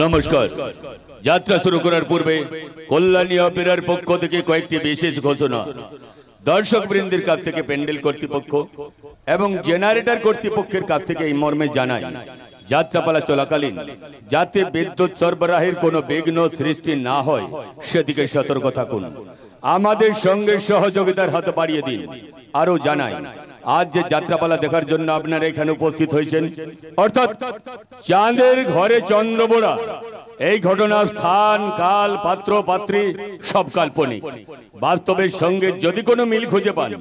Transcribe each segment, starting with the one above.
নমস্কার। যাত্রা শুরু করার পূর্বে কল্যাণী অপেরার পক্ষ থেকে কয়েকটি বিশেষ ঘোষণা। দর্শক বৃন্দের কাছ থেকে প্যান্ডেল কর্তৃপক্ষ এবং জেনারেটর কর্তৃপক্ষের কাছ থেকে এই মর্মে জানাই, যাত্রাপালা চলাকালীন যাতে বিদ্যুৎ সরবরাহের কোনো বিঘ্ন সৃষ্টি না হয় সেদিকে সতর্ক থাকুন। আমাদের সঙ্গে সহযোগিতার হাত বাড়িয়ে দিন। আরও জানাই, আজ যে যাত্রাপালা দেখার জন্য আপনারা এখানে উপস্থিত হয়েছেন, অর্থাৎ চাঁদের ঘরে চন্দ্রবোড়া, এই ঘটনার স্থান, কাল, পাত্র পাত্রী সব কাল্পনিক। বাস্তবের সঙ্গে যদি কোনো মিল খুঁজে পান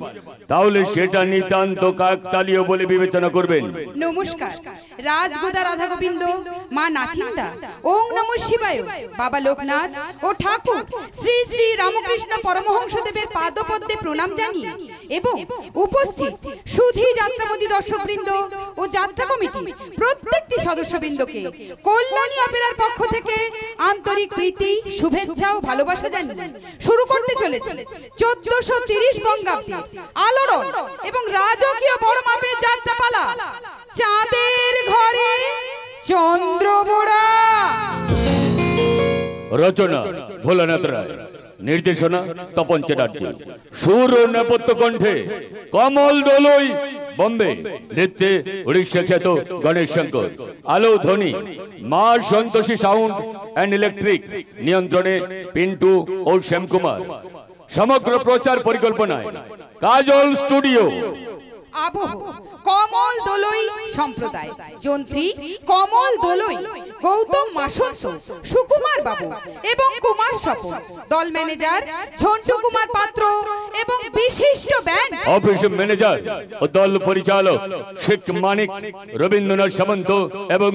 তাহলে সেটা নিতান্ত কাকতালীয় বলে বিবেচনা করবেন। নমস্কার। রাজগোদা রাধা গোবিন্দ, মা নাচিন্দা, ওং নমঃ শিবায়, বাবা লোকনাথ ও ঠাকুর শ্রী শ্রী রামকৃষ্ণ পরমহংসদেবের পাদপদ্মে প্রণাম জানিয়ে এবং উপস্থিত সুধী যাত্রামোদী দর্শকবৃন্দ ও যাত্রা কমিটি প্রত্যেকটি সদস্যবৃন্দকে কল্যাণী অপেরার পক্ষ থেকে আন্তরিক প্রীতি, শুভেচ্ছা ও ভালোবাসা জানিয়ে শুরু করতে চলেছে 1430 বঙ্গাব্দে আলোড়ন এবং রাজকীয় বড় মাপের যাত্রাপালা চাঁদের ঘরে চন্দ্রবোড়া। রচনা ভোলানাথ রায়, নির্দেশনা তপন চ্যাটার্জি, সুর ও নেপথ্য কণ্ঠে কমল দোলই, বোম্বে, নৃত্যে উড়িষ্যা খ্যাত গণেশ শঙ্কর, আলো ধ্বনি মা সন্তোষী সাউন্ড অ্যান্ড ইলেকট্রিক, নিয়ন্ত্রণে পিন্টু ও শ্যামকুমার, সমগ্র প্রচার পরিকল্পনায় কাজল স্টুডিও। আবহ কমল দোলই সম্প্রদায়, যন্ত্রী কমল দোলই, গৌতম মাসন্ত, সুকুমার বাবু এবং কুমার স্বপন, দল ম্যানেজার ঝন্টু কুমার পাত্র এবং বিশিষ্ট ব্যান্ড অফিস ম্যানেজার ও দল পরিচালক শেখ মানিক, রবীন্দ্রনাথ সামন্ত এবং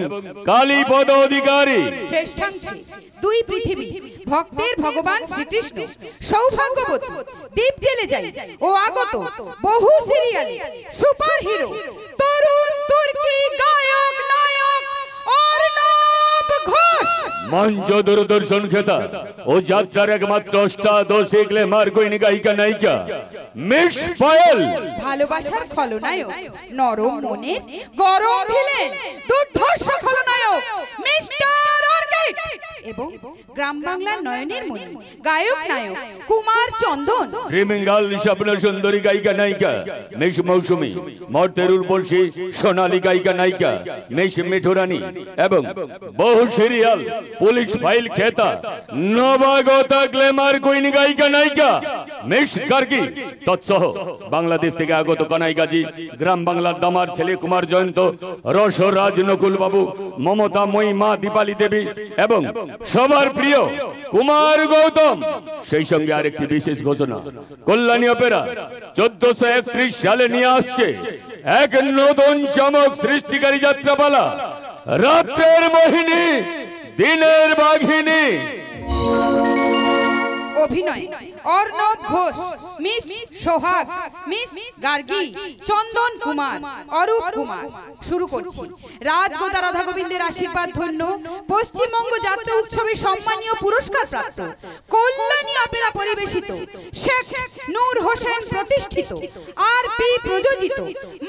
কালীপদ অধিকারী। শ্রেষ্ঠাংশী দুই পৃথিবী, ভক্তের ভগবান শ্রীকৃষ্ণ, সৌভাগ্যবতী, দীপ জেলে যাই ও আগত বহু সিরিয়ালে সুপার হিরো, তরুণ তুর্কি গায়ক নায়ক অর্ণব ঘোষ, মঞ্চ দূরদর্শন খেতা ও যাত্রার একমাত্র অষ্টাদশী গ্ল্যামার কুইন গায়িকা নায়িকা মিস পায়েল, ভালোবাসার খলনায়ক, নরম মনের গরম ভিলেন, দুর্ধর্ষ খলনায়ক মিস্টার অর্কিড এবং গ্রাম বাংলার নয়নের মণি গায়ক নায়ক কুমার চন্দন, রিমিঙ্গাল স্বপ্ন সুন্দরী গায়িকা নায়িকা মিস মৌসুমী, মর্তের উর্বশী সোনালী গায়িকা নায়িকা মিস মিঠুরানী এবং বহু সিরিয়াল পুলিশ ফাইল খেতা নবাগতা গ্ল্যামার কুইন গায়িকা নায়িকা মিস গার্গী, তৎসহ বাংলাদেশ থেকে আগত কানাই গাজী, গ্রাম বাংলার দামার ছেলে কুমার জয়ন্ত, রসরাজ নকুল বাবু, মমতা মহিমা দীপালি দেবী এবং সবার প্রিয় কুমার গৌতম। সেই সঙ্গে আরেকটি বিশেষ ঘোষণা, কল্যাণী অপেরা 1431 সালে নিয়ে আসছে এক নতুন চমক সৃষ্টিকারী যাত্রাপালা, রাত্রের মোহিনী দিনের বাঘিনী। অভিনয় অর্ণব ঘোষ, মিস সোহাগ, মিস গার্গী, চন্দন কুমার, অরূপ কুমার। শুরু করছি। রাজগোদা রাধা গোবিন্দের আশীর্বাদ ধন্য পশ্চিমবঙ্গ যাত্রা উৎসবের সম্মানীয় পুরস্কার প্রাপ্ত কল্যাণী অপেরা পরিবেশিত, শেখ নূর হোসেন প্রতিষ্ঠিত, আর.পি প্রযোজিত,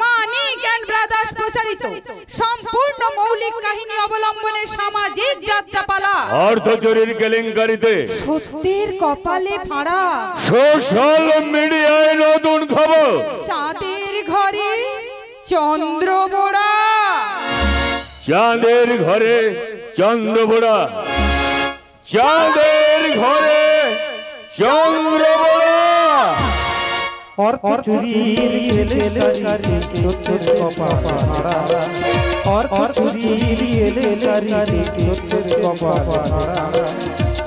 মানিক এন্ড ব্রাদার্স প্রচারিত সম্পূর্ণ মৌলিক কাহিনী অবলম্বনে সামাজিক যাত্রাপালা অর্থ চুরির কেলেঙ্কারিতে সত্যের কপালে ফাড়া, সোশ্যাল মিডিয়ায় নতুন খবর, চাঁদের ঘরে চন্দ্রবোড়া, চাঁদের ঘরে চন্দ্রবোড়া, চাঁদের ঘরে চন্দ্রবোড়া। অর্থ চুরির কেলেঙ্কারি সত্যের কপালে ফাড়া, অর্থ চুরির কেলেঙ্কারি সত্যের কপালে ফাড়া।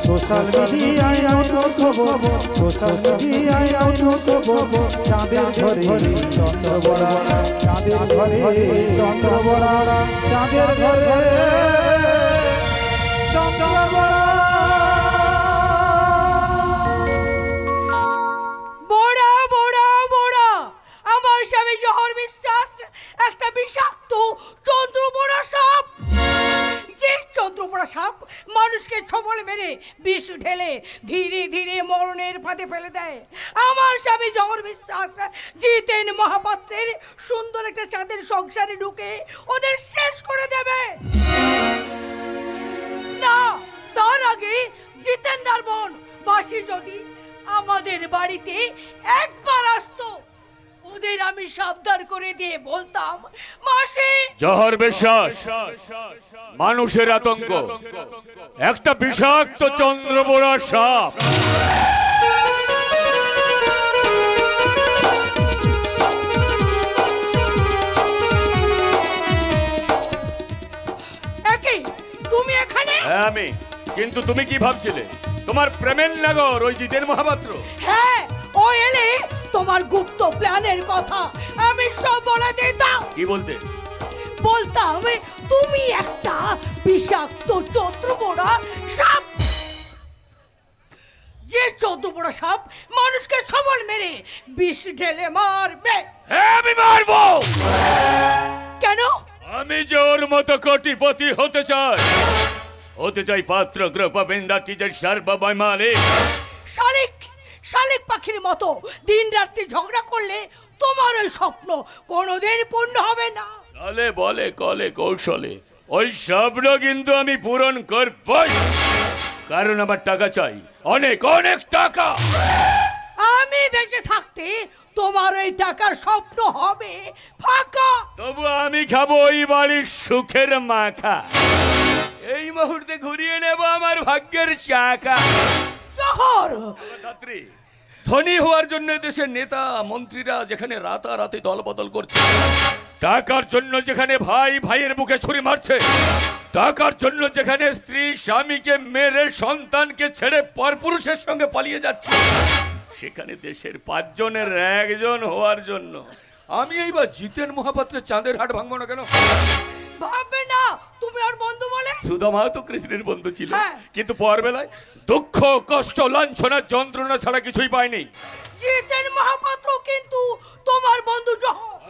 সোশ্যাল মিডিয়ায় নতুন খবর, সোশ্যাল মিডিয়ায় নতুন খবর, চাঁদের ঘরে চন্দ্রবোড়া, চাঁদের ঘরে চন্দ্রবোড়া, চাঁদের ঘরে চন্দ্রবোড়া। বোড়া বোড়া বোড়া, আমার স্বামী জহর বিশ্বাস একটা বিষাক্ত চন্দ্রবোড়া সাপ। যে চন্দ্রবোড়া সাপ মানুষকে ছবল মেরে বিষ ঢেলে ধীরে ধীরে মরণের ফাঁদে ফেলে দেয়। আমার স্বামী জহর বিশ্বাস জিতেন মহাপাত্রের সুন্দর একটা চাঁদের সংসারে ঢুকে ওদের শেষ করে দেবে। না যদি আমাদের বাড়িতে একবার আসতো, ওদের আমি সাবধান করে দিয়ে বলতাম, মাসি। জহর বিশ্বাস, মানুষের আতঙ্ক একটা বিষাক্ত চন্দ্রবোড়া সাপ। তুমি এখানে? হ্যাঁ আমি। কিন্তু তুমি কি ভাবছিলে তোমার প্রেমের নগর ওই জিতেন মহাপাত্র? হ্যাঁ, ও এলে তোমার গুপ্ত প্ল্যানের কথা আমি সব বলে দিতাম। কি বলতে? বলতাম তুমি একটা বিষাক্ত চন্দ্রবোড়া সাপ, যে চন্দ্রবোড়া সাপ মানুষকে সবল মেরে বিষ ঢেলে মারবে। হ্যাঁ আমি মারবো। কেন? আমি যে ওর মতো কোটিপতি হতে চাই, হতে চাই পাত্র গ্রহবেন্দা চিজের সার্বভৌম মালিক। শালিক শালিক পাখির মতো দিন রাত্রি ঝগড়া করলে তোমার ওই স্বপ্ন কোনোদিন পূর্ণ হবে না। চলে বলে কলে কৌশলে ওই স্বপ্ন কিন্তু আমি পূরণ করবই, কারণ আমার টাকা চাই, অনেক অনেক টাকা। আমি বেঁচে থাকতে তোমার ওই টাকার স্বপ্ন হবে ফাঁকা। তবু আমি খাবো ওই বাড়ির সুখের মাখা, এই মুহূর্তে ঘুরিয়ে নেব আমার ভাগ্যের চাকা। জহর, ধনী হওয়ার জন্য দেশের নেতা মন্ত্রীরা যেখানে রাতারাতি দল বদল করছে, টাকার জন্য যেখানে ভাই ভাইয়ের বুকে ছুরি মারছে, টাকার জন্য যেখানে স্ত্রী স্বামীকে মেরে সন্তানকে ছেড়ে পরপুরুষের সঙ্গে পালিয়ে যাচ্ছে, সেখানে দেশের 5 জনের 1 জন হওয়ার জন্য আমি এইবার জিতেন মহাপাত্রের চাঁদের হাট ভাঙবো না কেন? ভাববে না তুমি আর বন্ধু বলে। সুদামা তো কৃষ্ণের বন্ধু ছিল, হ্যাঁ। কিন্তু পরবেলায় দুঃখ কষ্ট লাঞ্ছনা যন্ত্রণা ছাড়া কিছুই পায়নি। জিতেন মহাপাত্র কিন্তু তোমার বন্ধু জহর,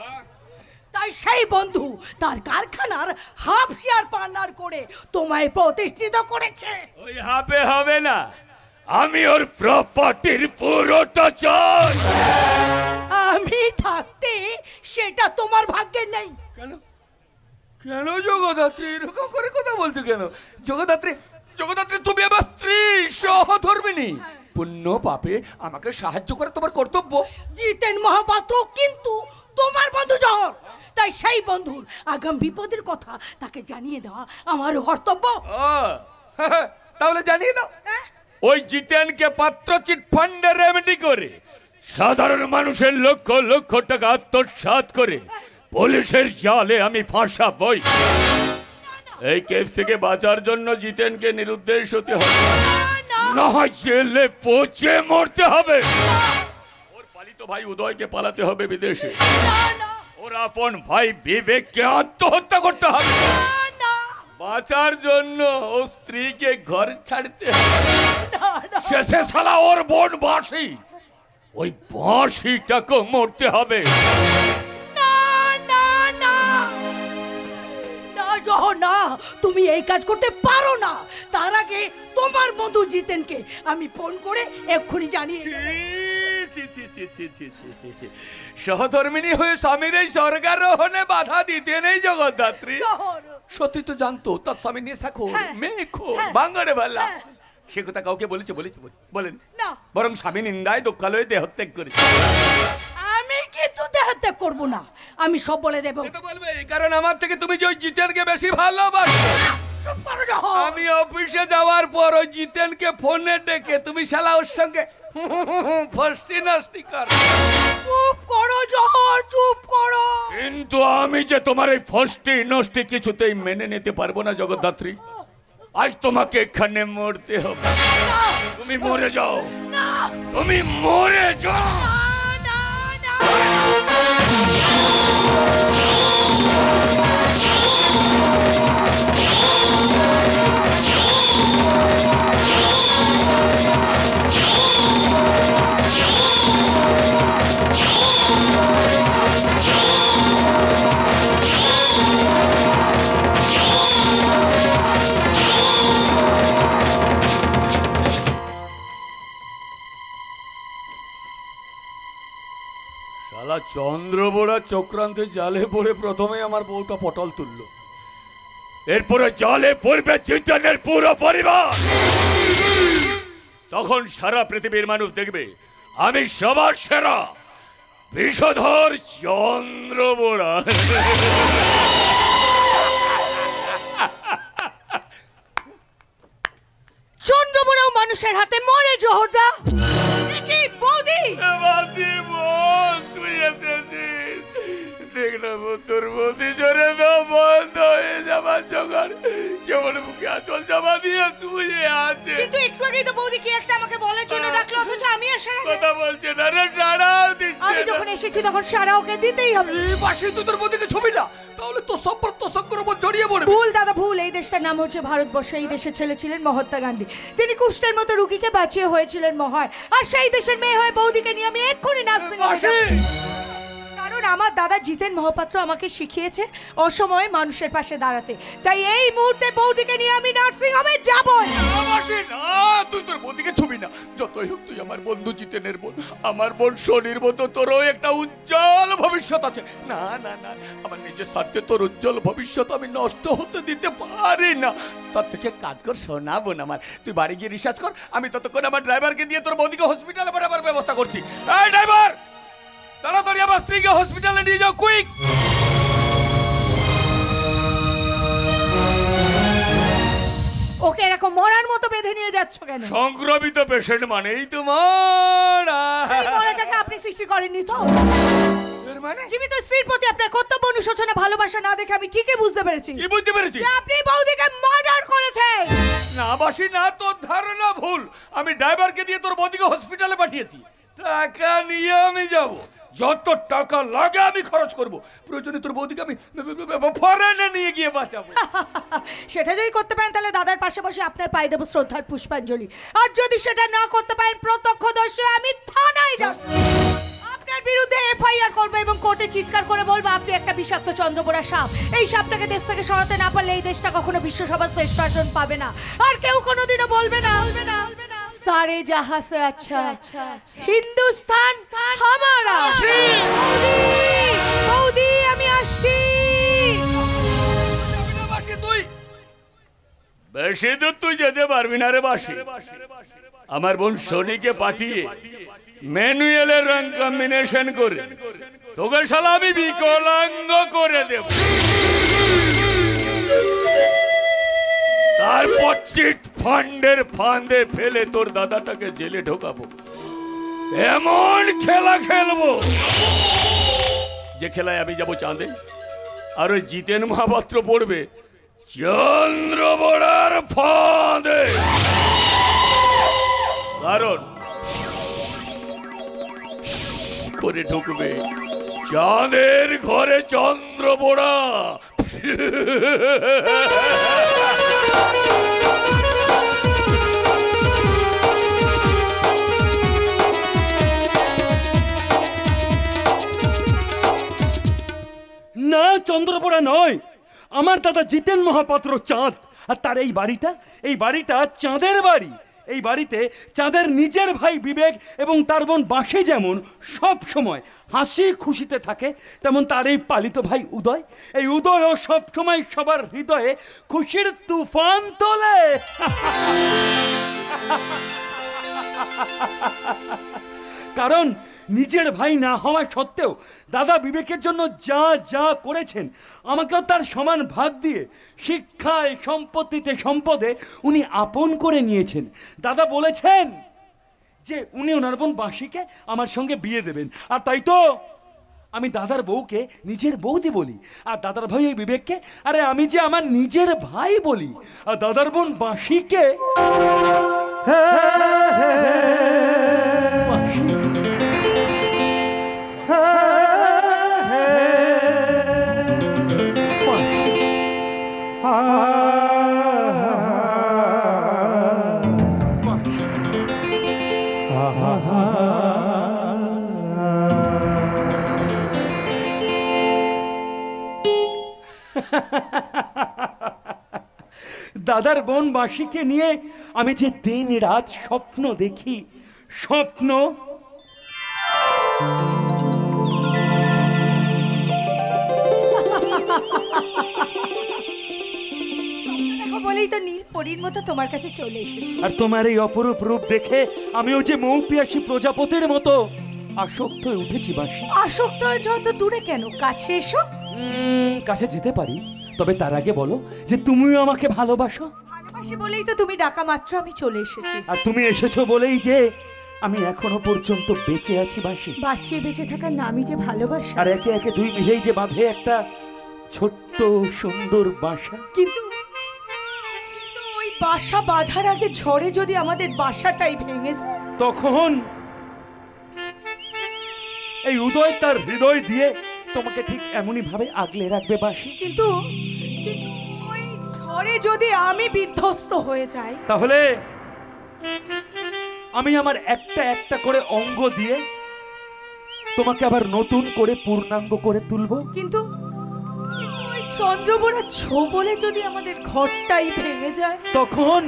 তাই সেই বন্ধু তার কারখানার হাফ শেয়ার পার্টনার করে তোমায় প্রতিষ্ঠিত করেছে। ওই হাফে হবে না, আমি ওর প্রপার্টির পুরোটা চাই। আমি থাকতে সেটা তোমার ভাগ্যে নেই। কেন কেন জগদ্ধাত্রী এরকম করে কথা বলছো কেন? জগদ্ধাত্রী জগদ্ধাত্রী তুমি আমার স্ত্রী, সহধর্মিণী, পুণ্য পাপে আমাকে সাহায্য করে তোমার কর্তব্য। জিতেন মহাপাত্র কিন্তু তোমার বন্ধু জহর, তাই সেই বন্ধুর আগাম বিপদের কথা তাকে জানিয়ে দেওয়া আমার কর্তব্য। তাহলে জানিয়ে দাও। ওই জিতেনকে পাত্র চিট ফান্ডে রেমেডি করে সাধারণ মানুষের লক্ষ লক্ষ টাকা আত্মসাৎ করে পুলিশের জালে আমি ফাঁসাবই। এই কেস থেকে বাঁচার জন্য জিতেনকে নিরুদ্দেশ হতে হবে, না হয় জেলে পচে মরতে হবে। ওর পালিত ভাই উদয়কে পালাতে হবে বিদেশে, ওর আপন ভাই বিবেককে আত্মহত্যা করতে হবে। বাঁচার জন্য ও স্ত্রীকে ঘর ছাড়তে হবে। শেষে শালা ওর বোন বাঁশি, ওই বাঁশিটাকে মরতে হবে। জহর না, তুমি এই কাজ করতে পারো না। তার আগে তোমার বন্ধু জিতেনকে আমি ফোন করে এক্ষুনি জানিয়ে। সহধর্মিণী হয়ে স্বামীর এই স্বর্গারোহণে বাধা দিতে নেই জগদ্ধাত্রী। সত্যি তো জানতো তার স্বামী নেশাখোর, মেয়েখোর, বাঙাড়ে বালা। সে কথা কাউকে বলেছে বলেন না, বরং স্বামী নিন্দায় দুঃখালয়ে দেহত্যাগ করেছে। আমি কিন্তু দেহত্যাগ করব না, আমি সব বলে দেব। বলবে কারণ আমার থেকে তুমি যে ওই জিতেনকে বেশি ভালোবাসো। আমি অফিসে যাওয়ার পর ওই জিতেনকে ফোনে ডেকে তুমি শালা ওর সঙ্গে ফষ্টি নষ্টি কর। চুপ করো জহর, চুপ করো। কিন্তু আমি যে তোমার এই ফষ্টি নষ্টি কিছুতেই মেনে নিতে পারবো না জগদ্ধাত্রী। আজ তোমাকে এখানে মরতে হবে। তুমি মরে যাও, তুমি মরে যাও। চন্দ্রবোড়া চক্রান্তে জালে পড়ে প্রথমে আমার বউটা পটল তুললো, এরপরে জালে পড়বে জিতেনের পুরো পরিবার। তখন সারা পৃথিবীর মানুষ দেখবে আমি সবার সেরা বিষধর চন্দ্রবোড়া। চন্দ্রবোড়াও মানুষের হাতে মরে জহরদা। কি বৌদি তুই এসেছিস, দেখলাম তোর বৌদি জোরে বন্ধ হয়ে যাবার জোগাড়, কেমন মুখে আঁচল চাপা দিয়ে শুয়ে আছে। কিন্তু একটু আগেই তো বৌদি কি একটা আমাকে বলার জন্য ডাকলো, অথচ আমি আসার আগে কথা বলছে না রে, সাড়া দিচ্ছে আমি যখন এসেছি তখন সারা ওকে দিতেই হবে। পাশে তুই তোর বৌদিকে ছবি না, তাহলে তো সব প্রত্যক্ষের উপর জড়িয়ে পড়ে। ভুল দাদা ভুল, এই দেশটার নাম হচ্ছে ভারতবর্ষ। এই দেশের ছেলে ছিলেন মহাত্মা গান্ধী, তিনি কুষ্ঠের মতো রুগীকে বাঁচিয়ে হয়েছিলেন মহান। আর সেই দেশের মেয়ে হয়ে বৌদিকে নিয়ে আমি এক্ষুনি নার্সিং হোমে, কারণ আমার দাদা জিতেন মহাপাত্র আমাকে শিখিয়েছে অসময়ে মানুষের পাশে দাঁড়াতে। তাই এই মুহূর্তে বৌদিকে নিয়ে আমি নার্সিং হোমে যাব। তুই তোর বৌদিকে ছবি না, যতই হোক তুই আমার বন্ধু জিতেনের বোন, আমার বোন শনির মতো তোরও একটা উজ্জ্বল ভবিষ্যৎ আছে। না না না, আমার নিজের স্বার্থে তোর উজ্জ্বল ভবিষ্যৎ আমি নষ্ট হতে দিতে পারি না। তার থেকে কাজ কর সোনা বোন আমার, তুই বাড়ি গিয়ে রিসার্চ কর, আমি ততক্ষণ আমার ড্রাইভারকে দিয়ে তোর বৌদিকে হসপিটালে পাঠাবার ব্যবস্থা করছি। এই ড্রাইভার, তাড়াতাড়ি আমার স্ত্রীকে হসপিটালে নিয়ে যাও, কুইক। ওকে এরকম মরার মতো বেঁধে নিয়ে যাচ্ছ কেন? সংক্রমিত পেশেন্ট মানেই তোমার সেই মরাটাকে আপনি সৃষ্টি করেননি তো? মানে জীবিত স্ত্রীর প্রতি আপনার কর্তব্য অনুশোচনা ভালোবাসা না দেখে আমি ঠিকই বুঝতে পেরেছি কি বুঝতে পেরেছি যে আপনি বৌদিকে মার্ডার করেছেন। না বাসি না, তোর ধারণা ভুল। আমি ড্রাইভারকে দিয়ে তোর বৌদিকে হসপিটালে পাঠিয়েছি, টাকা নিয়ে আমি যাব, যত টাকা লাগে আমি খরচ করব, প্রয়োজনে তোর বৌদিকে আমি ফরেনে নিয়ে গিয়ে বাঁচাবো। সেটা যদি করতে পারেন তাহলে দাদার পাশাপাশি আপনার পায়ে দেবো শ্রদ্ধার পুষ্পাঞ্জলি। আর যদি সেটা না করতে পারেন প্রত্যক্ষদর্শী আমি থানায় যাব, আপনার বিরুদ্ধে এফআইআর করবো এবং কোর্টে চিৎকার করে বলবো আপনি একটা বিষাক্ত চন্দ্রবোড়া সাপ। এই সাপটাকে দেশ থেকে সরাতে না পারলে এই দেশটা কখনো বিশ্বসভার শ্রেষ্ঠ আসন পাবে না, আর কেউ কোনোদিনও বলবে না सारे जहां से अच्छा हिंदुस्तान हमारा। बौदी আমি আসছি। বেশি দূর তুই যেতে পারবি না রে বাসি। আমার বোন শনিকে পাঠিয়ে ম্যানুয়ালের রং কম্বিনেশন করে তোকে শালা আমি বিকলাঙ্গ করে দেব, তারপর চিট ফান্ডের ফান্দে ফেলে তোর দাদাটাকে জেলে ঢোকাবো। এমন খেলা খেলবো যে খেলায় আমি যাবো চাঁদে, আর ওই জিতেন মহাপাত্র পড়বে চন্দ্রবোড়ার ফাঁদে। কারণ করে ঢুকবে চাঁদের ঘরে চন্দ্রবোড়া। না, চন্দ্রপোড়া নয়, আমার দাদা জিতেন মহাপাত্র চাঁদ। আর তার এই বাড়িটা চাঁদের বাড়ি। এই বাড়িতে চাঁদের নিজের ভাই বিবেক এবং তার বোন বাঁশি যেমন সব সময় হাসি খুশিতে থাকে, তেমন তার এই পালিত ভাই উদয়, এই উদয়ও সব সময় সবার হৃদয়ে খুশির তুফান তোলে। কারণ নিজের ভাই না হওয়া সত্ত্বেও দাদা বিবেকের জন্য যা যা করেছেন, আমাকেও তার সমান ভাগ দিয়ে শিক্ষায়, সম্পত্তিতে, সম্পদে উনি আপন করে নিয়েছেন। দাদা বলেছেন যে উনি ওনার বোন বাঁশিকে আমার সঙ্গে বিয়ে দেবেন, আর তাই তো আমি দাদার বউকে নিজের বৌদি বলি, আর দাদার ভাই এই বিবেককে আরে আমি যে আমার নিজের ভাই বলি, আর দাদার বোন বাঁশিকে দাদার বোন বাঁশিকে নিয়ে আমি যে দিন রাত স্বপ্ন দেখি, স্বপ্ন বলেই তো নীল পরীর মতো তোমার কাছে চলে এসেছি। আর তোমার এই অপরূপ রূপ দেখে আমিও যে মৌপিয়াসী প্রজাপতির মতো আসক্ত হয়ে উঠেছি বাঁশি। আসক্ত হয়ে যত দূরে কেন, কাছে এসো। কাছে যেতে পারি, তবে তার আগে বলো যে তুমিও আমাকে ভালোবাসো। ভালোবাসি বলেই তো তুমি ডাকা মাত্র আমি চলে এসেছি। আর তুমি এসেছো বলেই যে আমি এখনো পর্যন্ত বেঁচে আছি বাঁশি। বাঁচিয়ে বেঁচে থাকার নামই যে ভালোবাসা। আর একে একে দুই মিলেই যে বাঁধে একটা ছোট্ট সুন্দর বাসা। কিন্তু ওই বাসা বাঁধার আগে ঝড়ে যদি আমাদের বাসাটাই ভেঙে যায়, তখন এই উদয় তার হৃদয় দিয়ে তোমাকে ঠিক এমনই ভাবে আগলে রাখবে বাঁশি। কিন্তু ওই ঝড়ে যদি আমি বিধ্বস্ত হয়ে যাই, তাহলে আমি আমার একটা একটা করে অঙ্গ দিয়ে তোমাকে আবার নতুন করে পূর্ণাঙ্গ করে তুলবো। কিন্তু ওই চন্দ্রবোরা ছোবলে যদি আমাদের ঘরটাই ভেঙে যায়, তখন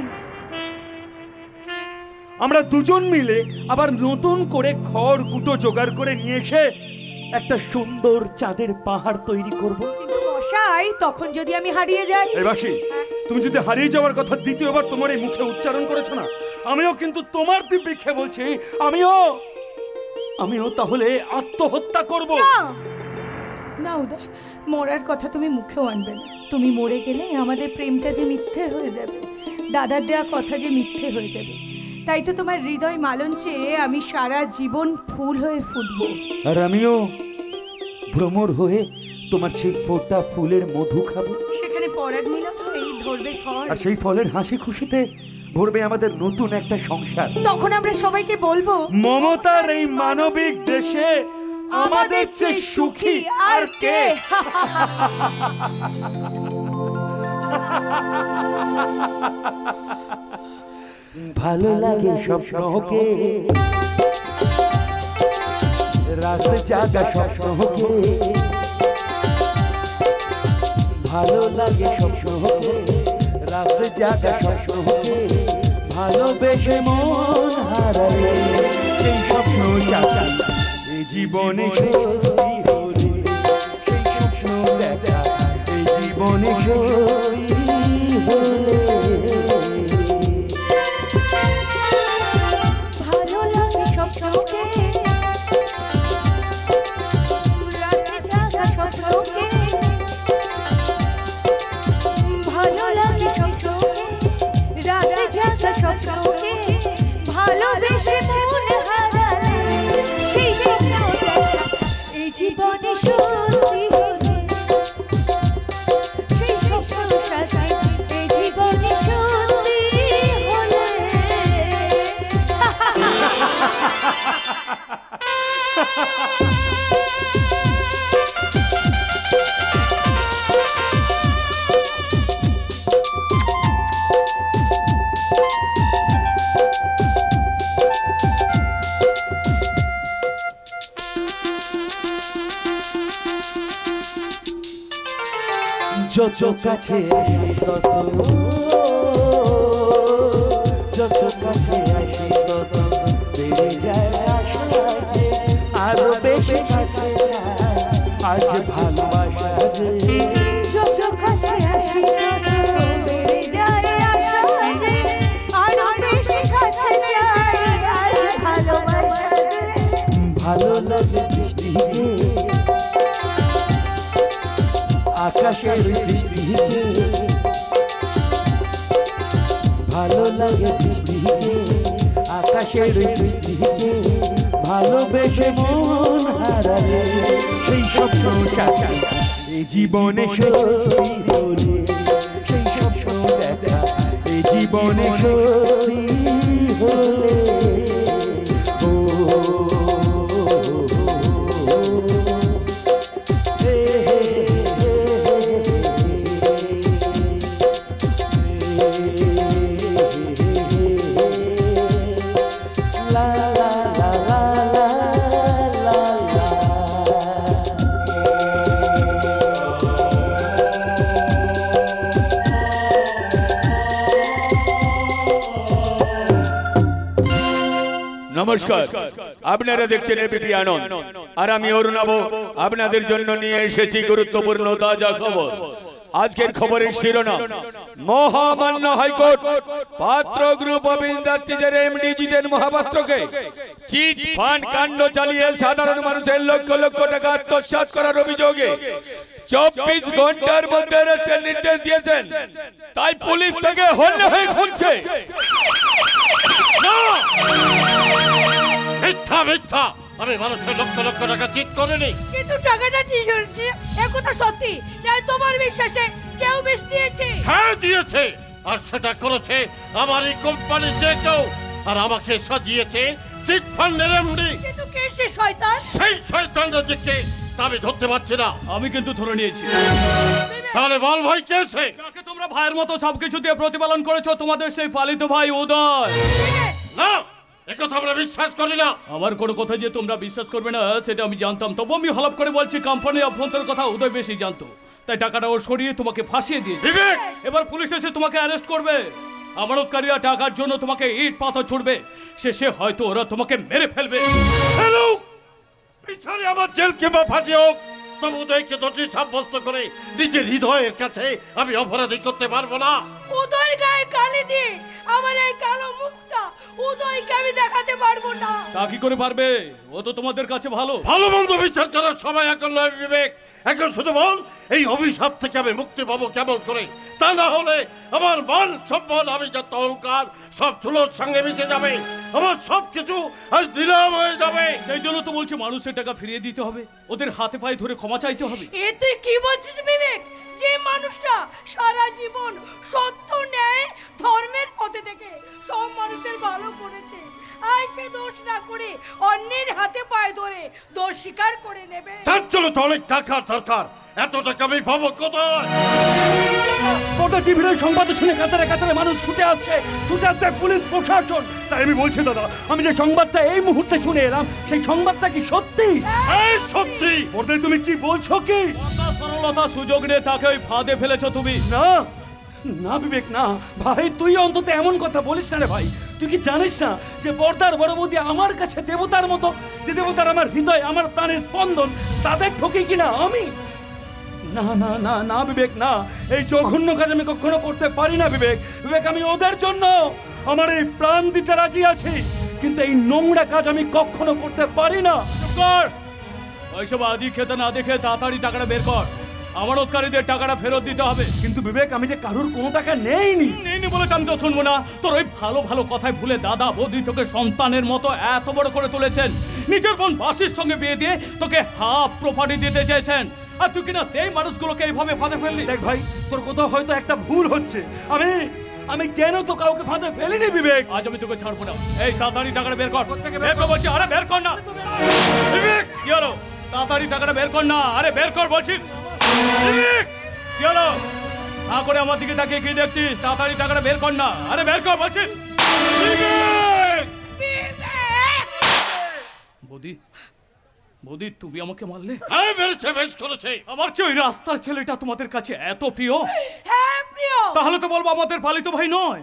আমরা দুজন মিলে আবার নতুন করে খড় কুটো জোগাড় করে নিয়ে এসে একটা সুন্দর চাঁদের পাহাড় তৈরি করব। কিন্তু মশাই, তখন যদি আমি হারিয়ে যাই? এই বাঁশি, তুমি যদি হারিয়ে যাওয়ার কথা দ্বিতীয়বার তোমার এই মুখে উচ্চারণ করেছো না, আমিও কিন্তু তোমার দিব্যি খেয়ে বলছি, আমিও তাহলে আত্মহত্যা করব। না উদয়, মরার কথা তুমি মুখেও আনবে না। তুমি মরে গেলে আমাদের প্রেমটা যে মিথ্যে হয়ে যাবে, দাদার দেওয়া কথা যে মিথ্যে হয়ে যাবে। তাই তো তোমার হৃদয় মালন চেয়ে আমি সারা জীবন ফুল হয়ে ফুটবো। আর আমিও ভ্রমর হয়ে তোমার সেই ফোটা ফুলের মধু খাবো। সেখানে পরাগ মিলন হয়েই ধরবে ফল। আর সেই ফলের হাসি খুশিতে ভরবে আমাদের নতুন একটা সংসার। তখন আমরা সবাইকে বলবো, মমতার এই মানবিক দেশে আমাদের চেয়ে সুখী আর কে। ভালো লাগে স্বপ্নকে, রাত জাগা স্বপ্নকে, ভালো লাগে স্বপ্নকে, রাত জাগা স্বপ্নকে, ভালোবেসে মন হারালে সেই স্বপ্ন জাগা এই জীবনে সত্যি হলে, সেই স্বপ্ন দেখা এই জীবনে সত্যি হলে। ভালো লাগে স্বপ্নকে, রাতে জাগা স্বপ্নকে, ভালো লাগে স্বপ্নকে, রাতে জাগা স্বপ্নকে, ভালোবেসে মন হারালে সেই স্বপ্ন দেখা এই জীবনে সত্যি হলে, সেই স্বপ্ন সাজাই এই জীবনে সত্যি হলে। যত কাছে আসি তত, যত কাছে আসি তত বেড়ে যায় আশা যে আরো বেশি কাছে যায়, আজ ভালোবাসা যে যত কাছে আসি তত বেড়ে যায় আশা যে আরো বেশি কাছে যায়, আজ ভালোবাসা যে। ভালো লাগে বৃষ্টিকে, আকাশের সৃষ্টিকে, ভালো লাগে বৃষ্টিকে, আকাশের সৃষ্টিকে, ভালোবেসে মন হারালে সেই স্বপ্ন দেখা এই জীবনে সত্যি হলে, সেই স্বপ্ন দেখা এই জীবনে সত্যি হলে। নমস্কার, আপনারা দেখছেন এবিপি আনন্দ, আর আমি অরুণাব আপনাদের জন্য নিয়ে এসেছি গুরুত্বপূর্ণ তাজা খবর। আজকের খবরের শিরোনাম, মহামান্য হাইকোর্ট পাত্র গ্রুপ অফ ইন্ডাস্ট্রিজের এমডি জিতেন মহাপাত্রকে চিট ফান্ড কাণ্ড চালিয়ে সাধারণ মানুষের লক্ষ লক্ষ টাকা আত্মসাৎ করার অভিযোগে 24 ঘন্টার মধ্যে অ্যারেস্টের নির্দেশ দিয়েছেন। তাই পুলিশ থেকে হন্যে হয়ে খুঁজছে। মিথ্যা মিথ্যা, আমি মানুষের লক্ষ লক্ষ টাকা চিট করিনি। কিন্তু টাকাটা ঠিক হচ্ছে, একথা সত্যি না? তোমার বিশ্বাসে কেউ বেশ দিয়েছে? হ্যাঁ দিয়েছে, আর সেটা করেছে আমার এই কোম্পানি যে কেউ, আর আমাকে সাজিয়েছে চিট ফান্ডের এমডি। কিন্তু কে সে শয়তান? সেই শয়তানটা যে কে তা আমি ধরতে পারছি না। আমি কিন্তু ধরে নিয়েছি। তাহলে বল ভাই কে সে? যাকে তোমরা ভাইয়ের মতো সবকিছু দিয়ে প্রতিপালন করেছো, তোমাদের সেই পালিত ভাই উদয়। না, একথা আমরা বিশ্বাস করি না। আমার কোনো কথা যে তোমরা বিশ্বাস করবে না সেটা আমি জানতাম, তবু আমি হলপ করে বলছি কোম্পানির অভ্যন্তরের কথা উদয় বেশি জানতো, তাই টাকাটা ওর সরিয়ে তোমাকে ফাঁসিয়ে দিয়েছে। বিবেক, এবার পুলিশ এসে তোমাকে অ্যারেস্ট করবে। আমানতকারীরা টাকার জন্য তোমাকে ইট পাথর ছুড়বে, শেষে হয়তো ওরা তোমাকে মেরে ফেলবে। হ্যালো, বিচারে আমার জেল কিংবা ফাঁসি হোক, তবে উদয়কে দোষী সাব্যস্ত করে নিজের হৃদয়ের কাছে আমি অপরাধী করতে পারবো না। উদয়ের গায়ে কালি দিয়ে আমার এই কালো মুখটা উদয়কে আমি দেখাতে পারবো না। তা কি করে পারবে? ও তো তোমাদের কাছে ভালো। ভালো মন্দ বিচার করার সময় এখন নয় বিবেক, এখন শুধু বল এই অভিশাপ থেকে আমি মুক্তি পাবো কেমন করে? তা না হলে আমার মান সম্মান, আমি যত অহংকার সব ধুলোর সঙ্গে মিশে যাবে, আমার সবকিছু আজ নিলাম হয়ে যাবে। সেই জন্য তো বলছি মানুষের টাকা ফিরিয়ে দিতে হবে, ওদের হাতে পায়ে ধরে ক্ষমা চাইতে হবে। এ তুই কি বলছিস বিবেক? যে মানুষটা সারা জীবন সত্য ন্যায় ধর্মের পথে থেকে সব মানুষদের ভালো করেছে, আজ সে দোষ না করে অন্যের হাতে পায়ে ধরে দোষ স্বীকার করে নেবে। তার জন্য তো অনেক টাকার দরকার, এত টাকা আমি পাবো কোথায়? গোটা টিভির সংবাদ শুনে কাতারে কাতারে মানুষ ছুটে আসছে পুলিশ প্রশাসন। তাই আমি বলছি দাদা, আমি যে সংবাদটা এই মুহূর্তে শুনে এলাম, সেই সংবাদটা কি সত্যি? এই সত্যি। ওদের তুমি কি বলছো? কি সরলতা সুযোগ নিয়ে তাকে ওই ফাঁদে ফেলেছো তুমি? না না বিবেক, না ভাই, তুই অন্তত এমন কথা বলিস না রে ভাই। তুই কি জানিস না যে পর্দার বড় বৌদি আমার কাছে দেবতার মতো, যে দেবতার আমার হৃদয়, আমার প্রাণের স্পন্দন, তাদের ঠকি কিনা আমি? না না না না বিবেক, না, এই জঘন্য কাজ আমি কখনো করতে পারি না বিবেক। বিবেক, আমি ওদের জন্য আমার এই প্রাণ দিতে রাজি আছি, কিন্তু এই নোংরা কাজ আমি কখনো করতে পারি না। ওইসব আদি খেতে না দেখে তাড়াতাড়ি টাকাটা বের কর, আমানতকারীদের টাকাটা ফেরত দিতে হবে। কিন্তু বিবেক, আমি যে কারুর কোনো টাকা নেইনি বলে আমি তো শুনবো না। তোর ওই ভালো ভালো কথায় ভুলে দাদা বৌদি তোকে সন্তানের মতো এত বড় করে তুলেছেন, নিজের বোন বাসির সঙ্গে বিয়ে দিয়ে তোকে হাফ প্রপার্টি দিতে চেয়েছেন, আর তুই কিনা সেই মানুষগুলোকে এইভাবে ফাঁদে ফেললি। দেখ ভাই, তোর কোথাও হয়তো একটা ভুল হচ্ছে। আমি কেন তো কাউকে ফাঁদে ফেলিনি বিবেক। আজ আমি তোকে ছাড়বো না। এই তাড়াতাড়ি টাকাটা বের কর। বের কর বলছি। আরে বের কর না বিবেক, কি হলো? তাড়াতাড়ি টাকাটা বের কর না। আরে বের কর বলছি। বিবেক, কি হলো? না করে আমার দিকে তাকিয়ে কি দেখছিস? তাড়াতাড়ি টাকাটা বের কর না। আরে বের কর বলছি। বিবেক! বৌদি, বৌদি, তুমি আমাকে মারলে? হ্যাঁ, মেরেছে, বেশ করেছে। আমার চেয়ে ওই রাস্তার ছেলেটা তোমাদের কাছে এত প্রিয়? হ্যাঁ প্রিয়। তাহলে তো বলবো আমাদের পালিত ভাই নয়,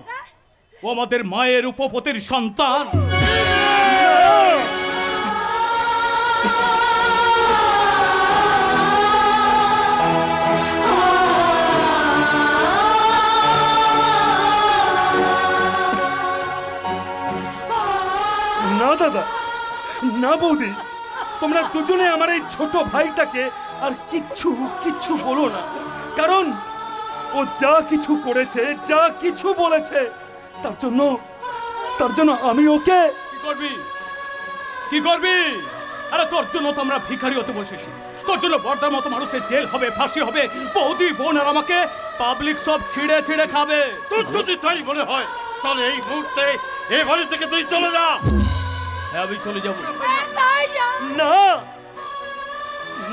ও আমাদের মায়ের উপপতির সন্তান। না দাদা, না বৌদি, তোমরা দুজনে আমার এই ছোট ভাইটাকে আর কিচ্ছু কিচ্ছু বলো না, কারণ ও যা কিছু করেছে, যা কিছু বলেছে, তার জন্য আমি ওকে। কি করবি? কি করবি? আরে তোর জন্য তো আমরা ভিখারি হতে বসেছি, তোর জন্য বর্দার মতো মানুষের জেল হবে, ফাঁসি হবে, বৌদি বোন আর আমাকে পাবলিক সব ছিঁড়ে ছিঁড়ে খাবে। তোর যদি তাই মনে হয় তাহলে এই মুহূর্তে এই বাড়ি থেকে তুই চলে যা। হ্যাঁ, আমি চলে যাবো। না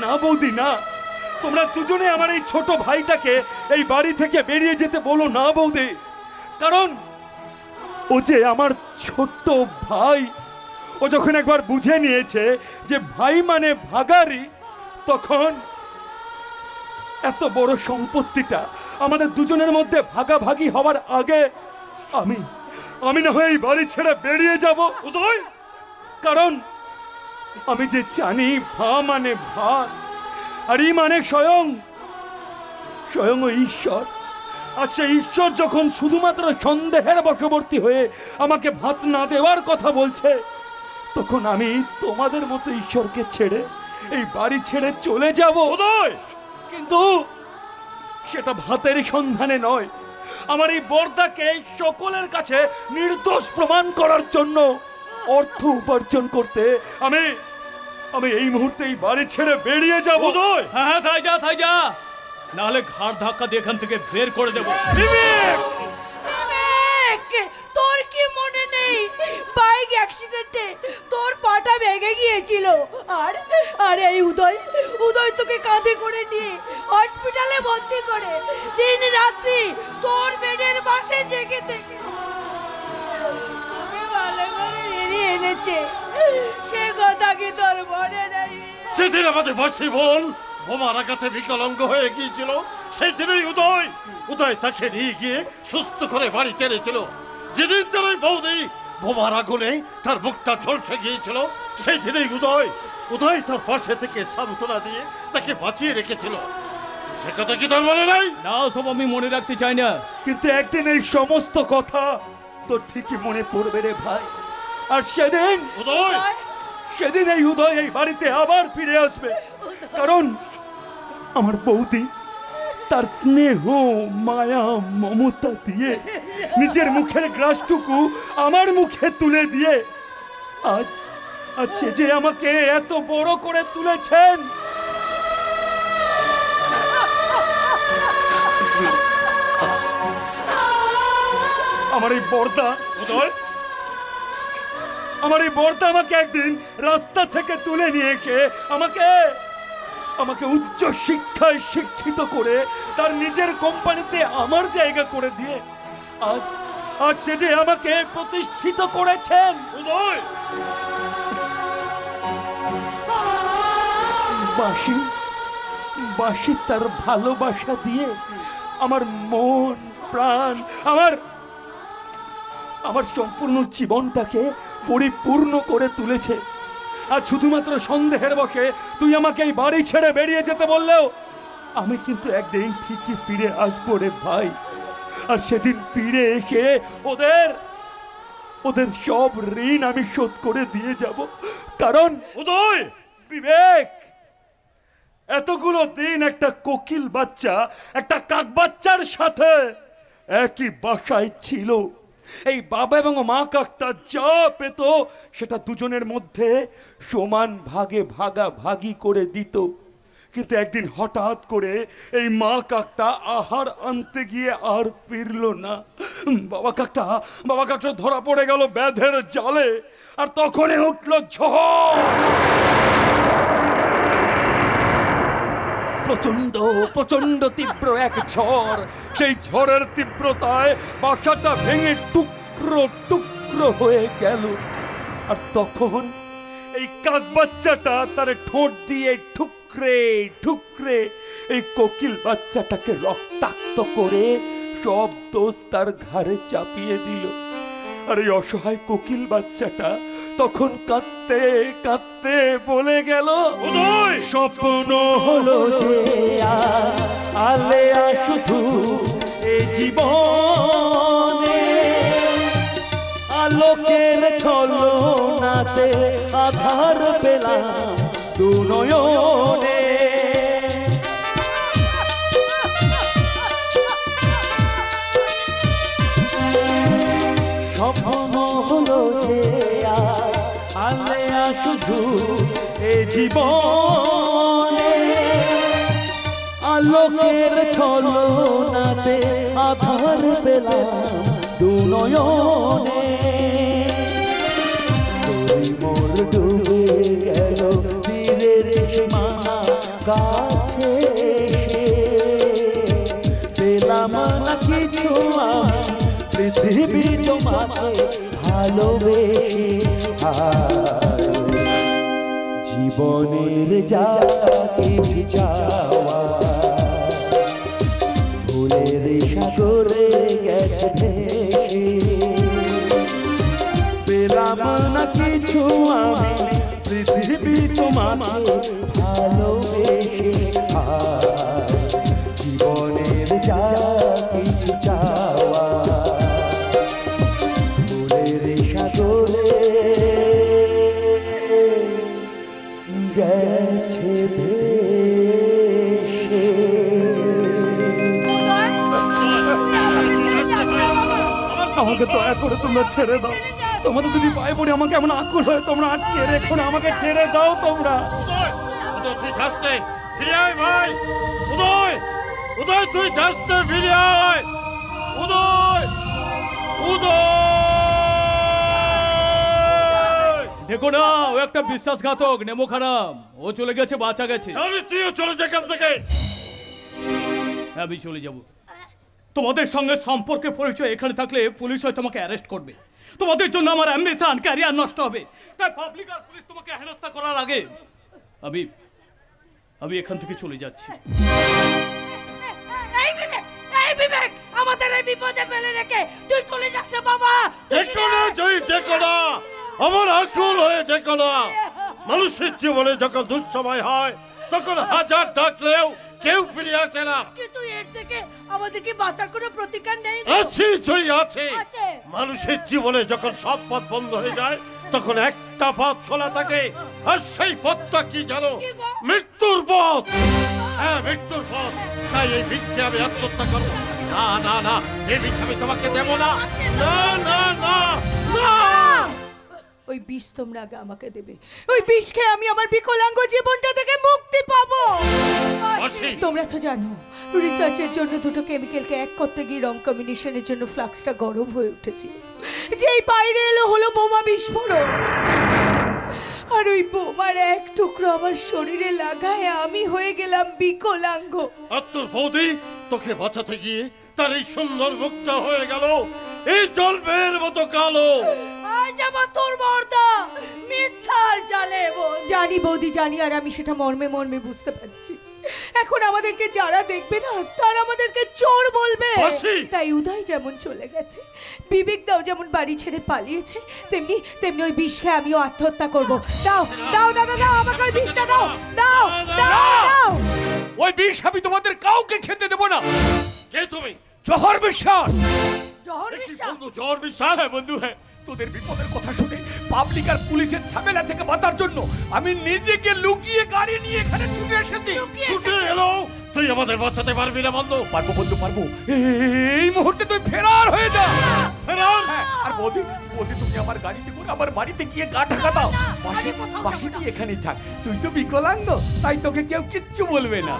না বৌদি, না, তোমরা দুজনে আমার এই ছোট ভাইটাকে এই বাড়ি থেকে বেরিয়ে যেতে বলো না বৌদি, কারণ ও যে আমার ছোট্ট ভাই। ও যখন একবার বুঝে নিয়েছে যে ভাই মানে ভাগারি, তখন এত বড় সম্পত্তিটা আমাদের দুজনের মধ্যে ভাগাভাগি হওয়ার আগে আমি না হয় এই বাড়ি ছেড়ে বেরিয়ে যাব উদয়। কারণ আমি যে জানি ভা মানে ভাত, আর ই মানে স্বয়ং ঈশ্বর। আর সেই ঈশ্বর যখন শুধুমাত্র সন্দেহের বশবর্তী হয়ে আমাকে ভাত না দেওয়ার কথা বলছে, তখন আমি তোমাদের মতো ঈশ্বরকে ছেড়ে এই বাড়ি ছেড়ে চলে যাব। উদয়, কিন্তু সেটা ভাতের সন্ধানে নয়, আমার এই বর্দাকে সকলের কাছে নির্দোষ প্রমাণ করার জন্য অর্থ উপার্জন করতে আমি এই মুহূর্তে এই বাড়ি ছেড়ে বেরিয়ে যাব। উদয়, হ্যাঁ তাই যা, নাহলে ঘাড় ধাক্কা দিয়ে এখান থেকে বের করে দেবো। বিবেক, তোর কি মনে নেই বাইক অ্যাক্সিডেন্টে তোর পাটা ভেঙে গিয়েছিল? আর এই উদয় তোকে কাঁধে করে নিয়ে হসপিটালে ভর্তি করে দিন রাত্রি তোর বেডের পাশে জেগে থেকে তোকে ভালো করে এড়িয়ে এনেছে। সে কথা কি তোর মনে নেই? সেদিন আমাদের বর্ষী বোন বোমার আঘাতে বিকলাঙ্গ হয়ে গিয়েছিল, সেই দিনেই উদয় তাকে নিয়ে গিয়ে সুস্থ করে বাড়িতে এনেছিল। যেদিন তার ওই বৌদি বোমার আগুনে তার মুখটা ঝলসে গিয়েছিল, সেই দিনেই উদয় তার পাশে থেকে সান্ত্বনা দিয়ে তাকে বাঁচিয়ে রেখেছিল। সে কথা কি তোর মনে নাই? না, সব আমি মনে রাখতে চাই না, কিন্তু একদিন এই সমস্ত কথা তো ঠিকই মনে পড়বে রে ভাই। আর সেদিন এই উদয় এই বাড়িতে আবার ফিরে আসবে, কারণ আমার বৌদি তার স্নেহ মায়া মমতা দিয়ে নিজের মুখের গ্রাসটুকু আমার মুখে তুলে দিয়ে আজ সে যে আমাকে এত বড় করে তুলেছেন। আমার এই বর্দা আমাকে একদিন রাস্তা থেকে তুলে নিয়ে এসে আমাকে উচ্চ শিক্ষায় শিক্ষিত করে তার নিজের কোম্পানিতে আমার জায়গা করে দিয়ে আজ সে যে আমাকে প্রতিষ্ঠিত করেছেন। উদয়, বাসি তার ভালোবাসা দিয়ে আমার মন প্রাণ আমার সম্পূর্ণ জীবনটাকে পরিপূর্ণ করে তুলেছে। আর শুধুমাত্র সন্দেহের বশে তুই আমাকে এই বাড়ি ছেড়ে বেরিয়ে যেতে বললেও আমি কিন্তু একদিন ঠিকই ফিরে আসবো রে ভাই। আর সেদিন ফিরে এসে ওদের সব ঋণ আমি শোধ করে দিয়ে যাব। কারণ উদয়, বিবেক, এতগুলো দিন একটা কোকিল বাচ্চা একটা কাক বাচ্চার সাথে একই বাসায় ছিল। এই বাবা এবং মা কাকটা যা পেত সেটা দুজনের মধ্যে সমান ভাগে ভাগাভাগি করে দিত। কিন্তু একদিন হঠাৎ করে এই মা কাকটা আহার আনতে গিয়ে আর ফিরল না। বাবা কাকটা ধরা পড়ে গেল ব্যাধের জালে। আর তখনই উঠল ঝড়, প্রচন্ড তীব্র এক ঝড়। সেই ঝড়ের তীব্রতায় বাসাটা ভেঙে টুকরো হয়ে গেল। আর তখন এই কাক বাচ্চাটা তার ঠোঁট দিয়ে ঠুকরে এই কোকিল বাচ্চাটাকে রক্তাক্ত করে সব দোষ তার ঘাড়ে চাপিয়ে দিল। আর এই অসহায় কোকিল বাচ্চাটা তখন কাঁদতে বলে গেল, উদয়, স্বপ্ন হলো যে আলেয়া শুধু এ জীবনে, আলোকের ছলনাতে আধার পেলাম দু নয়নে। স্বপ্ন হলো যে আলেয়া শুধু এ জীবনে, আলোকের ছলনাতে আধার পেলাম দু নয়নে। মোর ডুবে গেল তীরের সীমানা কাছে, পেলাম না কিছু আমি পৃথিবী তোমাকে ভালোবেসে। জীবনের যা কিছু চাওয়া ভুলের সাগরে গেছে ভেসে, পেলাম না কিছু আমি পৃথিবী তোমাকে ভালোবেসে। জীবনে আমাকে দয়া করে তোমরা ছেড়ে দাও। তোমাদের যদি পায়ে পড়ে আমাকে এমন আকুল হয়, তোমরা আটকে রেখো না, আমাকে ছেড়ে দাও তোমরা। উদয় তুই যাসতে ফিরে আয় ভাই। উদয় উদয় তুই যাসতে ফিরে আয়। উদয় উদয় দেখো না, ও একটা বিশ্বাসঘাতক, নেমো খারাপ। ও চলে গেছে, বাঁচা গেছে। তাহলে তুইও চলে যা এখান থেকে। আমি চলে যাব। তোমাদের সঙ্গে সম্পর্কের পরিচয় এখানে থাকলে পুলিশ হয় তোমাকে অ্যারেস্ট করবে। তোমাদের জন্য আমার অ্যাম্বিশন, ক্যারিয়ার নষ্ট হবে। তাই পাবলিক আর পুলিশ তোমাকে হেনস্থা করার আগে আমি এখান থেকে চলে যাচ্ছি। এই বিবেক, আমাদের এই বিপদে ফেলে রেখে তুই চলে যাস না বাবা। দেখো না জয়, দেখো না আমার আকুল হয়ে, দেখো না মানুষের জীবনে যখন দুঃসময় হয় তখন হাজার ডাকলেও কেউ ফিরে আসে না। কিন্তু এর থেকে আমাদের কি বাঁচার কোনো প্রতিকার নেই? আছে জয়, আছে। আছে। মানুষের জীবনে যখন সব পথ বন্ধ হয়ে যায় তখন একটা পথ খোলা থাকে, আর সেই পথটা কি জানো? কি গো? মৃত্যুর পথ। হ্যাঁ, মৃত্যুর পথ। তাই এই বিষকে আমি আত্মহত্যা করবো। না না না, এই বিষ আমি তোমাকে দেবো না। না না না না। ওই বিষ তোমরা আগে আমাকে দেবে। ওই বিষ খেয়ে আমি আমার বিকলাঙ্গ জীবনটা থেকে মুক্তি পাবো। তোমরা তো জানো রিসার্চের জন্য দুটো কেমিক্যালকে এক করতে গিয়ে রং কম্বিনেশনের জন্য ফ্লাক্সটা গরম হয়ে উঠেছে। যেই বাইরে এলো হলো বোমা বিস্ফোরণ, আর ওই বোমার এক টুকরো আমার শরীরে লাগায় আমি হয়ে গেলাম বিকলাঙ্গ। আর তোর বৌদি তোকে বাঁচাতে গিয়ে তার এই সুন্দর মুখটা হয়ে গেল এই জলবের মতো কালো। আজ আবার তোর বর্দা মিথ্যার জালে জানি বৌদি, জানি, আর আমি সেটা মর্মে মর্মে বুঝতে পারছি। এখন আমাদেরকে যারা দেখবে না তারা আমাদেরকে চোর বলবে। তাই উদয় যেমন চলে গেছে, বিবেক দাও যেমন বাড়ি ছেড়ে পালিয়েছে, তেমনি তেমনি ওই বিষ খেয়ে আমিও আত্মহত্যা করবো। দাও দাও দাদা, দাও আমাকে ওই বিষটা দাও, দাও দাও। ওই বিষ আমি তোমাদের কাউকে খেতে দেব না। কে তুমি? জহর বিশ্বাস। জহর বিশ্বাস? বন্ধু জহর বিশ্বাস? হ্যাঁ বন্ধু, হ্যাঁ। তোদের বিপদের কথা শুনে পাবলিক আর পুলিশের ঝামেলা থেকে বাঁচার জন্য আমি নিজেকে লুকিয়ে গাড়ি নিয়ে এখানে ছুটে এসেছি। ছুটে এলো? তুই আমাদের বাঁচাতে পারবি না বন্ধু। পারবো বন্ধু, পারবো। এই মুহূর্তে তুই ফেরার হয়ে যা। ফেরার? হ্যাঁ, আর বৌদি তুমি আমার গাড়িতে করে আমার বাড়িতে গিয়ে গা ঢাকা দাও। বাসি তুই এখানেই থাক। তুই তো বিকলাঙ্গ, তাই তোকে কেউ কিচ্ছু বলবে না।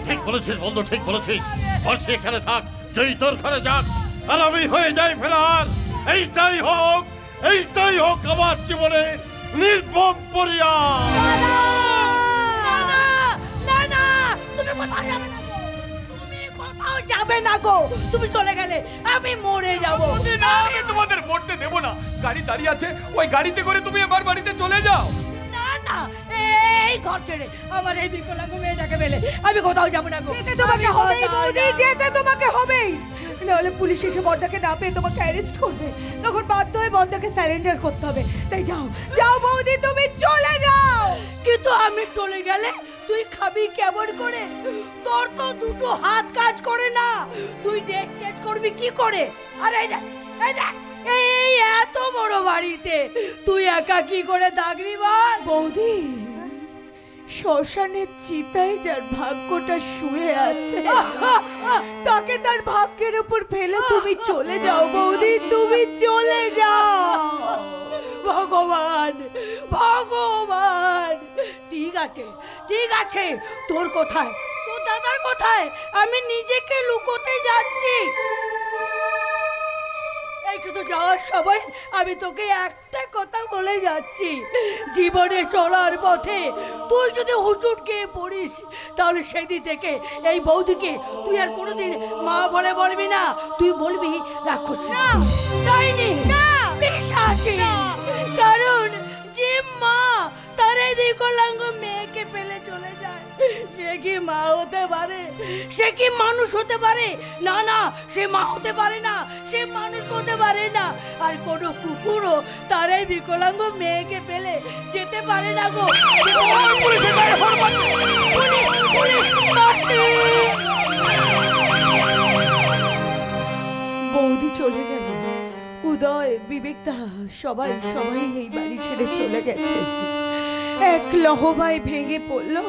ঠিক বলেছিস বন্ধু, ঠিক বলেছিস। বসে এখানে থাক, যেই তোর ঘরে যাক, আর আমি হয়ে যাই ফেরার। এইটাই হোক আমার জীবনে নির্মম পরিহার। যাবে না গো, তুমি চলে গেলে আমি মরে যাবো। আমি তোমাদের মরতে দেব না। গাড়ি দাঁড়িয়ে আছে, ওই গাড়িতে করে তুমি আমার বাড়িতে চলে যাও। না না, এই ঘর ছেড়ে আমার এই বিকলাঙ্গ মেয়েটাকে মেলে আমি কোথাও যাবো না গো। যেতে তোমাকে হবেই বৌদি, যেতে তোমাকে হবেই। নাহলে পুলিশ এসে বর্দাকে না পেয়ে তোমাকে অ্যারেস্ট করবে, তখন বাধ্য হয়ে বর্দাকে সারেন্ডার করতে হবে। তাই যাও যাও বৌদি, তুমি চলে যাও। কিন্তু আমি চলে গেলে তুই খাবি কেমন করে? তোর তো দুটো হাত কাজ করে না, তুই ড্রেস চেঞ্জ করবি কি করে? আর এই দেখ, এই দেখ, এই এত বড় বাড়িতে তুই একা কি করে থাকবি বল? বৌদি, শ্মশানের চিতায় যার ভাগ্যটা শুয়ে আছে তাকে তার ভাগ্যের উপর ফেলে তুমি চলে যাও বৌদি, তুমি চলে যাও। ভগবান ভগবান, ঠিক আছে ঠিক আছে, তোর কোথায়, তোর দাদার কোথায়? আমি নিজেকে লুকোতে যাচ্ছি। এই কিন্তু যাওয়ার সময় আমি তোকে একটা কথা বলে যাচ্ছি, জীবনে চলার পথে তুই যদি হুজুট খেয়ে পড়িস তাহলে সেদিন থেকে এই বৌদিকে তুই আর কোনোদিন মা বলে বলবি না, তুই বলবি রাক্ষস, ডাইনি, পিশাচী। কারণ যে মা তার এই বিকলাঙ্গ মেয়েকে ফেলে চলে যায় সে কি মা হতে পারে? সে কি মানুষ হতে পারে? না না, সে মা হতে পারে না, সে মানুষ হতে পারে না। আর কোনো কুকুরও তার এই বিকলাঙ্গ মেয়েকে ফেলে যেতে পারে না গো। বৌদি চলে গেল, উদয়, বিবেকদা সবাই এই বাড়ি ছেড়ে চলে গেছে। এক লহমায় ভেঙে পড়লো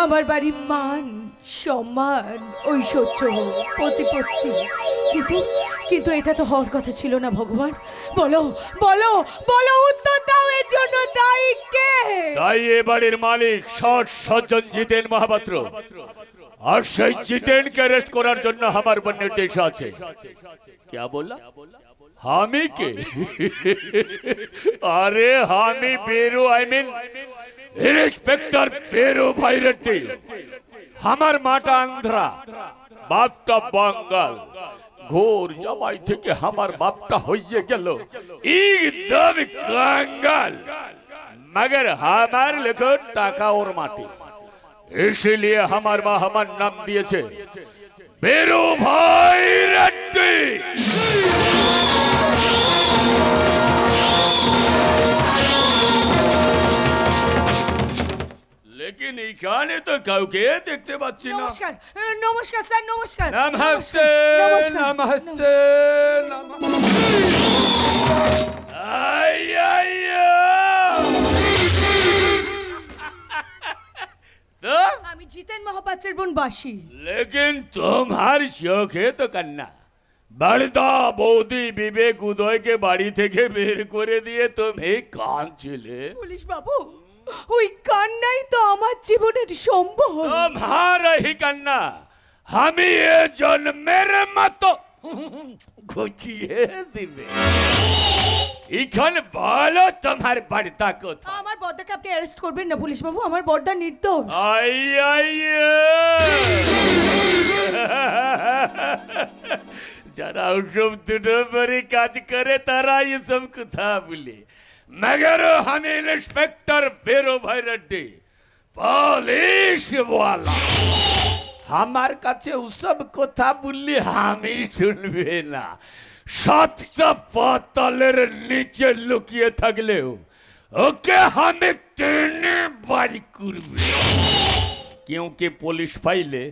আমার বাড়ির মান, সম্মান, ঐশ্বর্য, প্রতিপত্তি। কিন্তু এটা তো হওয়ার কথা ছিল না ভগবান। বলো বলো বলো, উত্তর দাও, এর জন্য দায়ী কে? তাই এ বাড়ির মালিক সৎ সজ্জন জিতেন মহাপাত্র। আর সেই জিতেনকে অ্যারেস্ট করার জন্য আমার উপর নির্দেশ আছে। क्या बोला? हामी के? अरे हामी बेरू, आई मीन इंस्पेक्टर बेरू भाई रेड्डी। हमार माटा आंध्रा, बापटा बंगाल। घोर जमाई থেকে আমার বাপটা হইয়ে গেল एकदम कंगाल, मगर हमारे लेखो टाका और माटी। इसीलिए हमार माँ हमार नाम दिए छे बेरू भाई रेड्डी। लेकिन इखाने तो काउके देखते पाচ্ছি না। নমস্কার নমস্কার স্যার, নমস্কার। नमस्ते नमस्ते आई आई तो আমি জিতেন মহাপাত্রের বোন বাসি। लेकिन तुम्हारी চোখে তো কান্না। বাড়িটা বৌদি বিবেক উদয়কে বাড়ি থেকে বের করে দিয়ে তুমি কাঁদছিলে। পুলিশ বাবু, ওই কান্নাই তো আমার জীবনের সম্বল। तुम्हारा ही কান্না আমি এ জন্মের মতো ঘুচিয়ে দিবে। ইখানে বলো তোমার বাড়িটা কোথায়? আমার বড়দাকে আপনি অ্যারেস্ট করবেন না পুলিশ বাবু, আমার বড়দা নির্দোষ। आई आई যারা ওসব দুটো পরে কাজ করে তারা এসব কথা বলে, मगर हम इंस्पेक्टर बेरो भाई रेड्डी पुलिस वाला हमार কাছে ওসব কথা বললে আমি শুনবে না। সাতটা পাতালের নিচে লুকিয়ে থাকলেও ওকে আমি টেনে বাড়ি করবে। क्योंकि पुलिस फाइले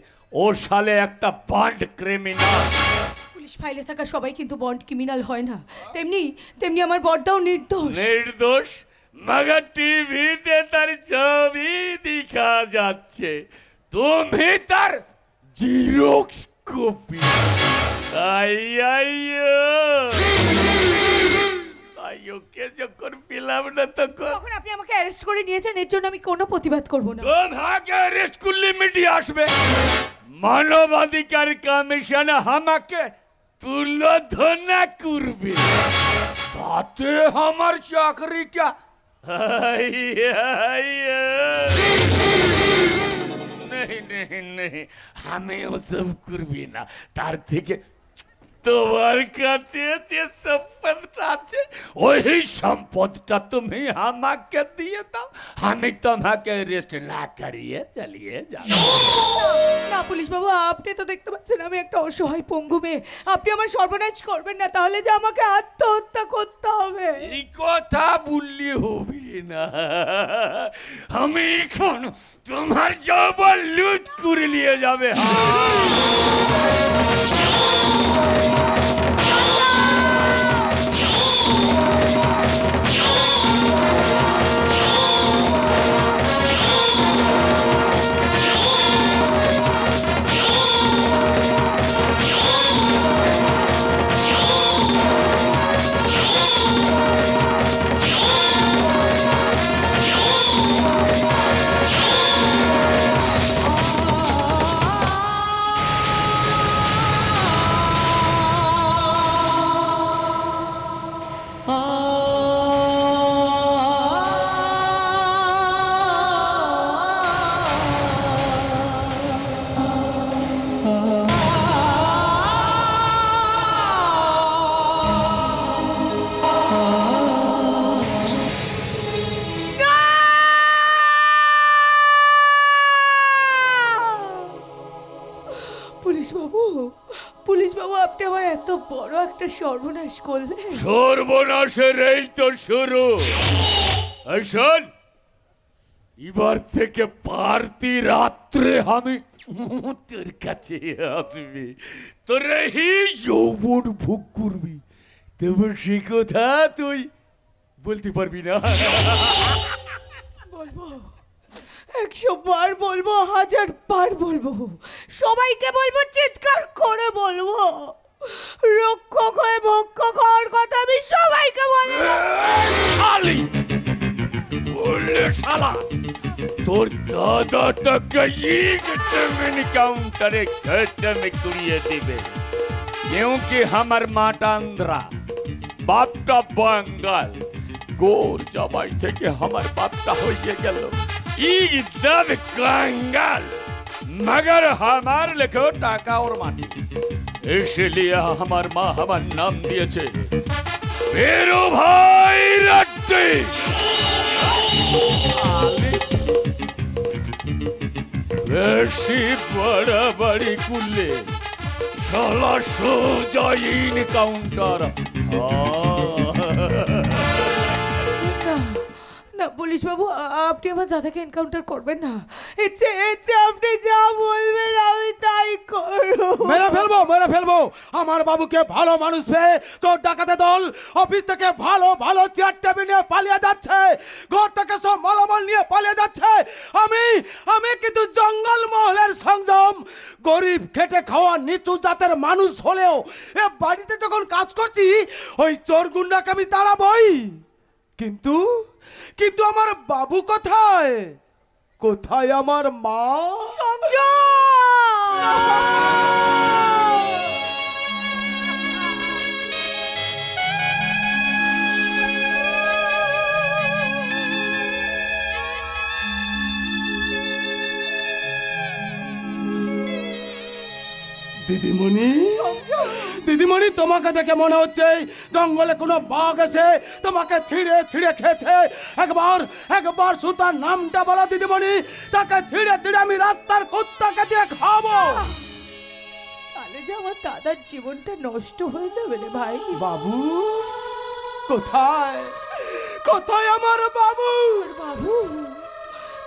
ও সালে একটা বান্ড ক্রিমিনাল। পুলিশ ফাইলে থাকা সবাই কিন্তু বন্ড ক্রিমিনাল হয় না, তেমনি তেমনি আমার বড়দাও নির্দোষ। নির্দোষ, মগর টিভিতে তার ছবি দেখা যাচ্ছে, তুমি তার জিরক্স কপি। ওকে যখন পেলাম না তখন আপনি আমাকে অ্যারেস্ট করে নিয়েছেন, এর জন্য আমি কোনো প্রতিবাদ করব না। তোমাকে অ্যারেস্ট করলে মিডিয়া আসবে, মানবাধিকার কমিশন আমাকে তুলোধনা করবে, তাতে আমার চাকরিটা नहीं हमें वो सब करबी ना। तार থেকে তোমার কাছে যে সম্পদটা আছে ওই সম্পদটা তুমি আমাকে দিয়ে দাও, আমি তোমাকে রেস্ট না করিয়ে চালিয়ে যাব। না পুলিশ বাবু, আপনি তো দেখতে পাচ্ছেন আমি একটা অসহায় পঙ্গু মেয়ে, আপনি আমার সর্বনাশ করবেন না, তাহলে যে আমাকে আত্মহত্যা করতে হবে। এই কথা বললি হবে না, আমি এখন তোমার জবান লুট করে নিয়ে যাবে। পুলিশ বাবু, আপনি আমার এত বড় একটা সর্বনাশ করলেন। সর্বনাশের এই তো শুরু। শোন, এবার থেকে পার্টি রাত্রে আমি তোর কাছে আসবি, তোর এই যৌবন ভোগ করবি, তবে সে কথা তুই বলতে পারবি না। বলবো, 100 বার বলবো, 1000 বার বলবো, সবাইকে বলবো, চিৎকার করে বলবো, রক্ষক শালা তোর দাদাটাকে एनकाउंटर खत्म करिए दिबे क्योंकि हमार माटा आंध्रा बापटा बंगाल गोर जबाई থেকে हमार बापटा হয়ে গেল एकदम कंगाल मगर हमार लेखो टाका और माटी इसलिए हमार माँ हमार नाम दिए छे बेरो भाई रट्टी বেশি বাড়াবাড়ি করলে শালা সোজা এনকাউন্টার না পুলিশ বাবু, আপনি আমার দাদাকে এনকাউন্টার করবেন না। ইচ্ছে আপনি যা বলবেন আমি তাই করব। মেরে ফেলবো আমার বাবুকে ভালো মানুষ পেয়ে চোর ডাকাতে দল অফিস থেকে ভালো ভালো চেয়ার টেবিল নিয়ে পালিয়ে যাচ্ছে, ঘর থেকে সব মালামাল নিয়ে পালিয়ে যাচ্ছে। আমি কিন্তু জঙ্গল মহলের সংযম, গরিব খেটে খাওয়া নিচু জাতের মানুষ হলেও এ বাড়িতে যখন কাজ করছি ওই চোর গুন্ডাকে আমি তাড়াবই। কিন্তু আমার বাবু কোথায়? কোথায় আমার মা? দিদিমণি তোমাকে দেখে মনে হচ্ছে জঙ্গলে কোনো বাঘ এসে তোমাকে ছিঁড়ে খেয়েছে। একবার সুতার নামটা বলো দিদিমণি, তাকে ছিঁড়ে আমি রাস্তার কুত্তাকে দিয়ে খাবো। তাহলে যে আমার দাদার জীবনটা নষ্ট হয়ে যাবে রে ভাই। বাবু কোথায় আমার বাবু? বাবু,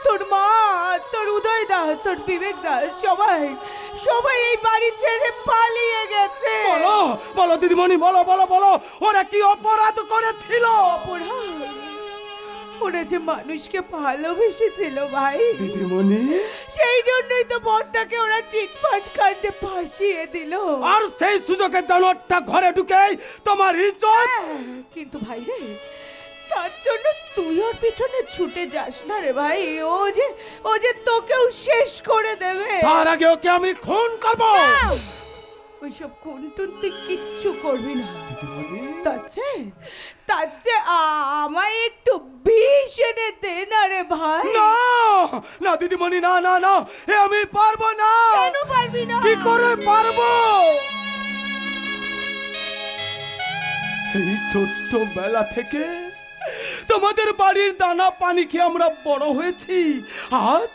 তোর মা, তোর উদয় দা, তোর বিবেক দা, সবাই এই বাড়ি ছেড়ে পালিয়ে গেছে। বলো দিদিমণি, বলো ওরা কি অপরাধ করেছিল? ওরা যে মানুষকে ভালোবেসেছিল ভাই দিদিমণি, সেই জন্যই তো বড়টাকে ওরা চিটফাট কাণ্ডে ফাঁসিয়ে দিল। আর সেই সুযোগে জানোয়ারটা ঘরে ঢুকে তোমার ইজ্জত। কিন্তু ভাই রে, তার জন্য তুই ওর পিছনে ছুটে যাস না রে ভাই। ও যে তোকেও শেষ করে দেবে। তার আগে ওকে আমি খুন করব। ওইসব খুন টুন তুই কিচ্ছু করবি না। তার চেয়ে আমায় একটু বিষ এনে দে না রে ভাই। না দিদিমণি, না এ আমি পারবো না। কেন পারবি না? কি করে পারবো? সেই ছোট্টবেলা থেকে তোমাদের বাড়ির দানা পানি খেয়ে আমরা বড় হয়েছি। আজ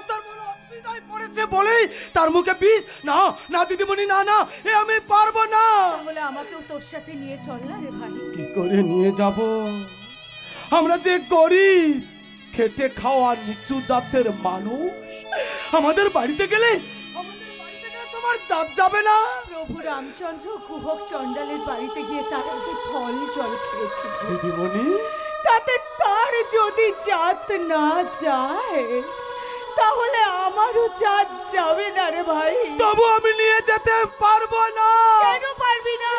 তার বড় অসুবিধায় পড়েছে বলেই তার মুখে বিষ। না দিদিমণি, না এ আমি পারবো না। তাহলে আমাকেও তোর সাথে নিয়ে চল না রে ভাই। কি করে নিয়ে যাব? আমরা যে গরিব খেটে খাওয়া নিচু জাতের মানুষ, আমাদের বাড়িতে গেলে তোমার চাপ যাবে না? প্রভু রামচন্দ্র কুহক চণ্ডালের বাড়িতে গিয়ে তার আগে ফল জল খেয়েছিল দিদিমণি। তাতে তার যদি জাত না যায় তাহলে আমারও জাত যাবে না রে ভাই। তবু আমি নিয়ে যেতে পারবো না। কেন পারবি না?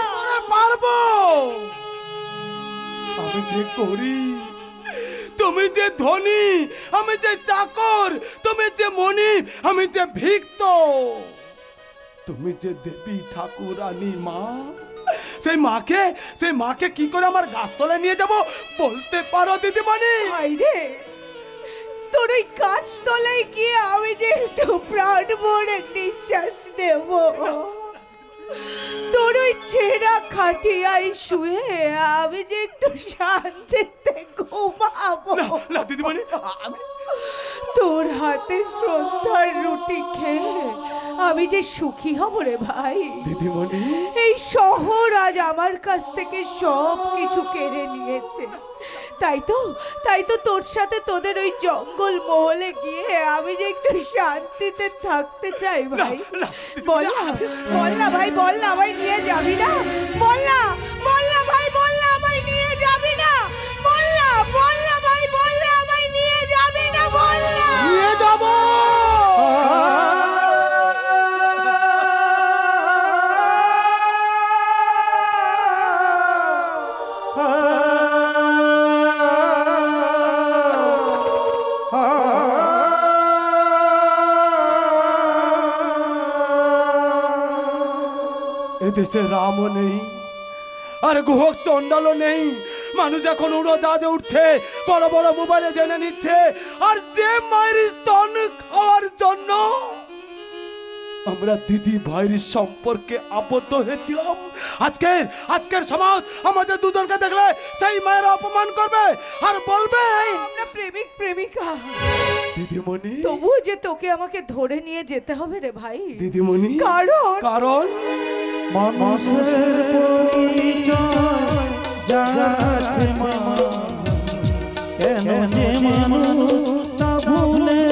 পারবো। আমি যে গরিব, তুমি যে ধনী, আমি যে চাকর, তুমি যে মনি, আমি যে ভিক্ত, তুমি যে দেবী ঠাকুরানী মা, সেই মাকে কি করে আমার গাছতলায় নিয়ে যাব বলতে পারো দিদিমণি? ভাই রে, তোর ওই গাছতলায় গিয়ে আমি যে একটু প্রাণ ভরে নিঃশ্বাস নেব, তোর ওই ছেঁড়া খাটিয়ায় শুয়ে আমি যে একটু শান্তিতে ঘুমাবো না দিদিমণি। তোর হাতে শ্রদ্ধার রুটি খেয়ে আমি যে সুখী হব রে ভাই। দিদিমণি, এই শহর আজ আমার কাছ থেকে সব কিছু কেড়ে নিয়েছে। তাই তো তোর সাথে তোদের ওই জঙ্গল মহলে গিয়ে আমি যে একটু শান্তিতে থাকতে চাই ভাই। বল না ভাই, বল না ভাই, নিয়ে যাবি না? বল না ভাই, বল না আমায় নিয়ে যাবি না? বল না ভাই, বল না আমায় নিয়ে যাবি না? বল না। নিয়ে যাব। এদেশে রামও নেই, আর গুহক চন্ডালও নেই। মানুষ এখন উড়োজাহাজে উঠছে, বড় বড় মোবাইলে জেনে নিচ্ছে, আর যে মায়ের স্তন খাওয়ার জন্য আমরা দিদি ভাইয়ের সম্পর্কে আবদ্ধ হয়েছিলাম, আজকের সমাজ আমাদের দুজনকে দেখলে সেই মায়ের অপমান করবে আর বলবে আমরা প্রেমিক প্রেমিকা। দিদিমণি, তবুও যে তোকে আমাকে ধরে নিয়ে যেতে হবে রে ভাই। দিদিমণি, কারণ মানুষের পরিচয় জানাতে মা, কেন যে মানুষ তা ভুলে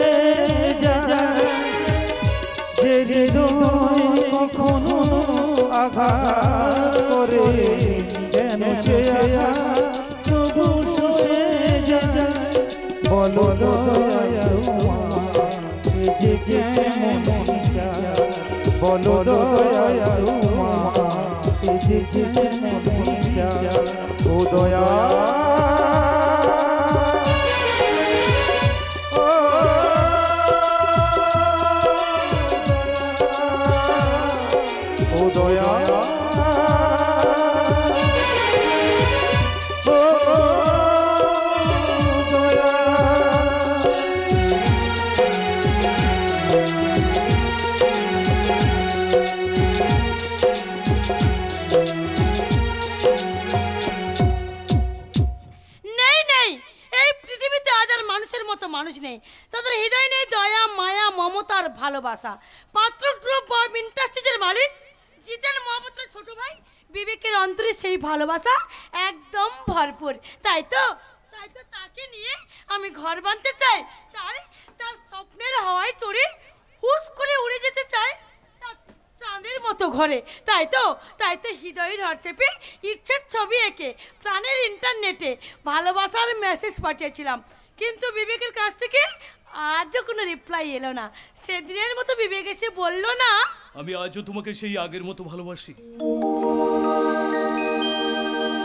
যায়, যে হৃদয় কখনো আঘাত করে, কেন সে আঘাত তবু সয়ে যায়। বলো দয়ালু মা, যে যেমন ইচ্ছা, বলো দয়ালু মা, যে যেমন ইচ্ছা। ও দয়া, ও দয়া, ও দয়া। নেই নেই, এই পৃথিবীতে আজ আর মানুষের মতো মানুষ নেই। তাদের হৃদয় নেই দয়া, মায়া, মমতা আর ভালোবাসা। পাত্র গ্রুপ অফ ইন্ডাস্ট্রিজের মালিক জিতেন মহাপাত্র ছোট ভাই বিবেকের অন্তরে সেই ভালোবাসা একদম ভরপুর। তাই তো তাকে নিয়ে আমি ঘর বাঁধতে চাই, তার স্বপ্নের হাওয়ায় চড়ে হুস করে উড়ে যেতে চাই তার চাঁদের মতো ঘরে। তাই তো হৃদয়ের হোয়াটসঅ্যাপে ইচ্ছের ছবি এঁকে প্রাণের ইন্টারনেটে ভালোবাসার মেসেজ পাঠিয়েছিলাম, কিন্তু বিবেকের কাছ থেকে আজও কোনো রিপ্লাই এলো না। সেদিনের মতো বিবেক এসে বলল না, আমি আজও তোমাকে সেই আগের মতো ভালোবাসি।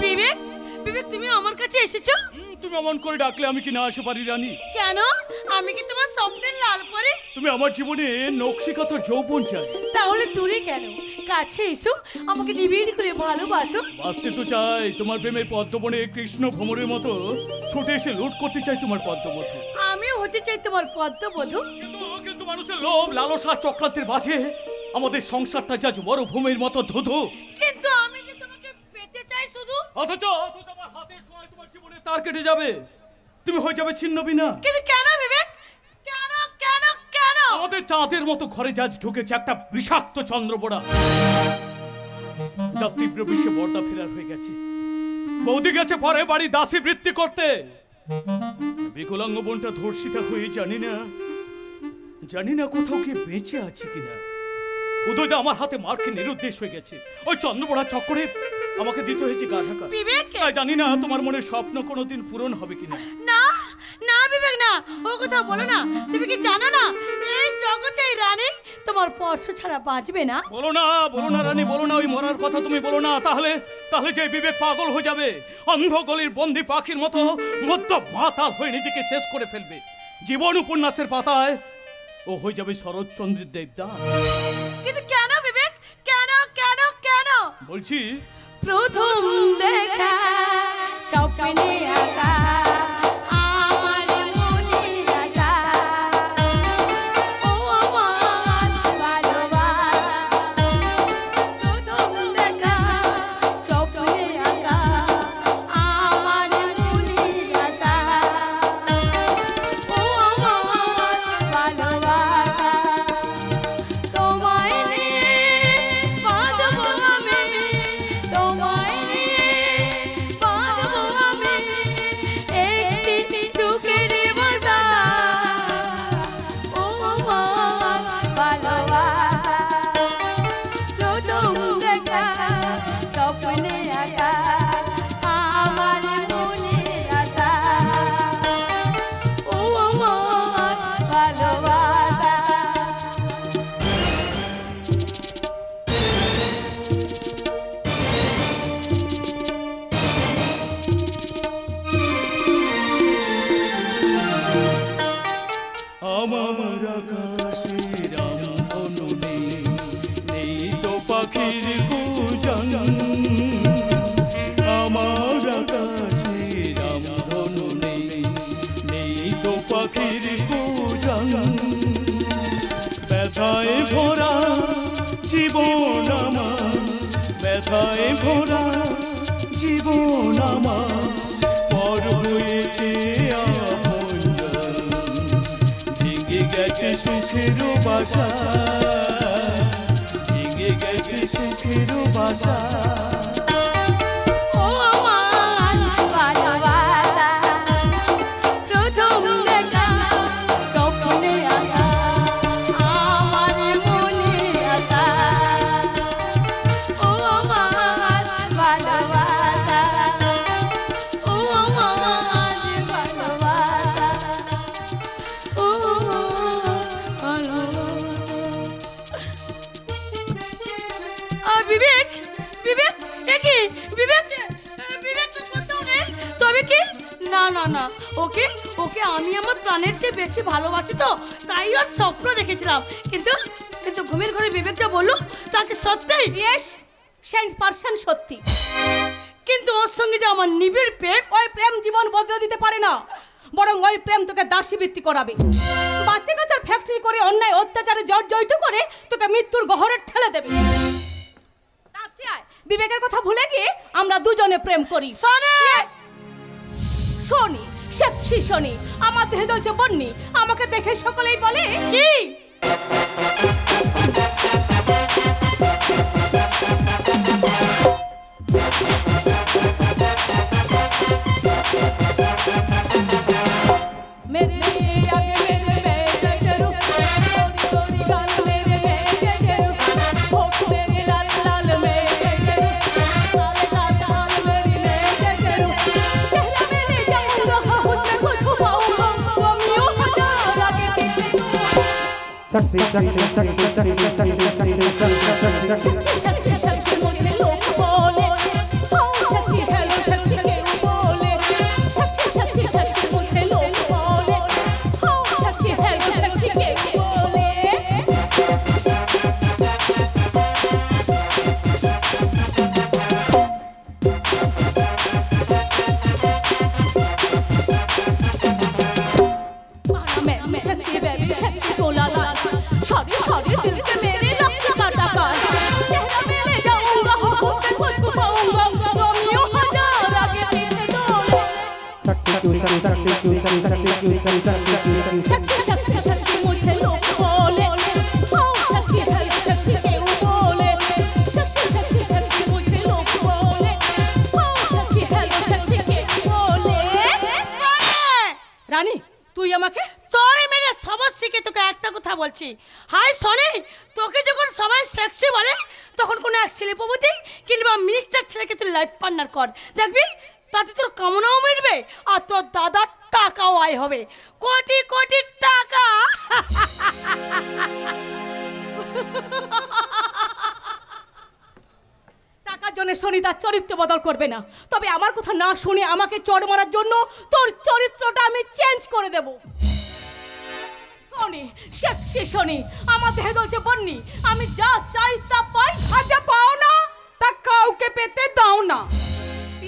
বিবেক তুমি আমার কাছে এসেছো? তুমি অমন করে ডাকলে আমি কি না আসতে পারি রানী? কেন? আমি কি তোমার স্বপ্নের লাল পরি? তুমি আমার জীবনে নকশিকাঁথার যৌবন চাই। তাহলে দূরে কেন? কাছে এসো, আমাকে নিবিড় করে ভালোবাসো। বাঁচতে তো চাই তোমার প্রেমের পদ্মবনে কৃষ্ণ ভ্রমরের মতো ছুটে এসে লুট করতে চাই তোমার পদ্মবধূ। আমিও হতে চাই তোমার পদ্মবধূ। কিন্তু মানুষের লোভ লালসা চক্রান্তের মাঝে আমাদের সংসারটা যা মরুভূমির মতো ধুধু। কিন্তু আমি যে তোমাকে পেতে চাই শুধু, অথচ আমার হাতের ছোঁয়ায় তোমার জীবনে তার কেটে যাবে, তুমি হয়ে যাবে ছিন্ন বিনা। কিন্তু কেন বিবেক? কেন? আমাদের চাঁদের মতো ঘরে যাজ ঢুকেছে একটা বিষাক্ত চন্দ্রবোড়া, যা তীব্র বিষে বর্দা ফেরার হয়ে গেছে। বৌদি গেছে পরে বাড়ি দাসী বৃত্তি করতে। বিকলাঙ্গ বোনটা ধর্ষিতা হয়ে জানি না কোথাও গিয়ে বেঁচে আছে কিনা। উদয়দা আমার হাতে মার খেয়ে নিরুদ্দেশ হয়ে গেছে। ওই চন্দ্রবোড়া চক্করে আমাকে দিতে হয়েছে গা ঢাকা। বিবেক, জানি না তোমার মনের স্বপ্ন কোনোদিন পূরণ হবে কিনা। না বিবেক না, ও কথা বলো না। তুমি কি জানো না এই জগতে এই রানী তোমার স্পর্শ ছাড়া বাঁচবে না? বলো না রানী, বলো না ওই মরার কথা তুমি বলো না। তাহলে যে বিবেক পাগল হয়ে যাবে, অন্ধ গলির বন্দি পাখির মতো মধ্য মাতাল হয়ে নিজেকে শেষ করে ফেলবে। জীবন উপন্যাসের পাতায় ও হয়ে যাবে শরৎচন্দ্রের দেবদাস। কিন্তু কেন বিবেক? কেন? বলছি, প্রথম দেখা স্বপ্নে আঁকা আমার মনের আশা, ও আমার ভালোবাসা। প্রথম দেখা স্বপ্নে আঁকা আমার মনের আশা, ও আমার ভালোবাসা। তোমায় নিয়ে বাঁধবো আমি, তোমায় ভরা জীবন আমার, ব্যথায় ভরা জীবন আমার, পর হয়েছে আপনজন, ভেঙে গেছে সুখের বাসা, ভেঙে গেছে সুখের বাসা। না, ওকে ওকে আমি আমার প্রাণের চেয়ে বেশি ভালোবাসি, তো তাই ওর স্বপ্ন দেখেছিলাম, কিন্তু কিন্তু ঘুমের ঘরে বিবেক যা বললো তাকে সত্যিই 100% সত্যি। কিন্তু ওর সঙ্গে যে আমার নিবিড় প্রেম, ওই প্রেম জীবন বদলে দিতে পারে না, বরং ওই প্রেম তোকে দাসীবৃত্তি করাবে, বাচ্চা কাচ্চার ফ্যাক্টরি করে অন্যায় অত্যাচারে জর্জরিত করে তোকে মৃত্যুর গহরে ঠেলে দেবে। তার চেয়ে বিবেকের কথা ভুলে গিয়ে আমরা দুজনে প্রেম করি। শনি সেক্সি শনি, আমার দেহে জ্বলছে বন্নি, আমাকে দেখে সকলেই বলে কি মেরে আগে মেরে বেজরু তোরি তোরি গাল মেরে বেজরু হোক মেরে লাল লাল মেরে লাল লাল লাল মেরে বেজরু চেহারা মেরে जाऊंगा उसमें कुछ पाऊंगा वो मियों हजार आगे पीछे सक्सी सक्सी सक्सी सक्सी सक्सी सक्सी सक्सी सक्सी मुझे लोग बोले हाउ सक्सी हेलो सक्सी के बोले सक्सी सक्सी सक्सी मुझे लोग बोले हाउ सक्सी हेलो सक्सी के बोले। मैं सक्सी बेबी सक्सी तोला ला छोड़ी छोड़ी दिल के मेरे लक्ष्य काटा काट चेहरा मेरे जाऊंगा उससे कुछ पाऊंगा वो मियों हजार आगे पीछे डोले सक्सी क्यों सक्सी क्यों सक्सी क्यों सक्सी सक्सी सक्सी मुझे लोग बोले हाउ सक्सी हेलो सक्सी के बोले सक्सी सक्सी सक्सी मुझे लोग बोले हाउ सक्सी हेलो सक्सी के बोले। রানী তুই আমাকে সরি মেরে সবক শিখে তোকে একটা কথা বলছি, হাই সনি, তোকে যখন সবাই সেক্সি বলে তখন কোনো এক শিল্পপতি কিংবা মিনিস্টার ছেলেকে তুই লাইফ পার্টনার কর, দেখবি তাতে তোর কামনাও মিটবে আর তোর দাদার টাকাও আয় হবে, কোটি কোটি টাকা। টাকার জন্য শনি তার চরিত্র বদল করবে না, তবে আমার কথা না শুনে আমাকে চড় মারার জন্য তোর চরিত্রটা আমি চেঞ্জ করে দেব। শনি সেক্সি শনি, আমার দেহে জ্বলছে বন্নি, আমি যা চাই তা পাই, আর যা পাও না তা কাউকে পেতে দাও না।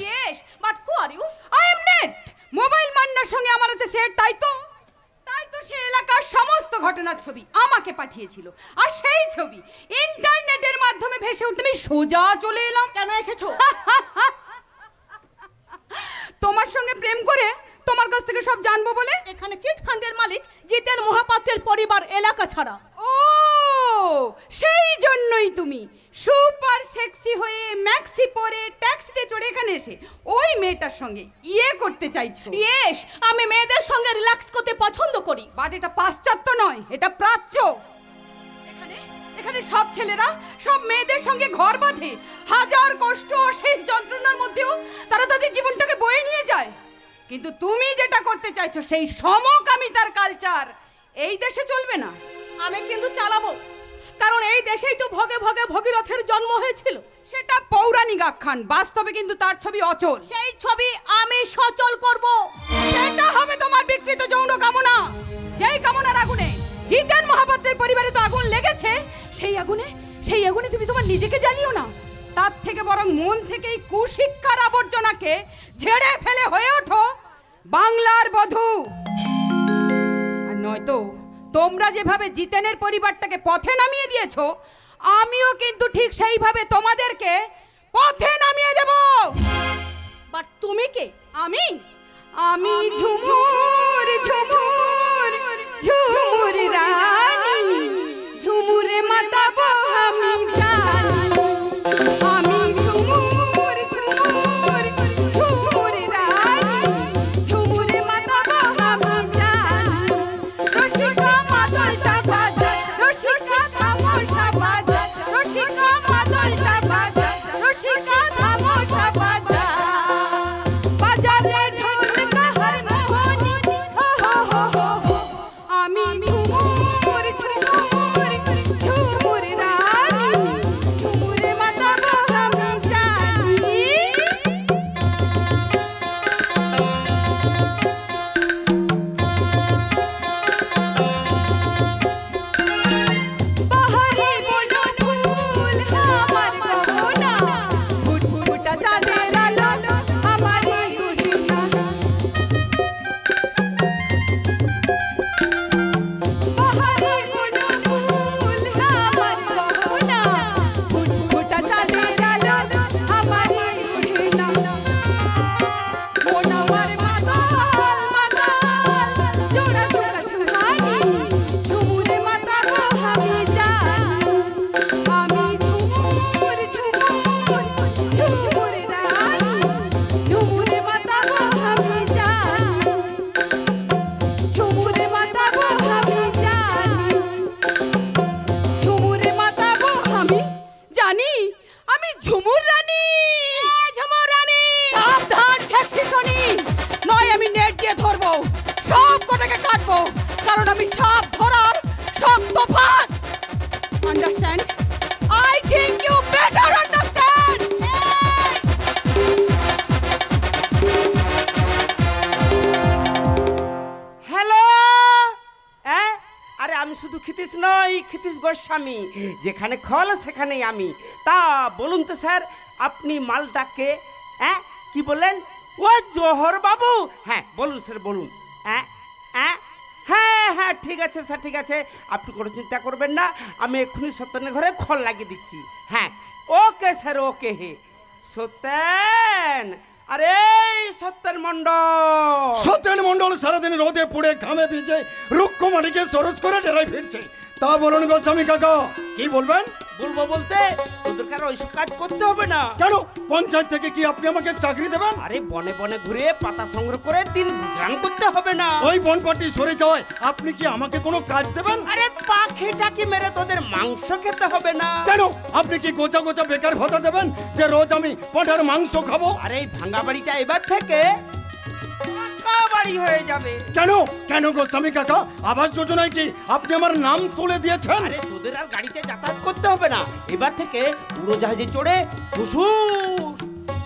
Yes but who are you? I am net. Mobile মান্নার সঙ্গে আমার আছে সেট, তাই তো সে এলাকার সমস্ত ঘটনার ছবি আমাকে পাঠিয়েছিল, আর সেই ছবি ইন্টারনেটের মাধ্যমে ভেসে উঠতে আমি সোজা চলে এলাম। কেন এসেছো? তোমার সঙ্গে প্রেম করে তোমার কাছ থেকে সব জানবো বলে। এখানে চিট ফান্ডের মালিক জিতেন মহাপাত্রের পরিবার এলাকা ছাড়া। ও সেই জন্যই তুমি সুপার সেক্সি হয়ে ম্যাক্সি পরে ট্যাক্সিতে চড়ে এখানে এসে ওই মেয়েটার সঙ্গে ইয়ে করতে চাইছো। ইয়েস, আমি মেয়েদের সঙ্গে রিল্যাক্স করতে পছন্দ করি, বাট এটা পাশ্চাত্য নয়, এটা প্রাচ্য। এখানে সব ছেলেরা সব মেয়েদের সঙ্গে ঘর বাঁধে, হাজার কষ্ট অশেষ যন্ত্রণার মধ্যেও তারা তাদের জীবনটাকে বয়ে নিয়ে যায়, কিন্তু তুমি যেটা করতে চাইছো সেই সমকামিতার কালচার এই দেশে চলবে না। আমি কিন্তু চালাবো, কারণ এই দেশেই তো ভগে ভগে ভগীরথের জন্ম হয়েছিল। সেটা পৌরাণিক আখ্যান, বাস্তবে কিন্তু তার ছবি অচল। সেই ছবি আমি সচল করব। সেটা হবে তোমার বিকৃত যৌন কামনা, যেই কামনার আগুনে জিতেন মহাপাত্রের পরিবারে তো আগুন লেগেছে, সেই আগুনে তুমি তোমার নিজেকে জ্বালিও না, তার থেকে বরং মন থেকেই কুশিক্ষার আবর্জনাকে ঝেড়ে ফেলে হয়ে ওঠো বাংলার বধূ। আর নয়তো তোমরা যেভাবে জিতেনের পরিবারটাকে পথে নামিয়ে দিয়েছো, আমিও কিন্তু ঠিক সেইভাবে তোমাদেরকে পথে নামিয়ে দেব। বাট তুমি কে? আমি ঝুমুর ঝুমুর ঝুমুর রানী, ঝুমুরে মাতাবো আমি জানি। আমি ঝুমুর ঝুমুর ঝুমুর রানী, ঝুমুরে মাতাবো আমি জানি। রসিকা মাদলটা বাজা, রসিকা থামোশা বাজা, রসিকা মাদলটা বাজা, রসিকা থামোশা বাজা। বাজারে ঢোল কাহার মোহনী, হো হো হো হো হো। আমি ঝুমুর ঝুমুর ঝুমুর রানী, ঝুমুরে মাতাবো আমি জানি। বাহারি বন ফুল আমার গহনা, ফুটফুটা চাঁদের আলো আমারই গহনা। বাহারি বন ফুল আমার গহনা, ফুটফুটা চাঁদের আলো আমারই গহনা। মন আমার মাতাল মাতাল, জোড়া জোড়া সুহানি, ঝুমুরে মাতাবো আমি জানি। আমি ঝুমুর ঝুমুর ঝুমুর রানী, ঝুমুরে মাতাবো আমি জানি। ঝুমুরে মাতাবো আমি জানি। ঝুমুরে মাতাবো আমি জানি। আমি ঝুমুর রানী। ঝুমুর রানী, সাবধান সেক্সি শনি, নয় আমি নেট দিয়ে ধরবো, সব কটাকে কাটবো, কারণ আমি সাপ ধরার শক্ত ফাঁদ। Understand? I think you better understand. Hello, আরে আমি শুধু ক্ষিতিশ নই, ক্ষিতিশ গোস্বামী। যেখানে খল সেখানেই আমি। তা বলুন তো স্যার, আপনি মালটাকে কি বললেন? ও জোহর বাবু। হ্যাঁ বলুন স্যার, বলুন। হ্যাঁ হ্যাঁ ঠিক আছে স্যার, ঠিক আছে, আপনি কোনো চিন্তা করবেন না, আমি এক্ষুনি সত্যেনের ঘরে খল লাগিয়ে দিচ্ছি। হ্যাঁ ওকে স্যার, ওকে। হে সত্যেন, আরে সত্যেন মণ্ডল। সত্যেন মণ্ডল সারাদিন রোদে পুড়ে ঘামে ভিজে রুক্ষ মাটিকে সরস করে ডেরায় ফিরছে। তা বলুন গোস্বামী কাকা, কি বলবেন? বলবো বলতে তোদের কারো ওইসব কাজ করতে হবে না। কেন, পঞ্চায়েত থেকে কি আপনি আমাকে চাকরি দেবেন? আরে বনে বনে ঘুরে পাতা সংগ্রহ করে দিন গুজরান করতে হবে না। ওই বনপাটি সরে যাওয়ায় আপনি কি আমাকে কোনো কাজ দেবেন? আরে পাখিটাকে মেরে তোদের মাংস খেতে হবে না। কেন, আপনি কি গোছা গোছা বেকার ভাতা দেবেন যে রোজ আমি পাঁঠার মাংস খাবো? আরে এই ভাঙা বাড়িটা এবার থেকে পাকা বাড়ি হয়ে যাবে। কেন কেন গোস্বামী কাকা, আবাস যোজনায় কি আপনি আমার নাম তুলে দিয়েছেন? আরে তোদের আর গাড়িতে যাতায়াত করতে হবে না, এবার থেকে উড়োজাহাজে চড়ে ফুসফুস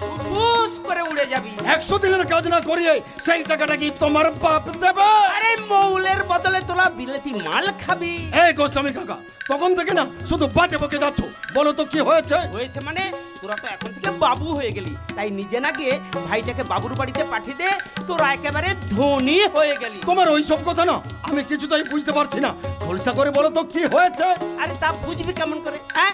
করে উড়ে যাবি। 100 দিনের কাজ না করিয়ে সেই টাকাটা কি তোমার বাপ দেবে? আরে মৌলের বদলে তোলা বিলেতি মাল খাবি। এই গোস্বামী কাকা, তখন থেকে না শুধু বাজে বকে যাচ্ছ, বলো তো কি হয়েছে? হয়েছে মানে তোরা তো এখন থেকে বাবু হয়ে গেলি, তাই নিজে না গিয়ে ভাইটাকে বাবুর বাড়িতে পাঠিয়ে দে, তোরা একেবারে ধনী হয়ে গেলি। তোমার ওই সব কথা না আমি কিছুটাই বুঝতে পারছি না, খোলসা করে বলো তো কি হয়েছে? আরে তা বুঝবি কেমন করে? হ্যাঁ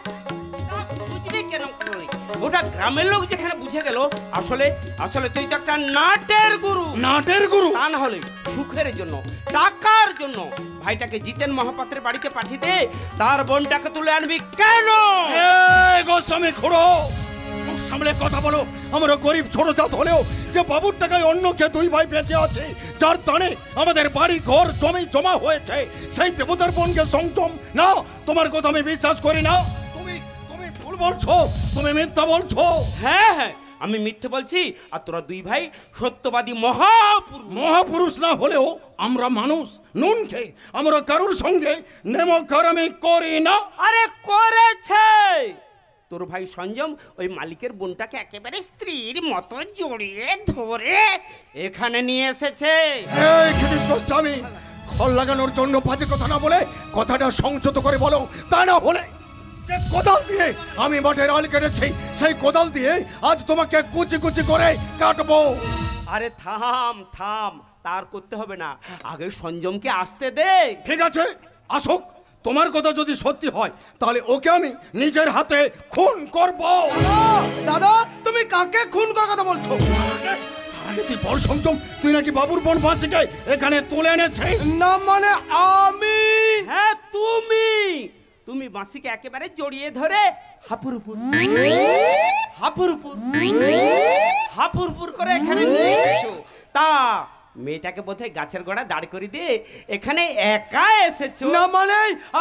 বুঝবি কেন করে? গোটা গ্রামের লোক যেখানে বুঝে গেল আসলে আসলে তুই তো একটা নাটের গুরু। নাটের গুরু? তা না হলে সুখের জন্য, টাকার জন্য ভাইটাকে জিতেন মহাপাত্রের বাড়িতে পাঠিয়ে দে, তার বোনটাকে তুলে আনবি কেন? এই গোস্বামী খুড়ো, মুখ সামলে কথা বলো। আমরা গরিব ছোট জাত হলেও যে বাবুর টাকায় অন্য কে দুই ভাই বেঁচে আছে, যার টানে আমাদের বাড়ি ঘর জমি জমা হয়েছে, সেই দেবতার বোনকে সংযম না, তোমার কথা আমি বিশ্বাস করি না। তুমি তুমি ভুল বলছো, তুমি মিথ্যা বলছো। হ্যাঁ হ্যাঁ আমি মিথ্যে বলছি, আর তোরা দুই ভাই সত্যবাদী মহাপুরুষ। মহাপুরুষ না হলেও আমরা মানুষ, নুন খেয়ে আমরা কারুর সঙ্গে নেমকারামি করি না। আরে করেছে তোর ভাই সঞ্জম ওই মালিকের বোনটাকে একেবারে স্ত্রীর মতো জড়িয়ে ধরে এখানে নিয়ে এসেছে। এই ক্ষিতিশ গোস্বামী, খল লাগানোর জন্য বাজে কথা না বলে কথাটা সংযত করে বলো, তা না হলে যে কোদাল দিয়ে আমি মাঠের আল কেটেছি সেই কোদাল দিয়ে আজ তোমাকে কুচি কুচি করে কাটবো। আরে থাম থাম, তার করতে হবে না, আগে সঞ্জমকে আসতে দে। ঠিক আছে, আসুক, তোমার কথা যদি সত্যি হয় তাহলে ওকে আমি নিজের হাতে খুন করব। দাদা তুমি কাকে খুন করার কথা বলছো? তার আগে তুই বল সংযম, তুই নাকি বাবুর বোন মাসিকে এখানে তুলে এনেছিস। না মানে আমি। হ্যাঁ তুমি তুমি মাসিকে একেবারে জড়িয়ে ধরে হাপুর উপর করে এখানে নিয়ে এসো। তা মেয়েটাকে বোধহয় গাছের গোড়া দাঁড় করে দিয়ে এখানে একা এসেছো। না মানে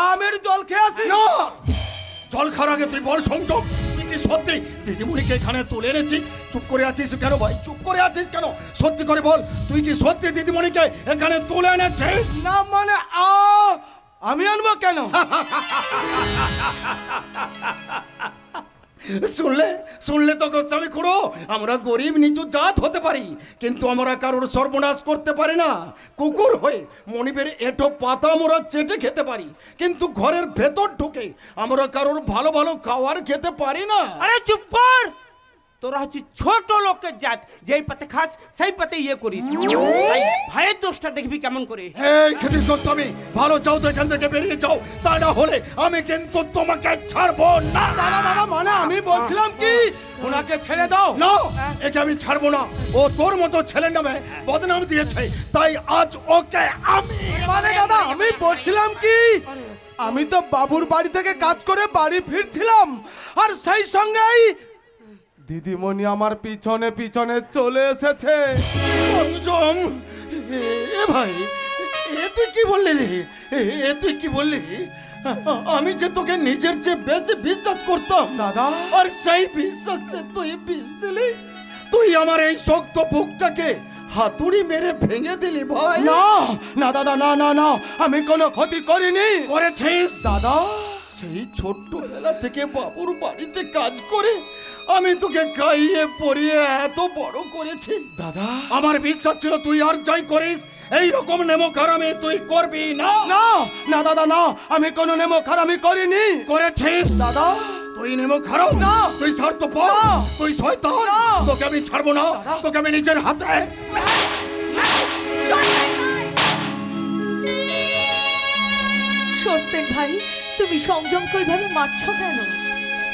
আমি একটু জল খেয়ে আসি। না, জল খাওয়ার আগে তুই বল সংযম, তুই কি সত্যি দিদিমণিকে এখানে তুলে এনেছিস? চুপ করে আছিস কেন ভাই, চুপ করে আছিস কেন? সত্যি করে বল, তুই কি সত্যি দিদিমণিকে এখানে তুলে এনেছিস? না মানে আমি আনবো কেন? শুনলে তো গোস্বামী খুড়ো, আমরা গরিব নিচু জাত হতে পারি কিন্তু আমরা কারোর সর্বনাশ করতে পারি না। কুকুর হয়ে মনিবের এঁটো পাতা আমরা চেটে খেতে পারি কিন্তু ঘরের ভেতর ঢুকে আমরা কারোর ভালো ভালো খাবার খেতে পারি না। আরে চুপ কর, তোরা হচ্ছে ছোট লোকের জাত, যেই পাতে খাস সেই পাতে ইয়ে করিস। তাই ভাইয়ের দোষটা দেখবি কেমন করে। এই খেতে গোস্বামী, ভালো চাও তো এখান থেকে বেরিয়ে যাও, তা না হলে আমি কিন্তু তোমাকে ছাড়বো না। দাদা মানে আমি বলছিলাম কি ওনাকে ছেড়ে দাও। না, একে আমি ছাড়বো না। ও তোর মতো ছেলের নামে বদনাম দিয়েছে, তাই আজ ওকে আমি। মানে দাদা আমি বলছিলাম কি আমি তো বাবুর বাড়ি থেকে কাজ করে বাড়ি ফিরছিলাম আর সেই সঙ্গেই দিদিমণি আমার পিছনে পিছনে চলে এসেছে। সংযম, এ ভাই, এ তুই কি বললি রে? এ তুই কি বললি? আমি যে তোকে নিজের চেয়ে বেশি বিশ্বাস করতাম দাদা, আর সেই বিশ্বাসে তুই বিষ দিলি। তুই আমার এই শক্ত বুকটাকে হাতুড়ি মেরে ভেঙে দিলি ভাই। না না দাদা, না না না, আমি কোনো ক্ষতি করিনি। করেছিস দাদা, সেই ছোট্টবেলা থেকে বাবুর বাড়িতে কাজ করে আমি তোকে খাইয়ে পরিয়ে এত বড় করেছি। দাদা আমার বিশ্বাস ছিল তুই আর যাই করিস এই রকম নেমো খারামি তুই করবি না। না না দাদা, না আমি কোনো নেমো খারামি করিনি। করেছিস দাদা, তুই নেমো খারাপ না, তুই স্বার্থপর, তুই শয়তান। না। তোকে আমি ছাড়বো না, তোকে আমি নিজের হাতে। সত্যেন ভাই, তুমি সংযমকে ওইভাবে মারছো কেন?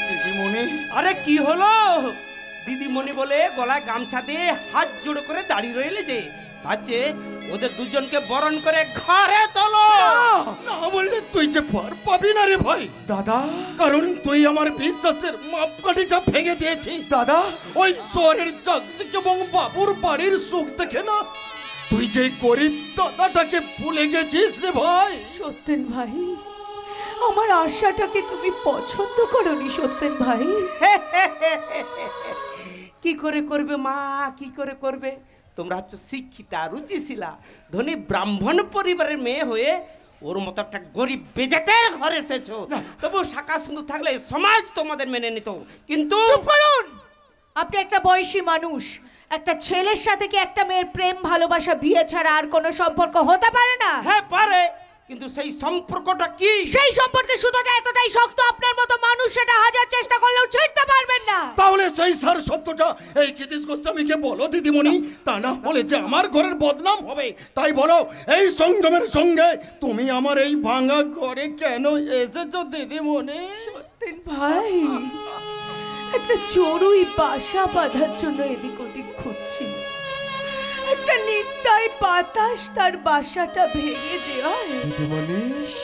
দিদিমণি, আরে কি হলো? দিদিমণি বলে গলায় গামছা দিয়ে হাত জোড়ো করে দাঁড়িয়ে রইলে যে ভাবছে ওদের দুজনকে বরণ করে ঘরে তোলো। না বললে তুই যে পার পাবি না রে ভাই। দাদা, কারণ তুই আমার বিশ্বাসের মাপকাঠিটা ভেঙে দিয়েছিস। দাদা, ওই শহরের চাকচিক এবং বাবুর বাড়ির সুখ দেখে না তুই যে গরিব দাদাটাকে ভুলে গেছিস রে ভাই। সত্যেন ভাই, আমার আশাটাকে তুমি পছন্দ করোনি সত্যেন ভাই। কি করে করবে মা, কি করে করবে? তোমরা হচ্ছে শিক্ষিতা, রুচিশীলা, ধনী ব্রাহ্মণ পরিবারের মেয়ে হয়ে ওর মতো একটা গরিব বেজাতের ঘরে এসেছো। তবু শাখা সুন্দর থাকলে সমাজ তোমাদের মেনে নিত, কিন্তু চুপ করুন। আপনি একটা বয়সী মানুষ, একটা ছেলের সাথে কি একটা মেয়ের প্রেম ভালোবাসা বিয়ে ছাড়া আর কোনো সম্পর্ক হতে পারে না? হ্যাঁ পারে, কিন্তু সেই সম্পর্কটা কি? সেই সম্পর্কে সুতোটা এতটাই শক্ত আপনার মতো মানুষ সেটা হাজার চেষ্টা করলেও ছিঁড়তে পারবেন না। তাহলে সেই সার সত্যটা এই ক্ষিতিশ গোস্বামীকে বলো দিদিমণি, তা না হলে যে আমার ঘরের বদনাম হবে। তাই বলো এই সংযমের সঙ্গে তুমি আমার এই ভাঙা ঘরে কেন এসেছো দিদিমণি? সত্যেন ভাই, একটা চড়ুই বাসা বাঁধার জন্য এদিক ওদিক ঘুরছিল। একটা নিতাই বাতাস তার বাসাটা ভেঙে দেওয়ায়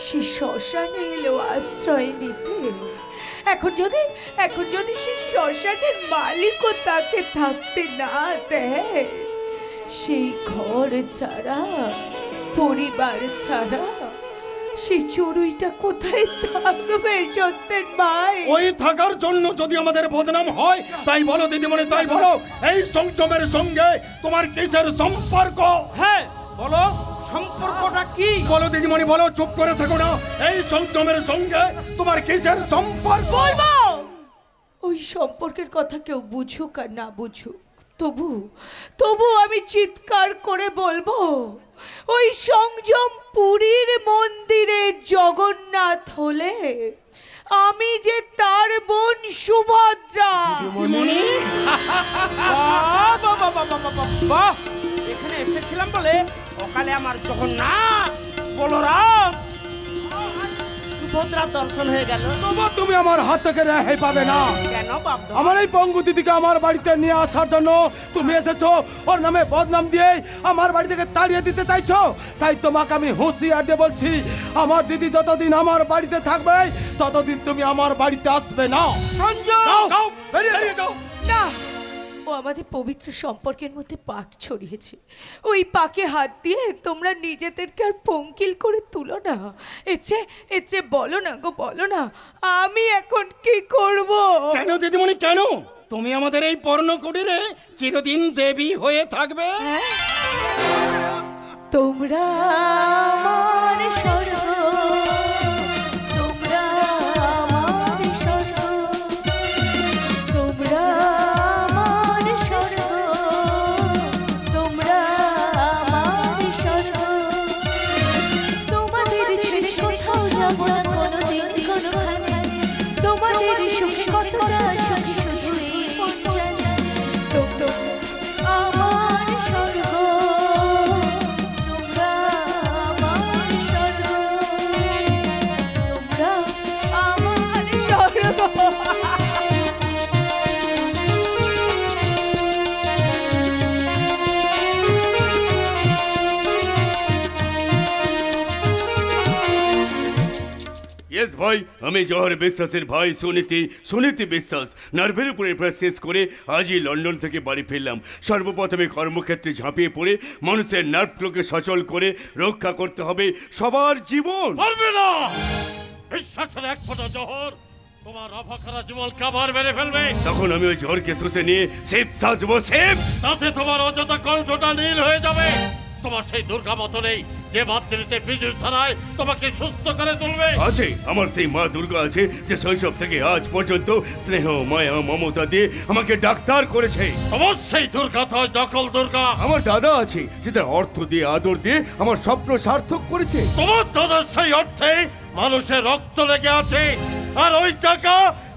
সে শ্মশানে এলো আশ্রয় নিতে। এখন যদি সেই শ্মশানের মালিকও তাকে থাকতে না দেয়, সেই ঘর ছাড়া, পরিবার ছাড়া সেই চড়ুইটা কোথায় থাকবে সত্যেন ভাই? ওই থাকার জন্য যদি আমাদের বদনাম হয়, তাই বলো দিদিমণি, তাই বলো এই সংযমের সঙ্গে তোমার কিসের সম্পর্ক? হ্যাঁ বলো, সম্পর্কটা কি? বলো দিদিমণি, বলো, চুপ করে থাকো না। এই সংযমের সঙ্গে তোমার কিসের সম্পর্ক? বলবো, ওই সম্পর্কের কথা কেউ বুঝুক আর না বুঝুক, তবু আমি চিৎকার করে বলবো, ওই সংযম পুরীর মন্দিরে জগন্নাথ হলে আমি যে তার বোন সুভদ্রা। এখানে এসেছিলাম বলে অকালে আমার জগন্নাথ, বলরাম, সুভদ্রার দর্শন হয়ে গেল। তবু তুমি আমার হাত থেকে রেহাই পাবে না। কেন বাবা? আমার এই পঙ্গু দিদিকে আমার বাড়িতে নিয়ে আসার জন্য তুমি এসেছো, ওর নামে বদনাম দিয়ে আমার বাড়ি থেকে তাড়িয়ে দিতে চাইছো। তাই তোমাকে আমি হুঁশিয়ার দিয়ে বলছি, আমার দিদি যতদিন আমার বাড়িতে থাকবে ততদিন তুমি আমার বাড়িতে আসবে না। যাও, যাও, বেরিয়ে যাও। না, ও আমাদের পবিত্র সম্পর্কের মধ্যে পাক ছড়িয়েছে। ওই পাকে হাত দিয়ে তোমরা নিজেদেরকে আর পঙ্কিল করে তুলো না। এর চেয়ে বলো না গো, বলো না, আমি এখন কি করব? কেন দিদিমণি কেন? তুমি আমাদের এই পর্ণ কুটিরে চিরদিন দেবী হয়ে থাকবে। তোমরা আমার স্বর্গ, তোমরা আমার স্বর্গ, তোমরা আমার স্বর্গ, তোমরা আমার স্বর্গ। তোমাদের ছেড়ে কোথাও যাব না কোনোদিন কোনোখানে। তোমাদের সুখে কতটা সুখী শুধু এই মন জানে। তোমরা আমার স্বর্গ, তোমরা আমার স্বর্গ, তোমরা আমার স্বর্গ। ইয়েস ভাই, আমি জহর বিশ্বাসের ভাই সুনীতি বিশ্বাস। নার্ভের উপরে প্রায় শেষ করে আজই লন্ডন থেকে বাড়ি ফিরলাম। সর্বপ্রথমে কর্মক্ষেত্রে ঝাঁপিয়ে পড়ে মানুষের নার্ভগুলোকে সচল করে রক্ষা করতে হবে সবার জীবন। পারবে না। বিশ্বাসের এক ফোঁটা জহর তোমার অভাখারা জীবন কাবার মেরে ফেলবে। তখন আমি ওই ঝড়কে শুষে নিয়ে সেফ সাজবো সেফ। তাতে তোমার অযথা কণ্ঠটা নীল হয়ে যাবে। তোমার সেই দুর্গা মতো নেই যে মাতৃতে বিজুর ধারায় তোমাকে সুস্থ করে তুলবে। আছে, আমার সেই মা দুর্গা আছে যে শৈশব থেকে আজ পর্যন্ত স্নেহ মায়া মমতা দিয়ে আমাকে ডাক্তার করেছে। অবশ্যই দুর্গা তো দখল দুর্গা। আমার দাদা আছে যে তার অর্থ দিয়ে আদর দিয়ে আমার স্বপ্ন সার্থক করেছে। তোমার দাদার সেই অর্থে মানুষের রক্ত লেগে আছে, আর ওই টাকা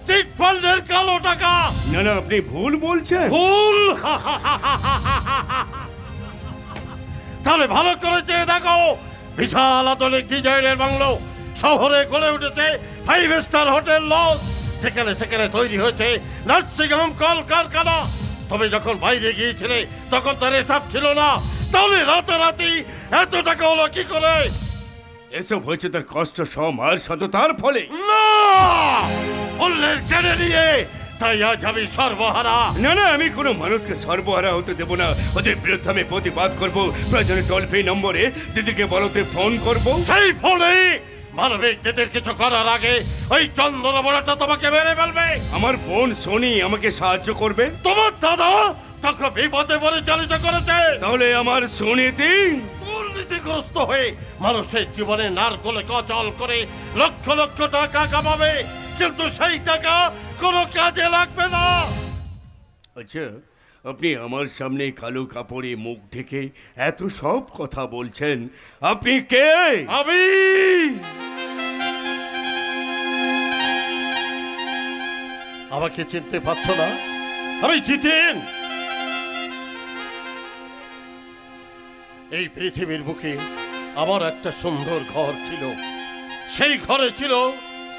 চিটফান্ডের কালো টাকা। না না, আপনি ভুল বলছেন। ভুল? তাহলে ভালো করেছে দেখো, বিশাল আধুনিক ডিজাইনের বাংলো শহরে গড়ে উঠেছে 5 স্টার হোটেল লজ। সেখানে তৈরি হয়েছে নার্সিংহোম, কলকারখানা। তুমি যখন বাইরে গিয়েছিলে তখন তার এসব ছিল না, তাহলে রাতারাতি এত টাকা হলো কি করে? এসব হয়েছে তার কষ্ট শ্রম আর সততার ফলে। না, অন্যের কেড়ে নিয়ে, তাই আজ আমি সর্বহারা। না না, আমি কোনো মানুষকে সর্বহারা হতে দেব না। ওদের বিরুদ্ধে আমি প্রতিবাদ করব। প্রয়োজনে টোল ফ্রি নম্বরে দিদিকে বলতে ফোন করব। সেই ফোনে মানবিক দিদির কিছু করার আগে ওই চন্দ্রবড়াটা তোমাকে মেরে ফেলবে। আমার বোন সোনি আমাকে সাহায্য করবে। তোমার দাদা তাকে বিপদে পরিচালিত করেছে। তাহলে আমার সুনীতি দুর্নীতিগ্রস্ত হয়ে মানুষের জীবনে নারকোলে কচল করে লক্ষ লক্ষ টাকা কামাবে, কিন্তু সেই টাকা কোনো কাজে লাগবে না। আচ্ছা, আপনি আমার সামনে কালো কাপড়ে মুখ ঢেকে এত সব কথা বলছেন, আপনি কে? আমি আমাকে চিনতে পারছো না? আমি জিতেন। এই পৃথিবীর বুকে আমার একটা সুন্দর ঘর ছিল। সেই ঘরে ছিল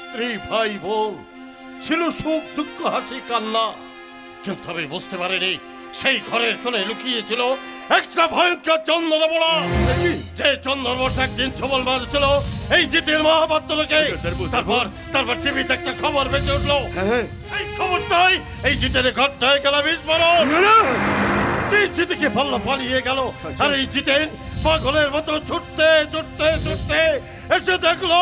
স্ত্রী, ভাই, বোন, ছিল সুখ দুঃখ হাসি কান্না। কিন্তু আমি বুঝতে পারিনি সেই ঘরের কোণে লুকিয়েছিল একটা ভয়ঙ্কর চন্দ্রবোড়া। যে চন্দ্রবোড়া একদিন ছবল মারছিল এই জিতের মহাপাত্রকে। তারপর টিভিতে একটা খবর বেঁচে উঠলো। এই খবরটাই এই জিতের ঘরটায় গেল বিস্ফোরণ। জিতেকে পাল্লা পালিয়ে গেল, আর এই জিতেন পাগলের মতো ছুটতে এসে দেখলো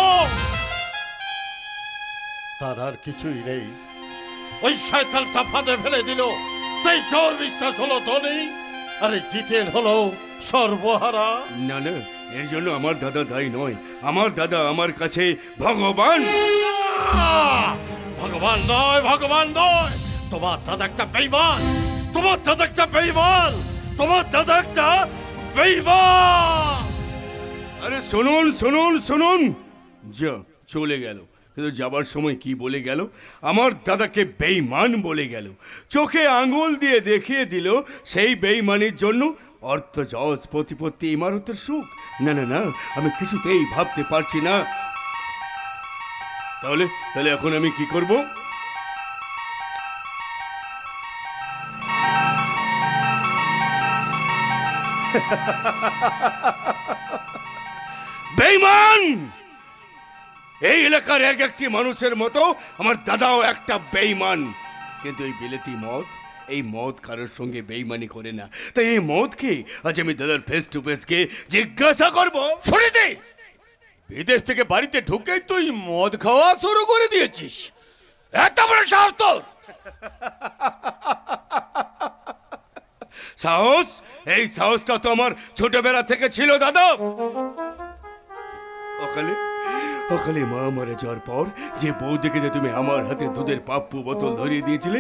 তার আর কিছুই নেই। ওই শয়তানটা ফাঁদে ফেলে দিল। তাই চোর বিশ্বাস হলো ধনী, আর এই জিতেন হলো সর্বহারা। না না, এর জন্য আমার দাদা দায়ী নয়। আমার দাদা আমার কাছে ভগবান। ভগবান নয়, তোমার দাদা একটা বেঈমান। আরে শুনুন। যা চলে গেল, কিন্তু যাবার সময় কি বলে গেল? আমার দাদাকে বেঈমান বলে গেল। চোখে আঙুল দিয়ে দেখিয়ে দিল সেই বেঈমানির জন্য অর্থ যশ প্রতিপত্তি ইমারতের সুখ। না না না, আমি কিছুতেই ভাবতে পারছি না। তাহলে তাহলে এখন আমি কি করব? বেঈমান! এই এলাকার এক একটি মানুষের মতো আমার দাদাও একটা বেঈমান, কিন্তু এই বিলেতি মদ, এই মদ কারোর সঙ্গে বেঈমানি করে না। তাই এই মদকে আজ আমি দাদার ফেস টু ফেস কে জিজ্ঞাসা করব। শুনে দে, বিদেশ থেকে বাড়িতে ঢুকেই তুই মদ খাওয়া শুরু করে দিয়েছিস? এত বড় সাহস তোর! সাহস? এই সাহসটা তো আমার ছোটবেলা থেকে ছিল দাদা। অকালে মা মারা যাওয়ার পর যে বৌদিকে যে তুমি আমার হাতে দুধের পাপ্পু বোতল ধরিয়ে দিয়েছিলে,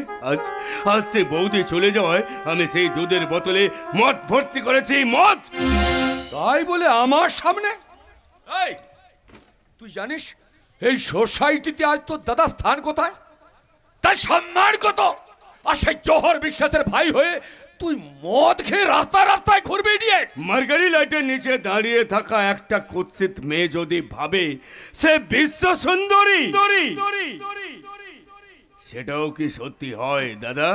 আজ সে বৌদি চলে যাওয়ায় আমি সেই দুধের বোতলে মদ ভর্তি করেছি, মদ। তাই বলে আমার সামনে? এই, তুই জানিস এই সোসাইটিতে আজ তোর দাদার স্থান কোথায়, তার সম্মান কত? আর সেই জোহর বিশ্বাসের ভাই হয়ে তুই মদ খেয়ে রাস্তায় ঘুরবি ইডিয়েট। মার্গারি লাইটের নিচে দাঁড়িয়ে থাকা একটা কুৎসিত মেয়ে যদি ভাবে সে বিশ্ব সুন্দরী, সেটাও কি সত্যি হয় দাদা?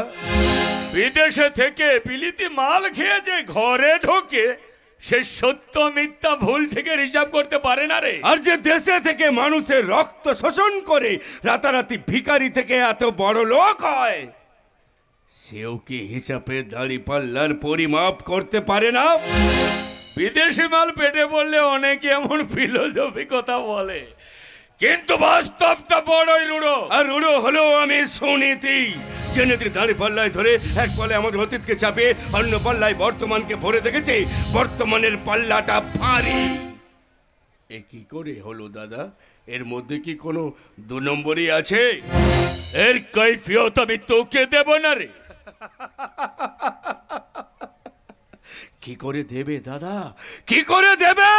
বিদেশে থেকে বিলিতি মাল খেয়ে যে ঘরে ঢোকে সে সত্য মিথ্যা ভুল থেকে হিসাব করতে পারে না রে। আর যে দেশে থেকে মানুষের রক্ত শোষণ করে রাতারাতি ভিখারি থেকে এত বড় লোক হয়, সেও কি হিসাবের দাড়ি পাল্লার পরিমাপ করতে পারে না? বিদেশি মাল পেটে পড়লে অনেকে এমন ফিলোসফি কথা বলে, কিন্তু বাস্তবটা বড়ই রূঢ়। আর রূঢ় হলো আমি সুনীতি, যে নীতির দাড়ি পাল্লায় ধরে এক পালে আমাদের অতীতকে চাপিয়ে অন্য পাল্লায় বর্তমানকে ভরে দেখেছে। বর্তমানের পাল্লাটা ভারী। এ কি করে হলো দাদা? এর মধ্যে কি কোনো 2 নম্বরই আছে? এর কৈফিয়ত আমি তোকে দেব না রে। কি করে দেবে দাদা, কি করে দেবে?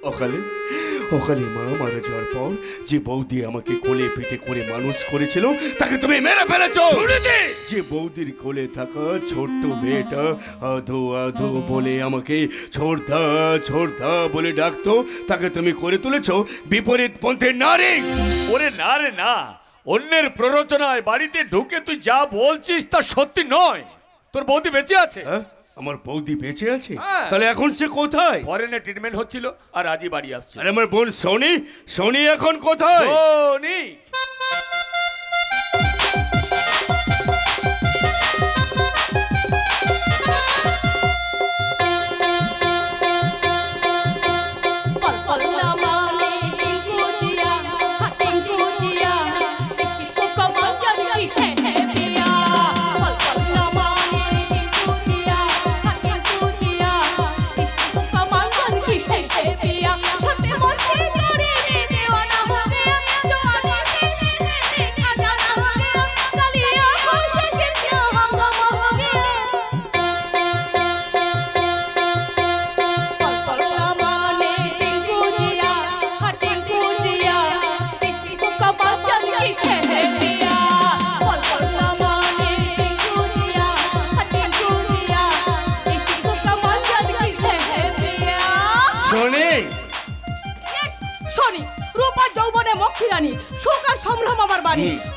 অকালে মা মারা যাওয়ার পর যে বৌদি আমাকে কোলে পিঠে করে মানুষ করেছিল তাকে তুমি মেরে ফেলেছো। যে বৌদির কোলে থাকা ছোট্ট মেয়েটা আধো আধো বলে আমাকে ছোড়দা বলে ডাকতো, তাকে তুমি করে তুলেছো বিপরীত পন্থের নারী। ওরে না রে না, অন্যের প্ররোচনায় বাড়িতে ঢুকে তুই যা বলছিস তা সত্যি নয়। তোর বৌদি বেঁচে আছে। আমার বৌদি বেঁচে আছে? হ্যাঁ। তাহলে এখন সে কোথায়? ফরেনে ট্রিটমেন্ট হচ্ছিল আর আজই বাড়ি আসছে। আরে আমার বোন সোনি এখন কোথায়? সোনি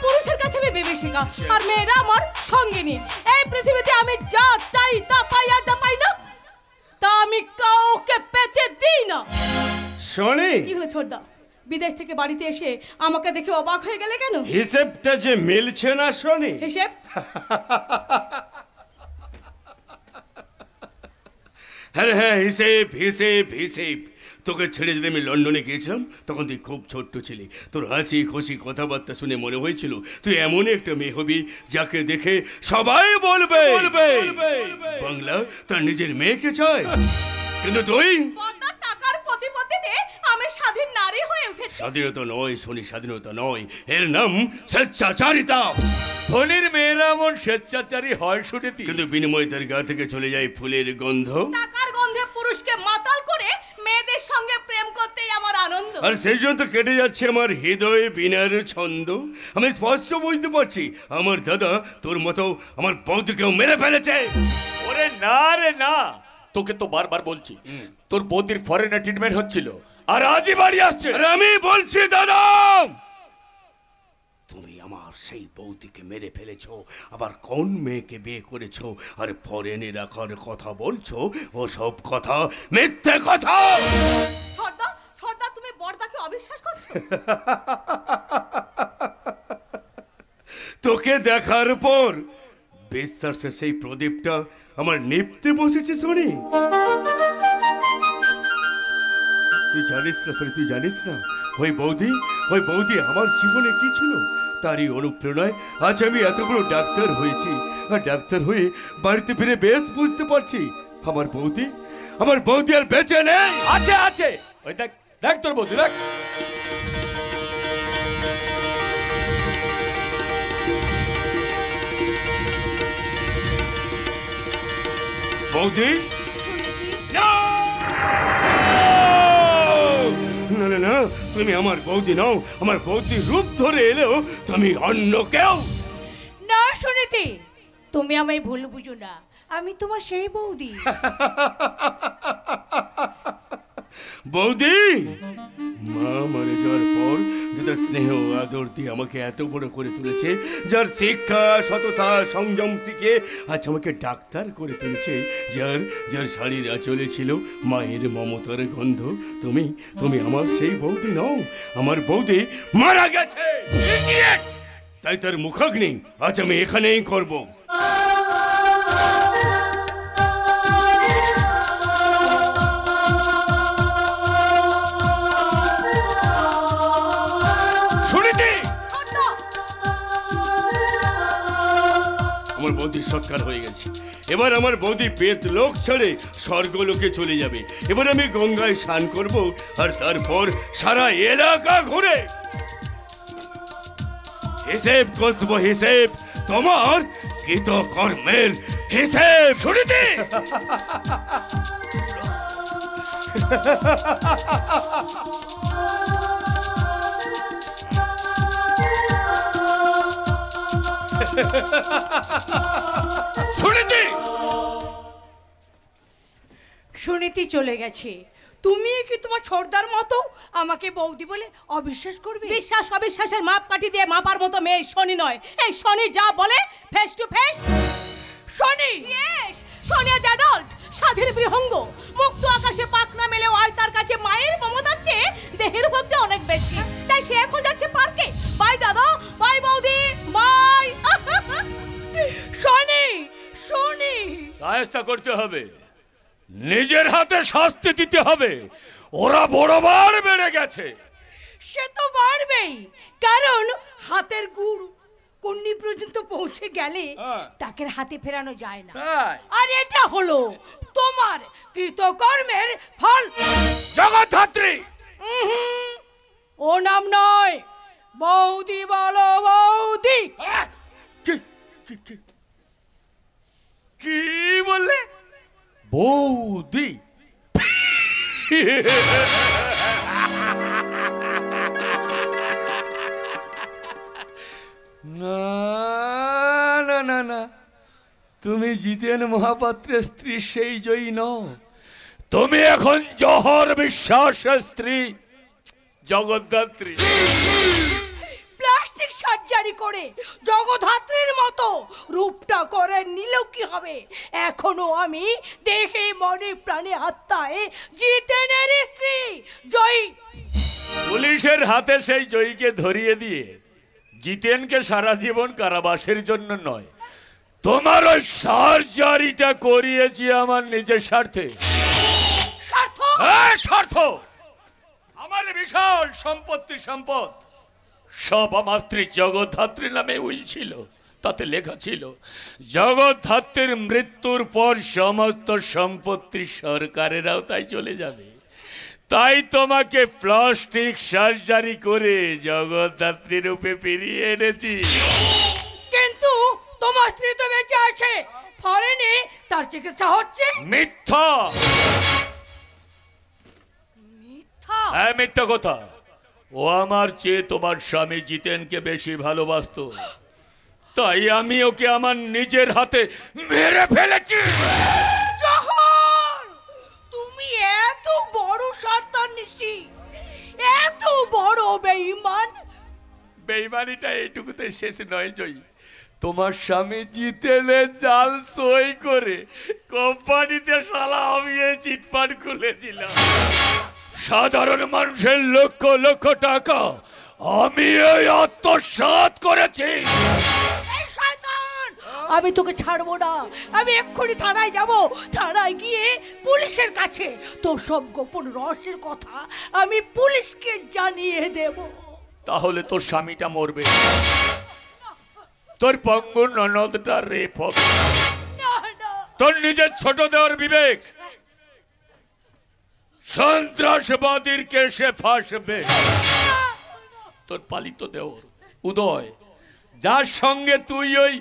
পুরুষের কাছে আমি বিভীষিকা আর মেয়েরা আমার সঙ্গিনী। এই পৃথিবীতে আমি যা চাই তা পাই, আর যা পাই না তা আমি কাউকে পেতে দিই না। সোনি, কি হলো ছোটদা? বিদেশ থেকে বাড়িতে এসে আমাকে দেখে অবাক হয়ে গেলে কেন? হিসেবটা যে মিলছে না সোনি। হিসেব? হ্যাঁ, হিসেব। তোকে ছেড়ে যদি আমি লন্ডনে গিয়েছিলাম তখন তুই খুব ছোট্ট ছিলি। তোর হাসি খুশি কথাবার্তা শুনে মনে হয়েছিল তুই এমন একটা মেয়ে হবি যাকে দেখে সবাই বলবে বাংলা তার নিজের মেয়েকে চায়। কিন্তু তুই টাকার প্রতিপত্তিতে আমি স্বাধীন নারী হয়ে উঠেছি। স্বাধীনতা নয় সোনি, স্বাধীনতা নয়, এর নাম স্বেচ্ছাচারিতা। ধনীর মেয়েরা এমন স্বেচ্ছাচারী হয় শুনেছি, কিন্তু বিনিময়ে তার গা থেকে চলে যায় ফুলের গন্ধ। টাকার গন্ধে পুরুষকে মাতাল করে মেয়েদের সঙ্গে প্রেম করতেই আমার আনন্দ। আর সেই জন্য তো কেটে যাচ্ছে আমার হৃদয়ে বিনার ছন্দ। আমি স্পষ্ট বুঝতে পারছি আমার দাদা তোর মতো আমার বৌদিকেও মেরে ফেলেছে। ওরে না রে না, তোকে তো বারবার বলছি তোর বৌদির ফরেনে ট্রিটমেন্ট হচ্ছিল আর আজই বাড়ি আসছে। আর আমি বলছি দাদা, তুমি আমার সেই বৌদিকে মেরে ফেলেছো, আবার কোন মেয়েকে বিয়ে করেছো, আর পরে এনে রাখার কথা বলছো, ও সব কথা মিথ্যে কথা। ছর্দা ছর্দা, তুমি বড়দাকে অবিশ্বাস করছো? তোকে দেখার পর বিশ্বাসের সেই প্রদীপটা আমার নিপতে বসেছে শনি। তুই জানিস না শনি, তুই জানিস না ওই বৌদি আমার জীবনে কি ছিল, তারই অনুপ্রেরণায় আজ আমি এত বড় ডাক্তার হয়েছি। আর ডাক্তার হয়ে বাড়িতে ফিরে বেশ বুঝতে পারছি আমার বৌদি আর বেঁচে নেই। আছে আছে, ওই দেখ দেখ তোর বৌদি, দেখ। বৌদি, না না না, তুমি আমার বৌদি নও। আমার বৌদি রূপ ধরে এলেও তুমি অন্য কেউ না। সুনীতি, তুমি আমায় ভুল বুঝো না, আমি তোমার সেই বৌদি। বৌদি, মা মারা যাওয়ার পর যাদের স্নেহ আদর দিয়ে আমাকে এত বড় করে তুলেছে, যার শিক্ষা সততা সংযম শিখে আজ আমাকে ডাক্তার করে তুলেছে, যার শাড়ির আঁচলে ছিল মায়ের মমতার গন্ধ, তুমি আমার সেই বৌদি নও। আমার বৌদি মারা গেছে, তাই তার মুখাগ্নি আজ আমি এখানেই করব। আমার বৌদির সৎকার হয়ে গেছে, এবার আমার বৌদি পেট লোক ছেড়ে স্বর্গলোকে চলে যাবে। এবার আমি গঙ্গায় স্নান করব, আর তারপর সারা এলাকা ঘুরে হিসেব কষবো, হিসেব তোমার কৃতকর্মের হিসেব। শুনিতে সুনীতি চলে গেছে, তুমি কি তোমার ছোটদার মতো আমাকে বৌদি বলে অবিশ্বাস করবে? বিশ্বাস অবিশ্বাসের মাপ কাঠি দিয়ে মাপার মতো মেয়ে শনি নয়। এই শনি যা বলে face to face. Shani, yes, Shani আজ অ্যাডাল্ট, স্বাধীন বিহঙ্গ, মুক্ত আকাশে পাক না মেলেও আজ তার কাছে মায়ের মমতার চেয়ে দেহের ভাবটা অনেক বেশি। তাই সে এখন যাচ্ছে পার্কে। বাই দাদা, বাই বৌদি, বাই। শনি শনি, সাহায্য করতে হবে, নিজের হাতে শাস্তি দিতে হবে। ওরা বড়বার বেড়ে গেছে। সে তো বাড়বেই, কারণ হাতের গুড় কন্যি পর্যন্ত পৌঁছে গেলে তাকে হাতে ফেরানো যায় না। আর এটা হলো তোমার কৃতকর্মের ফল। জগদ্ধাত্রী, ও নাম নয়, বৌদি বলো বৌদি। কি বললে? বৌদি? না না না না, তুমি জিতেন মহাপাত্রের স্ত্রী সেই জয়ী নও। তুমি এখন জহর বিশ্বাসের স্ত্রী জগদ্ধাত্রী। প্লাস্টিক সার্জারি করে জগদ্ধাত্রীর মতো রূপটা করে নিলেও কি হবে? এখনো আমি দেখে মনে প্রাণে আত্মায় জিতেনের স্ত্রী জয়ী। পুলিশের হাতে সেই জয়ীকে ধরিয়ে দিয়ে জিতেনকে সারা জীবন কারাবাসের জন্য নয়, তোমার ওই সার্জারিটা করিয়েছি আমার নিজের স্বার্থে। স্বার্থ? হ্যাঁ, স্বার্থ। আমার বিশাল সম্পদ সব আমার স্ত্রী জগদ্ধাত্রীর নামে উইল ছিল। তাতে লেখা ছিল জগদ্ধাত্রীর মৃত্যুর পর সমস্ত সম্পত্তি সরকারের আওতায় চলে যাবে। তাই তোমাকে প্লাস্টিক সার্জারি করে জগদ্ধাত্রী রূপে ফিরিয়ে এনেছি। কিন্তু তোমার স্ত্রী তো বেঁচে আছে, ফরেনে তার চিকিৎসা হচ্ছে। মিথ্যা। মিথ্যা? হ্যাঁ, মিথ্যা কথা। ও আমার চেয়ে তোমার স্বামী জিতেনকে বেশি ভালোবাসতো, তাই আমি ওকে আমার নিজের হাতে মেরে ফেলেছি। জহর, তুমি এত বড় শয়তান নিশি। এত বড় বেঈমান? বেইমানিটা এইটুকুতে শেষ নয় জয়ী, তোমার স্বামী জিতেলে জাল সই করে কোম্পানিতে শালা আমি এই চিটফান্ড খুলেছিলাম। সাধারণ মানুষের লক্ষ লক্ষ টাকা আমি এই আত্মসাৎ করেছি। এই শয়তান, আমি তোকে ছাড়বো না। আমি এক্ষুনি থানায় যাব। থানায় গিয়ে পুলিশের কাছে তোর সব গোপন রহস্যের কথা আমি পুলিশকে জানিয়ে দেব। তাহলে তোর স্বামীটা মরবে, তোর পঙ্গু ননদটা রেপ হবে, তোর নিজের ছোট দেওয়ার বিবেক সন্ত্রাসবাদীর কেসে ফাঁসবে, তোর পালিত দেওর উদয়, যার সঙ্গে তুই ওই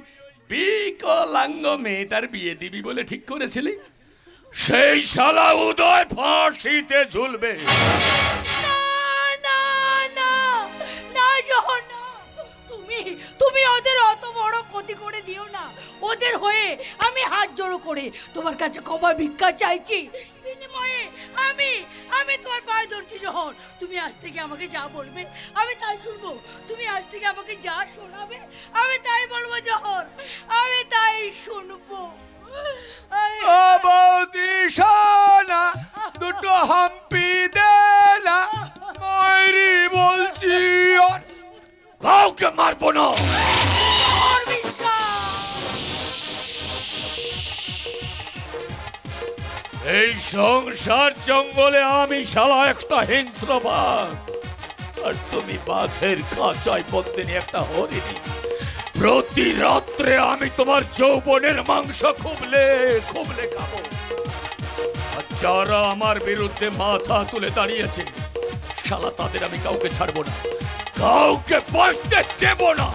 বিকলাঙ্গ মেয়েটার বিয়ে দিবি বলে ঠিক করেছিলি, সেই শালা উদয় ফাঁসিতে ঝুলবে। তুমি ওদের অত বড় ক্ষতি করে দিও না। ওদের হয়ে আমি হাত জোড়ো করে তোমার কাছে ক্ষমা ভিক্ষা চাইছি। বিনিময়ে আমি তোমার পায়ে ধরছি জহর। তুমি আজ থেকে আমাকে যা বলবে আমি তাই শুনবো। তুমি আজ থেকে আমাকে যা শোনাবে আমি তাই বলবো জহর, আমি তাই শুনবো। ও বৌদি সোনা, দুটো হাম্পি দে না, মাইরি বলছি কাউকে মারবো না। এই সংসার জঙ্গলে আমি শালা একটা হিংস্র বাঘ, আর তুমি বাঘের কাঁচাই বন্দিনী একটা হরিণী। প্রতি রাত্রে আমি তোমার যৌবনের মাংস খুবলে খুবলে খাবো। আর যারা আমার বিরুদ্ধে মাথা তুলে দাঁড়িয়েছে শালা তাদের আমি কাউকে ছাড়বো না, কাউকে বাঁচতে দেব না।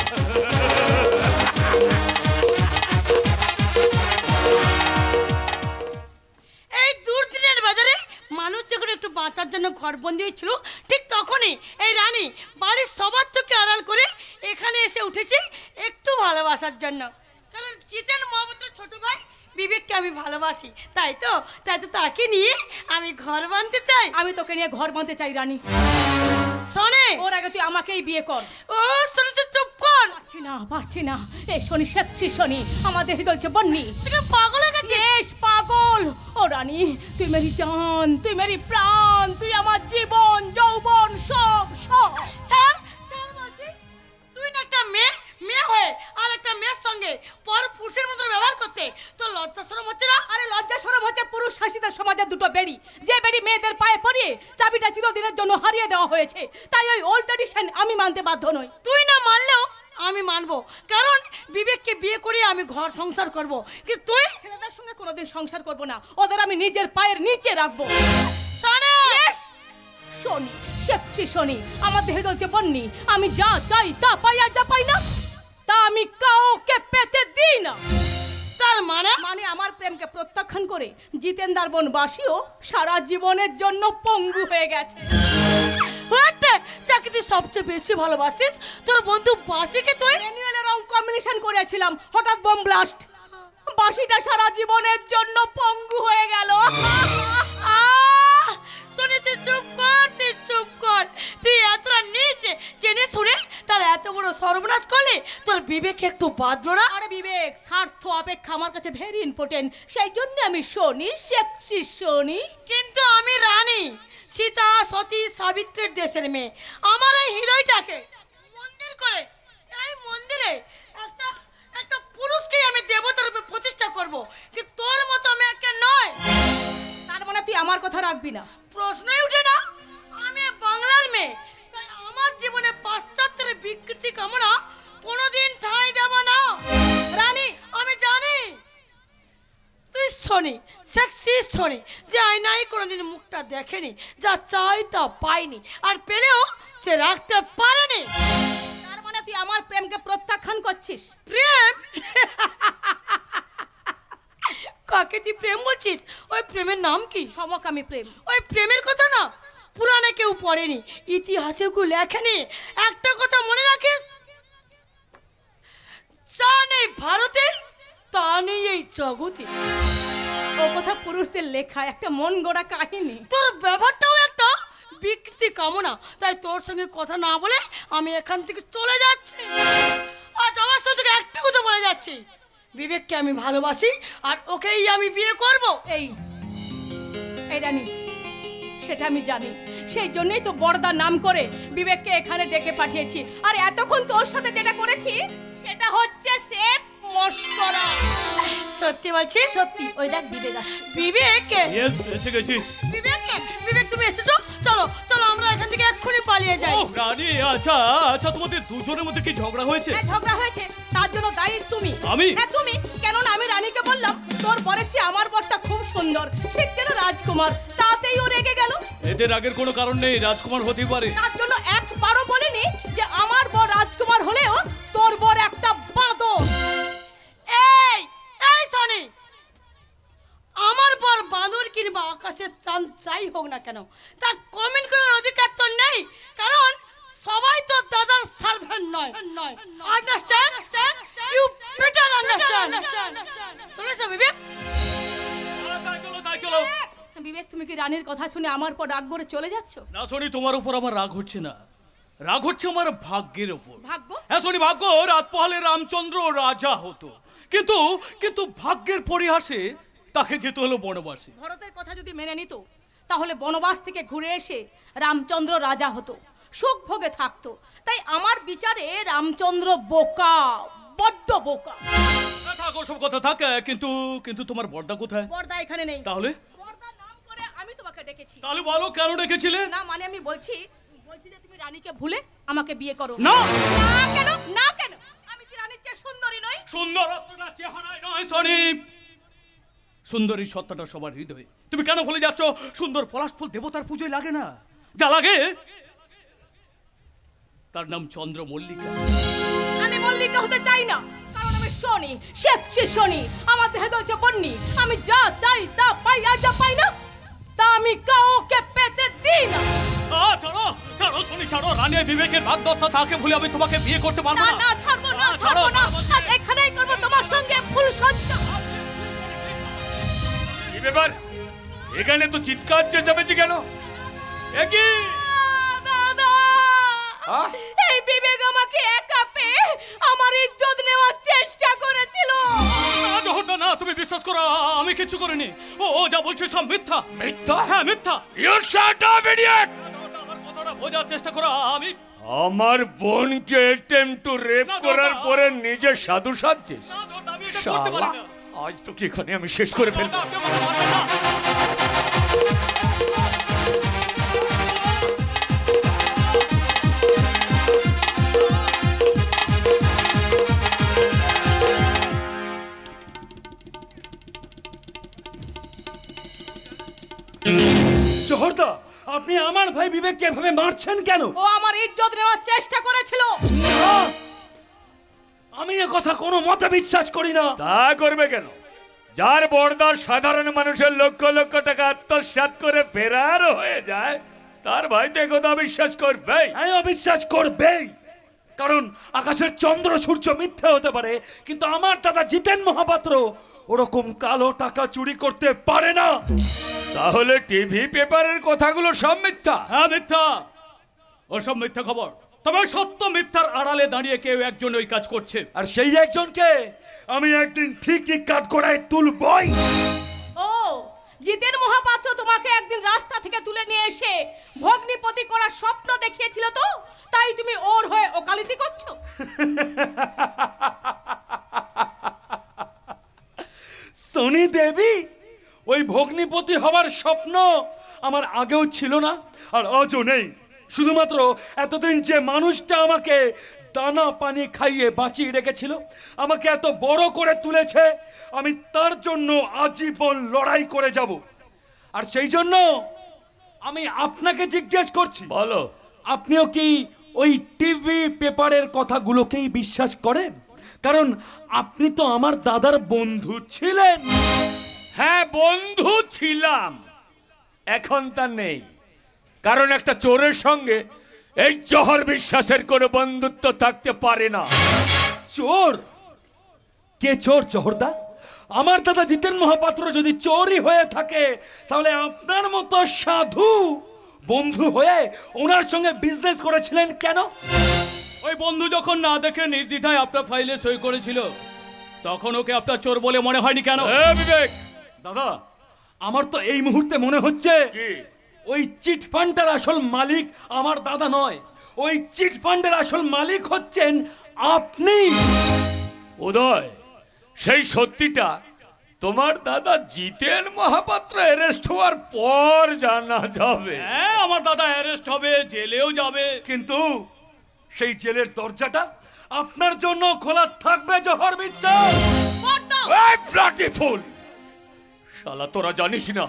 এই দুর্দিনের বাজারে মানুষ যখন একটু বাঁচার জন্য ঘরবন্দি হয়েছিল, ঠিক তখনই এই রানী বাড়ির সবার চোখে আড়াল করে এখানে এসে উঠেছি একটু ভালোবাসার জন্য। কারণ জিতেন মহাবতের ছোট ভাই বিবেককে আমি ভালোবাসি, তাই তো তাকে নিয়ে আমি ঘর বাঁধতে চাই। আমি তোকে নিয়ে ঘর বাঁধতে চাই রানী। শোনে, ওর আগে তুই আমাকেই বিয়ে কর। ও শোনে, তুই চুপ কর। পারছি না। এই শনি সেচ্ছি শনি, আমাদের হৃদয় বন্নি। তুই পাগল হয়ে গেছিস? পাগল। ও রানী, তুই মেরি জান, তুই মেরি প্রাণ, তুই আমার জীবন যৌবন সব সব। ছাড় মাঝি, তুই না একটা মেয়ে হয়ে আর একটা মেয়ের সঙ্গে পর পুরুষের মতো ব্যবহার করতে তোর লজ্জা শরম হচ্ছে না? আরে লজ্জা শরম হচ্ছে পুরুষ শাসিত সমাজের দুটো বেড়ি, যে বেড়ি মেয়েদের পায়ে পরিয়ে চাবিটা চিরদিনের জন্য হারিয়ে দেওয়া হয়েছে। তাই ওই ওল্ড ট্র্যাডিশন আমি মানতে বাধ্য নই। তুই না মানলেও আমি মানবো, কারণ বিবেককে বিয়ে করে আমি ঘর সংসার করব। কিন্তু তুই ছেলেদের সঙ্গে কোনোদিন সংসার করব না, ওদের আমি নিজের পায়ের নিচে রাখবো। শনি সেচ্ছি শনি, আমাদের হৃদয় বন্নি। আমি যা চাই তা পাই, আর যা পাই না তা আমি কাউকে পেতে দিই না। তার মানে আমার প্রেমকে প্রত্যাখ্যান করে জিতেন্দার বনবাসীও সারা জীবনের জন্য পঙ্গু হয়ে গেছে। চাকরি সবচেয়ে বেশি ভালোবাসিস তোর বন্ধু বাসিকে। তুই অ্যানুয়াল রং কম্বিনেশন করেছিলাম, হঠাৎ বোম ব্লাস্ট, বাসিটা সারা জীবনের জন্য পঙ্গু হয়ে গেল। শোনে, তুই চুপ কর। তুই এতটা নিচে জেনে শুনে তার এত বড় সর্বনাশ করলে তোর বিবেক একটু বাঁধলো না? আরে বিবেক স্বার্থ অপেক্ষা আমার কাছে ভেরি ইম্পর্টেন্ট, সেই জন্য আমি শনি সেচ্ছি শনি। কিন্তু আমি রানী, সীতা সতী সাবিত্রীর দেশের মেয়ে। আমার এই হৃদয়টাকে মন্দির করে এই মন্দিরে একটা পুরুষকে আমি দেবতার রূপে প্রতিষ্ঠা করব, কিন্তু তোর মতো আমি একা নয়। তার মানে তুই আমার কথা রাখবি না? প্রশ্নই উঠে না। আমি বাংলার মেয়ে, তাই আমার জীবনে পাশ্চাত্যের বিকৃতি কামনা কোনোদিন ঠাঁই দেব না। রানী, আমি জানি তুই শনি, সেক্সি শনি, যে আয়নায় কোনোদিন মুখটা দেখেনি, যা চাই তা পাইনি, আর পেলেও সে রাখতে পারেনি। তার মানে তুই আমার প্রেমকে প্রত্যাখ্যান করছিস? প্রেম? কাকে তুই প্রেম বলছিস? ওই প্রেমের নাম কি? সমকামী প্রেম। ওই প্রেমের কথা না পুরাণে কেউ পড়েনি, ইতিহাসে কেউ লেখেনি। একটা কথা মনে রাখিস, যা নেই ভারতে তা নেই এই জগতে। ও কথা পুরুষদের লেখা একটা মন গড়া কাহিনী। তোর ব্যবহারটাও একটা বিকৃতি কামনা, তাই তোর সঙ্গে কথা না বলে আমি এখান থেকে চলে যাচ্ছি। আজ আমার সাথে একটা কথা বলে যাচ্ছি, বিবেককে আমি ভালোবাসি আর ওকেই আমি বিয়ে করব। এই রানী, সেটা আমি জানি, সেই জন্যই তো বড়দার নাম করে বিবেককে এখানে ডেকে পাঠিয়েছি। আর এতক্ষণ তোর সাথে যেটা করেছি সেটা হচ্ছে সেফ মশকরা। সত্যি বলছি? সত্যি। ওই দেখ বিবেক আসছে। বিবেক, এসে গেছি। বিবেক, বিবেক তুমি এসেছো? চলো চলো আমরা এখান থেকে এক্ষুনি পালিয়ে যাই। ও রানী, আচ্ছা আচ্ছা, তোমাদের দুজনের মধ্যে কি ঝগড়া হয়েছে? হ্যাঁ, ঝগড়া হয়েছে, তার জন্য দায়ী তুমি। আমি? হ্যাঁ তুমি, কেননা আমি রানীকে বললাম তোর বরের চেয়ে আমার বরটা খুব সুন্দর, ঠিক যেন রাজকুমার, তাতেই ও রেগে গেল। এদের আগের কোনো কারণ নেই, রাজকুমার হতেই পারে। তার জন্য একবারও বলিনি যে আমার বর রাজকুমার হলেও তোর বর একটা বাদর। এই এই সনি, আমার পর বাঁদর কিংবা আকাশের চাঁদ যাই হোক না কেন, তা কমেন্ট করার অধিকার তো নেই, কারণ সবাই তো দাদার সার্ভেন্ট নয়। আন্ডারস্ট্যান্ড? You better understand. চলে এসো বিবেক। তাই চলো। বিবেক, তুমি কি রানীর কথা শুনে আমার পর রাগ করে চলে যাচ্ছ? না শনি, তোমার উপর আমার রাগ হচ্ছে না, রাগ হচ্ছে আমার ভাগ্যের উপর। ভাগ্য? হ্যাঁ শনি, ভাগ্য রাত পোহালে রামচন্দ্র রাজা হতো, কিন্তু কিন্তু ভাগ্যের পরিহাসে তাকে যেতে হলো বনবাসে। ভরতের কথা যদি মেনে নিত তাহলে বনবাস থেকে ঘুরে এসে রামচন্দ্র রাজা হতো, সুখ ভোগে থাকতো। তাই আমার বিচারে রামচন্দ্র বোকা, বড্ড বোকা। থাক ওসব কথা থাক, কিন্তু কিন্তু তোমার বড়দা কোথায়? বড়দা এখানে নেই। তাহলে? বড়দার নাম করে আমি তোমাকে ডেকেছি। তাহলে বলো কেন ডেকেছিলে? না মানে আমি বলছি যে তুমি রানীকে ভুলে আমাকে বিয়ে করো। না। না কেন? না কেন? আমি কি রানীর চেয়ে সুন্দরী নই? সুন্দরত্বটা চেহারায় নয় শনি, সুন্দরী সত্তাটা সবার হৃদয়ে। তুমি কেন ভুলে যাচ্ছ? সুন্দর পলাশ ফুল দেবতার পুজোয় লাগে না, যা লাগে তার নাম চন্দ্র মল্লিকা। আমি মল্লিকা হতে চাই না, কারণ আমি শনি, শেখছি শনি। আমার দেহে দলছে বন্নি, আমি যা চাই তা পাই, আর যা পাই না তা আমি কাউকে পেতে দিই না। ছাড়ো ছাড়ো শনি, ছাড়ো। রানী বিবেকের ভাগদত্ত, তাকে ভুলে আমি তোমাকে বিয়ে করতে পারবো না। না। না ছাড়বো না, ছাড়বো না। আজ এখানেই করবো তোমার সঙ্গে ফুল সজ্জা। কি ব্যাপার? এখানে তো চিৎকার চেঁচামেচি কেন? একই দাদা, এই বিবেক আমাকে একা পেয়ে আমার ইজ্জত নেওয়ার চেষ্টা করেছিল। না, তুমি বিশ্বাস করো, আমি কিছু করিনি। ও যা বলছে সব মিথ্যা। মিথ্যা? হ্যাঁ মিথ্যা। You shut up idiot! আমার কথাটা বোঝার চেষ্টা করো। আমি আমার বোনকে অ্যাটেম্প টু রেপ করার পরে নিজে সাধু সাজছিস? আমি এটা করতে পারি না। আজ তোকে এখানে আমি শেষ করে ফেলবো। জহরদা, আপনি আমার ভাই বিবেককে এভাবে মারছেন কেন? ও আমার ইজ্জত নেওয়ার চেষ্টা করেছিল। আমি এ কথা কোনো মতে বিশ্বাস করি না। তা করবে কেন? যার বড়দার সাধারণ মানুষের লক্ষ লক্ষ টাকা আত্মসাৎ করে ফেরার হয়ে যায়, তার ভাই তো একথা বিশ্বাস করবে? হ্যাঁ, অবিশ্বাস করবেই। কারণ আকাশের চন্দ্র সূর্য মিথ্যে হতে পারে, কিন্তু আমার দাদা জিতেন মহাপাত্র ওরকম কালো টাকা চুরি করতে পারে না। তাহলে টিভি পেপারের কথাগুলো সব মিথ্যা? হ্যাঁ মিথ্যা, ওসব মিথ্যা খবর। তবে সত্য মিথ্যার আড়ালে দাঁড়িয়ে কেউ একজন ওই কাজ করছে, আর সেই একজনকে আমি একদিন ঠিকই কাঠগড়ায় তুলবই। ও জিতেন মহাপাত্র তোমাকে একদিন রাস্তা থেকে তুলে নিয়ে এসে ভগ্নিপতি করার স্বপ্ন দেখিয়েছিল, তো তাই তুমি ওর হয়ে ওকালতি করছো? সনি দেবী, ওই ভগ্নিপতি হওয়ার স্বপ্ন আমার আগেও ছিল না, আর আজও নেই। শুধুমাত্র এতদিন যে মানুষটা আমাকে দানা পানি খাইয়ে বাঁচিয়ে রেখেছিল, আমাকে এত বড় করে তুলেছে, আমি তার জন্য আজীবন লড়াই করে যাব। আর সেই জন্য আমি আপনাকে জিজ্ঞেস করছি, বলো, আপনিও কি ওই টিভি পেপারের কথাগুলোকেই বিশ্বাস করেন? কারণ আপনি তো আমার দাদার বন্ধু ছিলেন। হ্যাঁ বন্ধু ছিলাম, এখন তা নেই। কারণ একটা চোরের সঙ্গে এই জহর বিশ্বাসের কোনো বন্ধুত্ব থাকতে পারে না। চোর? কে চোর জহরদা? আমার দাদা জিতেন মহাপাত্র যদি চোরই হয়ে থাকে, তাহলে আপনার মতো সাধু বন্ধু হয়ে ওনার সঙ্গে বিজনেস করেছিলেন কেন? ওই বন্ধু যখন না দেখে নির্দ্বিধায় আপনার ফাইলে সই করেছিল, তখন ওকে আপনার চোর বলে মনে হয়নি কেন? বিবেক দাদা, আমার তো এই মুহূর্তে মনে হচ্ছে ওই চিট ফান্ডের আসল মালিক আমার দাদা নয়, ওই চিট ফান্ডের আসল মালিক হচ্ছেন আপনি। উদয়, সেই সত্যিটা তোমার দাদা জিতেন মহাপাত্র অ্যারেস্ট হওয়ার পর জানা যাবে। হ্যাঁ, আমার দাদা অ্যারেস্ট হবে, জেলেও যাবে, কিন্তু সেই জেলের দরজাটা আপনার জন্য খোলা থাকবে জহর বিশ্বাস। এই ব্লাডি ফুল! শালা তোরা জানিস না,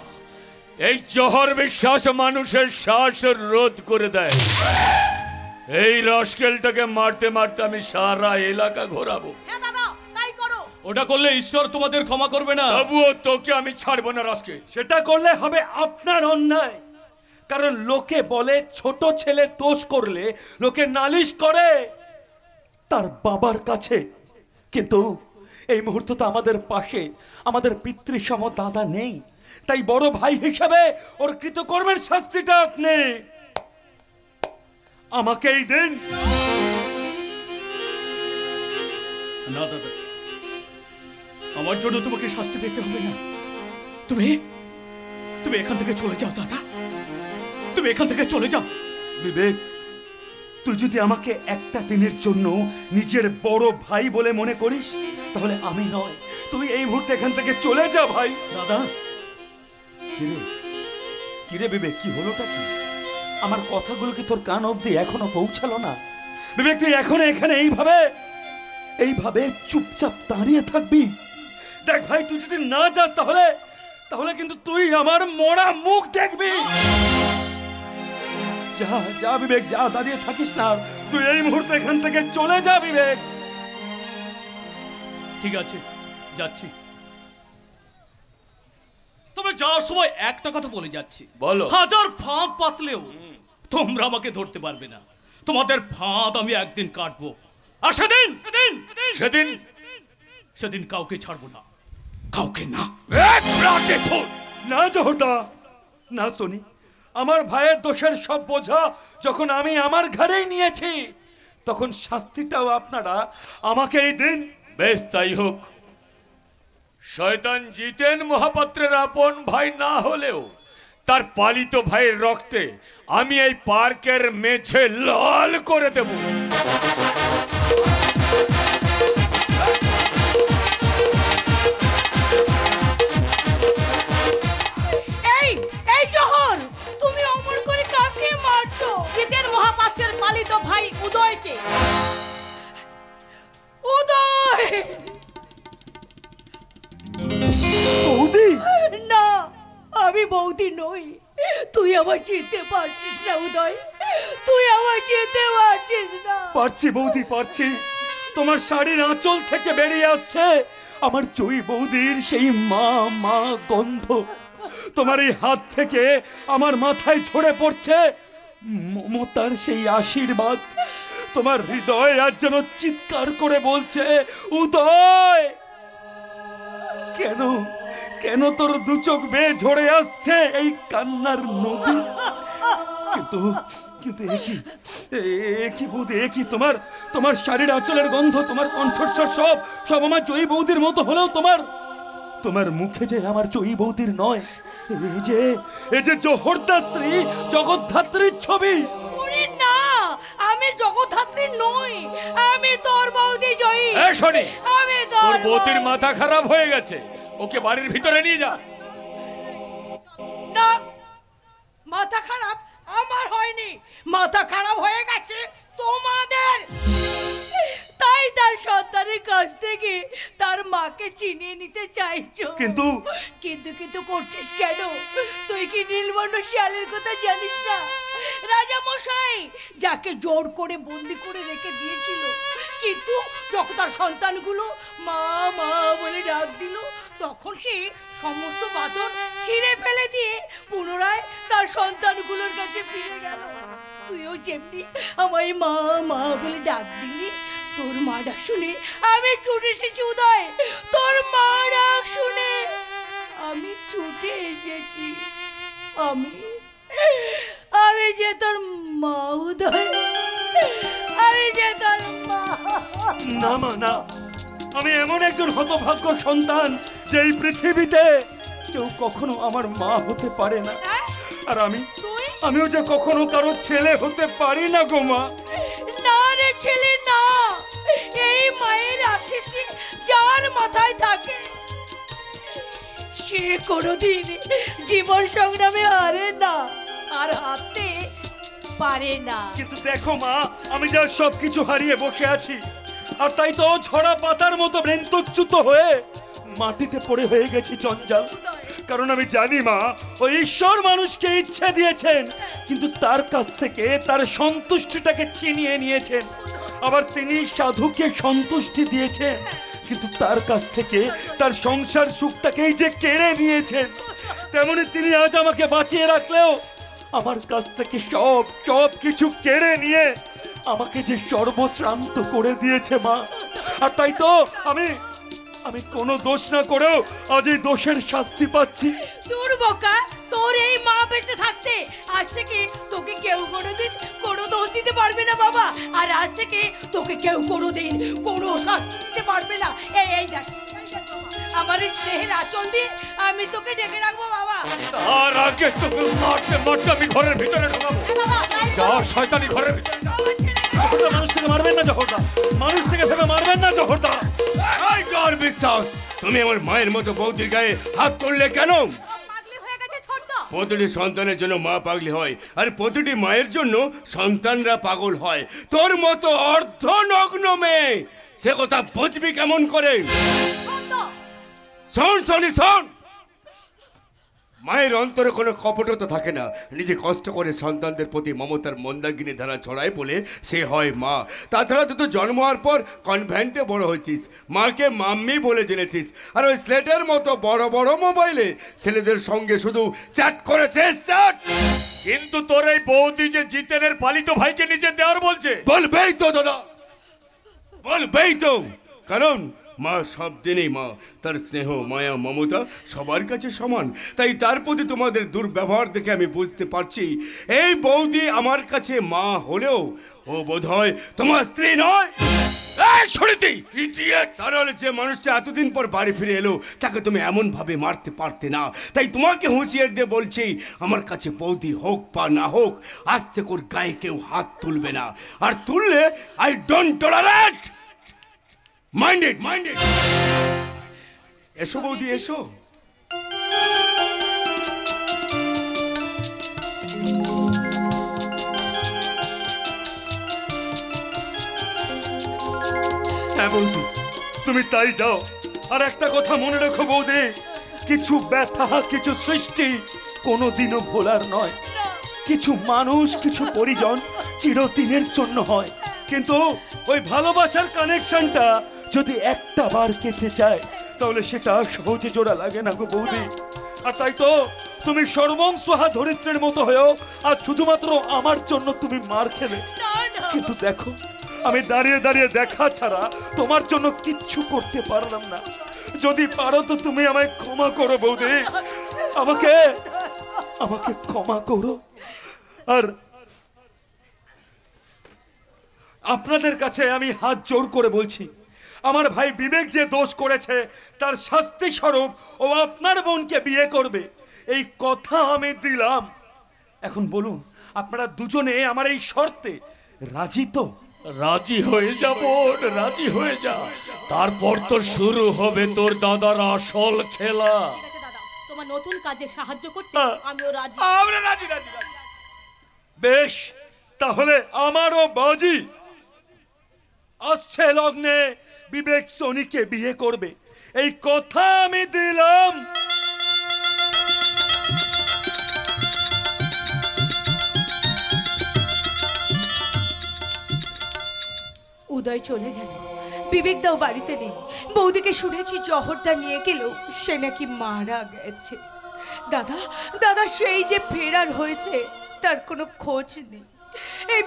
এই জহর বিশ্বাস মানুষের শ্বাস রোধ করে দেয়। এই রাস্কেলটাকে মারতে মারতে আমি সারা এলাকা ঘোরাবো। হ্যাঁ দাদা, তাই করো। ওটা করলে ঈশ্বর তোমাদের ক্ষমা করবে না। তবুও তোকে আমি ছাড়বো না রাস্কে। সেটা করলে হবে আপনার অন্যায়, কারণ লোকে বলে ছোট ছেলে দোষ করলে লোকে নালিশ করে তার বাবার কাছে, কিন্তু এই মুহূর্তে তো আমাদের পাশে আমাদের পিতৃসম দাদা নেই, তাই বড় ভাই হিসাবে ওর কৃতকর্মের শাস্তিটা আপনি আমাকেই দেন। না দাদা, আমার জন্য তোমাকে শাস্তি পেতে হবে না। তুমি তুমি এখান থেকে চলে যাও দাদা, তুমি এখান থেকে চলে যাও। বিবেক, তুই যদি আমাকে একটা দিনের জন্য নিজের বড় ভাই বলে মনে করিস, তাহলে আমি নয়, তুই এই মুহূর্তে এখান থেকে চলে যা ভাই। দাদা, কিরে বিবেক, কি হলোটা কি? আমার কথাগুলো কি তোর কান অবধি এখনো পৌঁছালো না? বিবেক, তুই এখন এখানে এইভাবে চুপচাপ দাঁড়িয়ে থাকবি? দেখ ভাই, তুই যদি না যাস তাহলে কিন্তু তুই আমার মরা মুখ দেখবি। যা যা বিবেক, যা, দাঁড়িয়ে থাকিস না, তুই এই মুহূর্তে এখান থেকে চলে যা বিবেক। ঠিক আছে, যাচ্ছি। তবে যাওয়ার সময় একটা কথা বলে যাচ্ছি, বলো। হাজার ফাঁদ পাতলেও তোমরা আমাকে ধরতে পারবে না। তোমাদের ফাঁদ আমি একদিন কাটবো, আর সেদিন কাউকে ছাড়বো না, কাউকে না। না জহরদা, না শুনি, আমার ভাইয়ের দোষের সব বোঝা যখন আমি আমার ঘরেই নিয়েছি, তখন শাস্তিটাও আপনারা আমাকেই দিন। বেশ, তাই হোক। শয়তান জিতেন মহাপাত্রের আপন ভাই না হলেও তার পালিত ভাইয়ের রক্তে আমি এই পার্কের মেঝে লাল করে দেব। এই জহর, তুমি অমর করে কাকে মারছো? জিতেন মহাপাত্রের পালিত ভাই উদয়কে। উদয়! বৌদি! না, আমি বৌদি নই। তুই আমায় চিনতে পারছিস না উদয়, তুই আমায় চিনতে পারছিস না। পারছি বৌদি, পারছি। তোমার শাড়ির আঁচল থেকে বেরিয়ে আসছে আমার জয়ী বৌদির সেই মা গন্ধ। তোমার এই হাত থেকে আমার মাথায় ঝরে পড়ছে মমতার সেই আশীর্বাদ। তোমার হৃদয় আজ যেন চিৎকার করে বলছে, উদয়! কেন কেন তোর দু চোখ বেয়ে ঝরে আসছে এই কান্নার নদী? কিন্তু কিন্তু একই বৌদি, একই তোমার শাড়ির আঁচলের গন্ধ, তোমার কণ্ঠস্বর সব আমার জয়ী বৌদির মতো হলেও তোমার মুখে যে আমার জয়ী বৌদির নয়, এই যে জহরদা স্ত্রী জগদ্ধাত্রীর ছবি। ওরে না, আমি জগদ্ধাত্রী নই, আমি তোর বৌদি জয়ী। শোনি, আমি তোর বৌদির মাথা খারাপ হয়ে গেছে, ওকে বাড়ির ভিতরে নিয়ে যা। না, মাথা খারাপ আমার হয়নি, মাথা খারাপ হয়ে গেছে তোমাদের। তাই তার সন্তানের কাছ থেকে তার মাকে চিনিয়ে নিতে চাইছো, কিন্তু করছিস কেন? তুই কি নীলবর্ণ শিয়ালের কথা জানিস না? রাজা মশাই যাকে জোর করে বন্দি করে রেখে দিয়েছিল, কিন্তু যখন তার সন্তানগুলো মা মা বলে ডাক দিল, তখন সে সমস্ত বাঁধন ছিঁড়ে ফেলে দিয়ে পুনরায় তার সন্তানগুলোর কাছে ফিরে গেল। তুইও যেমনি আমায় মা মা বলে ডাক দিলি, তোর মা ডাক শুনে আমি ছুটে এসেছি উদয়। তোর মা ডাক শুনে আমি ছুটে এসেছি। আমি আমি যে তোর মা উদয়, আমি যে তোর মা। না মা না, আমি এমন একজন হতভাগ্য সন্তান যে এই পৃথিবীতে কেউ কখনো আমার মা হতে পারে না। আর আমিও যে কখনো কারো ছেলে হতে পারি না গো মা। না রে ছেলে না, এই মায়ের আশিস যার মাথায় থাকে সে কোনোদিন জীবন সংগ্রামে হারে না, আর হারতে পারে না। কিন্তু দেখো মা, আমি যা সবকিছু হারিয়ে বসে আছি, আর তাই তো ঝরা পাতার মতো বৃন্তচ্যুত হয়ে মাটিতে পড়ে হয়ে গেছি জঞ্জাল। কারণ আমি জানি মা, ওই ঈশ্বর মানুষকে ইচ্ছে দিয়েছেন, কিন্তু তার কাছ থেকে তার সন্তুষ্টিটাকে ছিনিয়ে নিয়েছেন। আবার তিনি সাধুকে সন্তুষ্টি দিয়েছেন, কিন্তু তার কাছ থেকে তার সংসার সুখটাকেই যে কেড়ে নিয়েছেন। তেমনি তিনি আজ আমাকে বাঁচিয়ে রাখলেও আমার কাছ থেকে সব কিছু কেড়ে নিয়ে আমাকে যে সর্বশ্রান্ত করে দিয়েছে মা। আর তাই তো আমি কোনো দোষ না করেও আজ এই দোষের শাস্তি পাচ্ছি। তোর বোকা, তোর এই মা বেঁচে থাকতে আজ থেকে তোকে কেউ কোনোদিন কোনো দোষ দিতে পারবে না বাবা। আর আজ থেকে তোকে কেউ কোনোদিন কোনো শাস্তি দিতে পারবে না। এই দেখ আমার এই স্নেহের আঁচল দিয়ে আমি তোকে ডেকে রাখবো বাবা। তার আগে তোকে মারতে আমি ঘরের ভিতরে ঢোকাবো। যা শয়তানি ঘরের ভিতরে। মানুষ থেকে মারবেন না জহরদা, মানুষ থেকে ভেবে মারবেন না জহরদা। এই কার বিশ্বাস? তুমি আমার মায়ের মতো বৌদির গায়ে হাত তুললে কেন? প্রতিটি সন্তানের জন্য মা পাগলি হয়, আর প্রতিটি মায়ের জন্য সন্তানরা পাগল হয়। তোর মতো অর্ধনগ্ন মেয়ে সে কথা বুঝবি কেমন করে? শোন, মায়ের অন্তরে কোনো কপটতা থাকে না। নিজে কষ্ট করে সন্তানদের প্রতি মমতার মন্দাকিনী ধারা ছড়ায় বলে সে হয় মা। তাছাড়া তুই তো জন্ম হওয়ার পর কনভেন্টে বড় হয়েছিস, মাকে মাম্মি বলে জেনেছিস, আর ওই স্লেটের মতো বড় বড় মোবাইলে ছেলেদের সঙ্গে শুধু চ্যাট করেছিস, চ্যাট। কিন্তু তোর এই বৌদি যে জিতেনের পালিত ভাইকে নিজে দেওয়ার বলছে। বলবেই তো দাদা, বলবেই তো। কারণ মা সব দিনেই মা, তার স্নেহ মায়া মমতা সবার কাছে সমান। তাই তার প্রতি তোমাদের দুর্ব্যবহার দেখে আমি বুঝতে পারছি এই বৌদি আমার কাছে মা হলেও ও বোধহয় তোমার স্ত্রী নয়। তাহলে যে মানুষটা এতদিন পর বাড়ি ফিরে এলো তাকে তুমি এমন ভাবে মারতে পারতে না। তাই তোমাকে হুঁশিয়ার দিয়ে বলছি, আমার কাছে বৌদি হোক বা না হোক, আজ থেকে ওর গায়ে কেউ হাত তুলবে না। আর তুললে আই ডোন্ট টলারেট। মাইন্ডেড। এসো বৌদি, এসো। হ্যাঁ বৌদি, তুমি তাই যাও। আর একটা কথা মনে রেখো বৌদি, কিছু ব্যথা, কিছু সৃষ্টি কোনোদিনও ভোলার নয়। কিছু মানুষ, কিছু পরিজন চিরদিনের জন্য হয়, কিন্তু ওই ভালোবাসার কানেকশনটা যদি একটা বার কেটে যায় তাহলে সেটা সহজে জোড়া লাগে না গো বৌদি। আর তাই তো তুমি সর্বংসহা ধরিত্রের মতো হয়েও আর শুধুমাত্র আমার জন্য তুমি মার খেলে। কিন্তু দেখো, আমি দাঁড়িয়ে দাঁড়িয়ে দেখা ছাড়া তোমার জন্য কিচ্ছু করতে পারলাম না। যদি পারো তো তুমি আমায় ক্ষমা করো বৌদি, আমাকে ক্ষমা করো। আর আপনাদের কাছে আমি হাত জোর করে বলছি, আমার ভাই বিবেক যে দোষ করেছে তার শাস্তি স্বরূপ ও আপনার বোনকে বিয়ে করবে, এই কথা আমি দিলাম। এখন বলুন, আপনারা দুজনে আমার এই শর্তে রাজি তো? রাজি হয়ে যাব, রাজি হয়ে যা। তারপর তো শুরু হবে তোর দাদার আসল খেলা। তোমার নতুন কাজে সাহায্য করতে আমিও রাজি। আমরা রাজি। বেশ, তাহলে আমারও বাজি। আসছে লগ্নে বিবেক সোনিকে বিয়ে করবে, এই কথা আমি দিলাম। উদয় চলে গেল, বিবেক দাও বাড়িতে নেই। বৌদিকে শুনেছি জহরদা নিয়ে গেলেও সে নাকি মারা গেছে। দাদা সেই যে ফেরার হয়েছে তার কোনো খোঁজ নেই। এই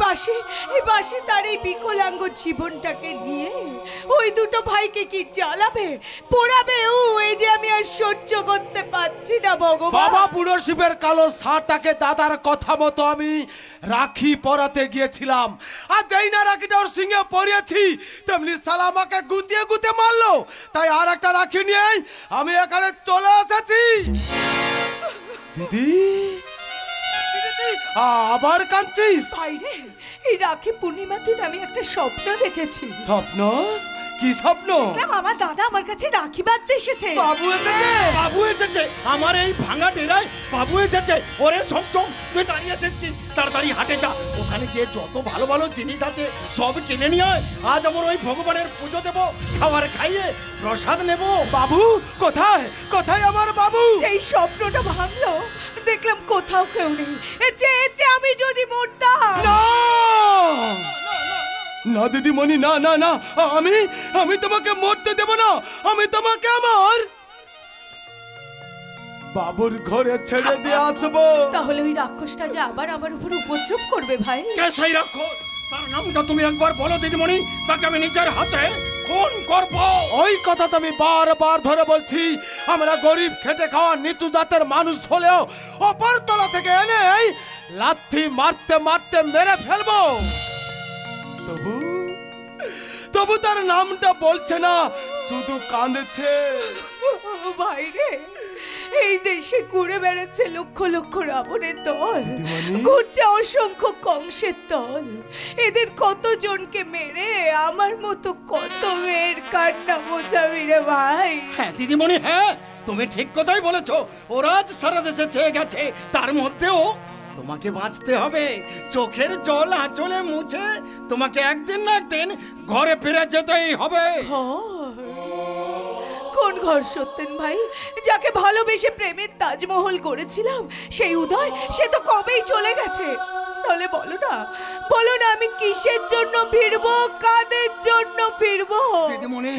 বাসে তার এই বিকলাঙ্গ জীবনটাকে নিয়ে ওই দুটো ভাইকে কি জ্বালাবে পোড়াবে? এই যে আমি আর সহ্য করতে পারছি না ভগবান। বাবা বুড়ো শিবের কালো ষাঁড়টাকে দাদার কথা মতো আমি রাখি পরাতে গিয়েছিলাম, আর যেই না রাখিটা ওর সিংহে পরিয়েছি তেমনি শালা আমাকে গুতিয়ে গুতিয়ে মারলো। তাই আর একটা রাখি নিয়ে আমি এখানে চলে এসেছি। দিদি আবার কাঁদছিস? ভাইরে, এই রাখি পূর্ণিমার দিন আমি একটা স্বপ্ন দেখেছি। স্বপ্ন? কি স্বপ্ন? আমার দাদা আমার কাছে রাখি বাঁধতে এসেছে। বাবু এসেছে? বাবু এসেছে আমার এই ভাঙা ডেরায়, বাবু এসেছে। ওরে সমচম, তুই দাঁড়িয়ে আছিস কি? তাড়াতাড়ি হাটে যা, ওখানে গিয়ে যত ভালো ভালো জিনিস আছে সব কিনে নিয়ে আয়। আজ আমার ওই ভগবানের পুজো দেবো, খাবার খাইয়ে প্রসাদ নেব। বাবু কোথায়? কোথায় আমার বাবু? এই স্বপ্নটা ভাঙলো, দেখলাম কোথাও কেউ নেই। আমি যদি মরতাম। না দিদিমণি, না না না, আমি তোমাকে মরতে দেব না। আমি তোমাকে আমার বাবুর ঘরে ছেড়ে দিয়ে আসবো। তাহলে ওই রাক্ষসটা যে আবার আমার উপর উপদ্রব করবে ভাই। কে সেই রাক্ষস? তার নামটা তুমি একবার বলো দিদিমণি, তাকে আমি নিজের হাতে খুন করব। ওই কথা তো আমি বারবার ধরে বলছি। আমরা গরিব খেটে খাওয়া নিচু জাতের মানুষ হলেও অপর তলা থেকে এনে লাথি মারতে মারতে মেরে ফেলবো। তবু তার নামটা বলছে না, শুধু কাঁদছে। ভাইরে, এই দেশে ঘুরে বেড়াচ্ছে লক্ষ লক্ষ রাবণের দল, ঘুরছে অসংখ্য কংসের দল। এদের কতজনকে মেরে আমার মতো কত মেয়ের কান্না বোঝাবি রে ভাই। হ্যাঁ দিদিমণি, হ্যাঁ তুমি ঠিক কথাই বলেছো। ওরা আজ সারা দেশে চেয়ে গেছে, তার মধ্যেও তোমাকে বাঁচতে হবে। চোখের জল আঁচলে মুছে তোমাকে একদিন না একদিন ঘরে ফিরে যেতেই হবে। কোন ঘর সত্যেন ভাই? যাকে ভালোবেসে প্রেমের তাজমহল করেছিলাম সেই উদয়, সে তো কবেই চলে গেছে। তাহলে বলো না আমি কিসের জন্য ফিরবো, কাদের জন্য ফিরবো? দিদিমণি,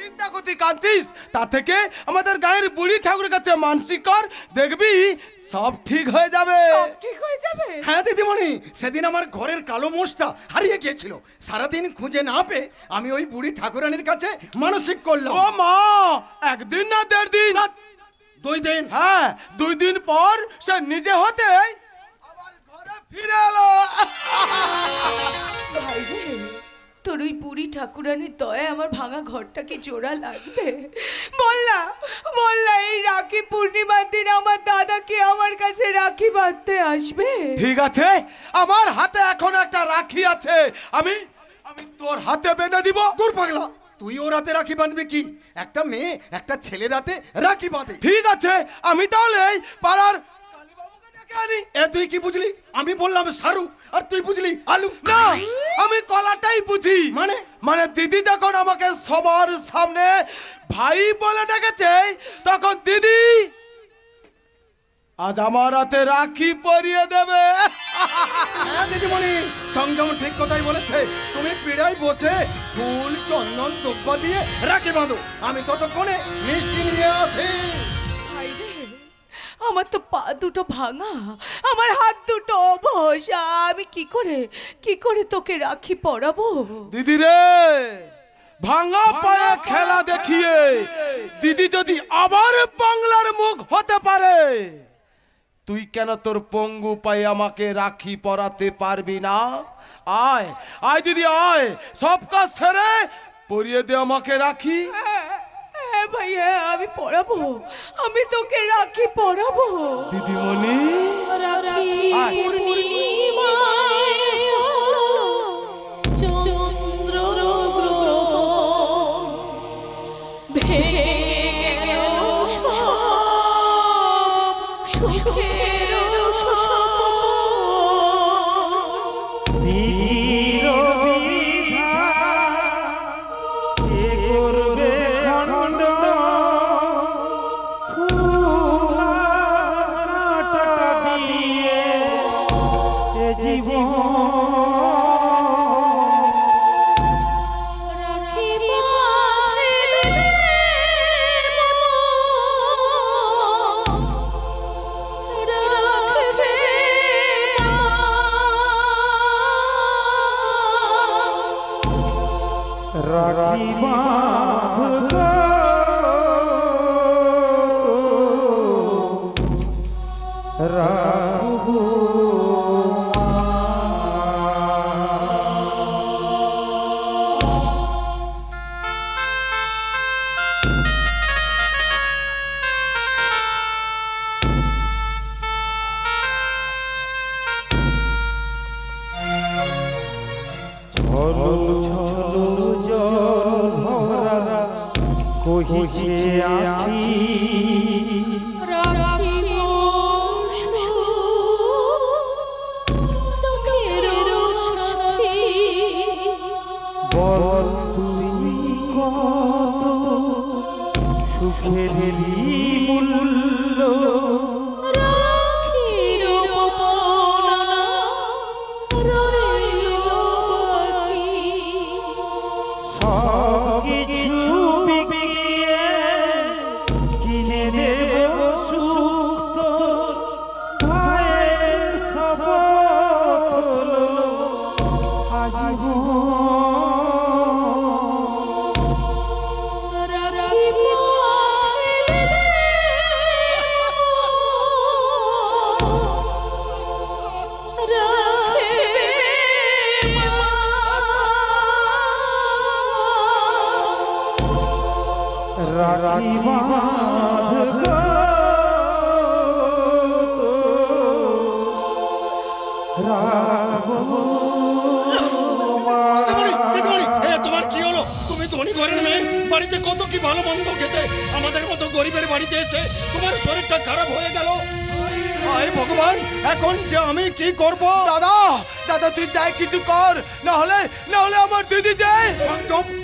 চিন্তা করতে কাঁদছিস, তা থেকে আমাদের গায়ের বুড়ি ঠাকুরের কাছে মানসিক কর, দেখবি সব ঠিক হয়ে যাবে। ঠিক হয়ে যাবে? হ্যাঁ দিদিমণি, সেদিন আমার ঘরের কালো মোষটা হারিয়ে গিয়েছিল। সারাদিন খুঁজে না পেয়ে আমি ওই বুড়ি ঠাকুরানির কাছে মানসিক করলাম। ও মা, একদিন না 1.5 দিন? 2 দিন। হ্যাঁ, 2 দিন পর সে নিজে হতে আবার ঘরে ফিরে এলো। তোর ওই বুড়ি ঠাকুরানির দয়া আমার ভাঙা ঘরটা কি জোড়া লাগবে? বল না, এই রাখি পূর্ণিমার দিন আমার দাদা কি আমার কাছে রাখি বাঁধতে আসবে? ঠিক আছে, আমার হাতে এখন একটা রাখি আছে, আমি তোর হাতে বেঁধে দিব। দূর পাগলা, তুই ওর হাতে রাখি বাঁধবি কি? একটা মেয়ে একটা ছেলের হাতে রাখি বাঁধে। ঠিক আছে, আমি তাহলে পাড়ার তুই কি বুঝলি? আমি বললাম সারু আর তুই বুঝলি আলু। না, আমি কলাটাই বুঝি। মানে দিদি যখন আমাকে সবার সামনে ভাই বলে ডেকেছে, তখন দিদি আজ আমার হাতে রাখি পরিয়ে দেবে। হ্যাঁ দিদিমণি, সংযম ঠিক কথাই বলেছে। তুমি পিড়ায় বসে ফুল চন্দন দুব্বা দিয়ে রাখি বাঁধো, আমি ততক্ষণে মিষ্টি নিয়ে আসি। আমার তো পা দুটো ভাঙা, আমার হাত দুটো অবশ, আমি কি করে তোকে রাখি পরাবো? দিদি রে, ভাঙা পায়ে খেলা দেখিয়ে দিদি যদি আবার বাংলার মুখ হতে পারে, তুই কেন তোর পঙ্গু পায়ে আমাকে রাখি পরাতে পারবি না? আয় আয় দিদি, আয়, সব কাজ ছেড়ে পরিয়ে দে আমাকে রাখি। হ্যাঁ ভাই, হ্যাঁ আমি পরাবো, আমি তোকে রাখি পরাবো। দিদিমণি, রাখি পূর্ণিমায় চন্দ্র ভেঙে গেল সব সুখের মুছে আঁখি রাখিব দুঃখের সাথী বল তুই কত সুখের মূল্য রাখির পাওনা রইল বাকি সব কিছু বিকিয়ে কিনে দেব সুখ তোর ভাইয়ের শপথ হলো আজীবন রাখিব রাখি বাঁধ গো তো রাখবো তোমার কি হলো? তুমি ধনী ঘরের মেয়ে, বাড়িতে কত কি ভালো মন্দ খেতে, আমাদের মতো গরিবের বাড়িতে এসে তোমার শরীরটা খারাপ হয়ে গেল। হায় ভগবান, এখন যে আমি কি করব? দাদা দাদা তুই যাই কিছু কর, না হলে আমার দিদি যায়।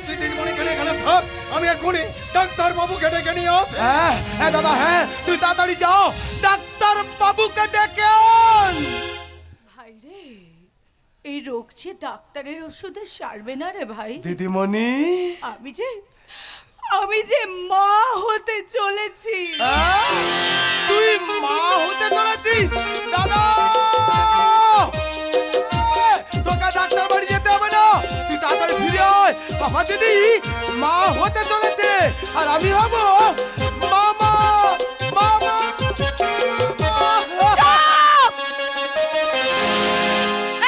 দিদির মনে কেন এখানে থাক, আমি এখনই ডাক্তার বাবুকে ডেকে নিয়ে আস। হ্যাঁ হ্যাঁ দাদা, হ্যাঁ তুই তাড়াতাড়ি যাও, ডাক্তার বাবুকে ডেকে আন। ভাই রে, এই রোগ যে ডাক্তারের ওষুধে সারবে না রে ভাই। দিদিমণি, আমি যে মা হতে চলেছি। তুই মা হতে চলেছিস? দাদা তোকে ডাক্তার বাড়ি যেতে হবে না, তুই তাড়াতাড়ি ফিরে আয়। বাবা দিদি মা হতে চলেছে আর আমি হব মামা। মামা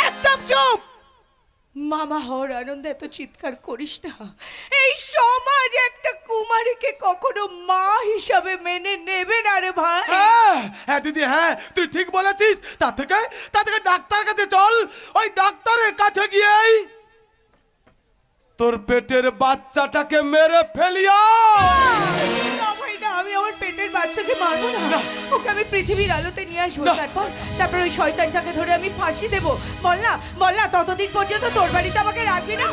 একদম চুপ। মামা হওয়ার আনন্দে এত চিৎকার করিস না। এই সমাজ একটা কুমারীকে কখনো মা হিসাবে মেনে নেবে না রে ভাই। হ্যাঁ দিদি, হ্যাঁ তুই ঠিক বলেছিস। তার থেকে ডাক্তার কাছে চল, ওই ডাক্তারের কাছে গিয়েই তোর পেটের বাচ্চাটাকে মেরে ফেলিয়া। না ভাই না, আমি আমার পেটের বাচ্চাকে মারবো না। ওকে আমি পৃথিবীর আলোতে নিয়ে আসবো, তারপর ওই শয়তানটাকে ধরে আমি ফাঁসি দেবো। বল না ততদিন পর্যন্ত তোর বাড়িতে আমাকে রাখবি না?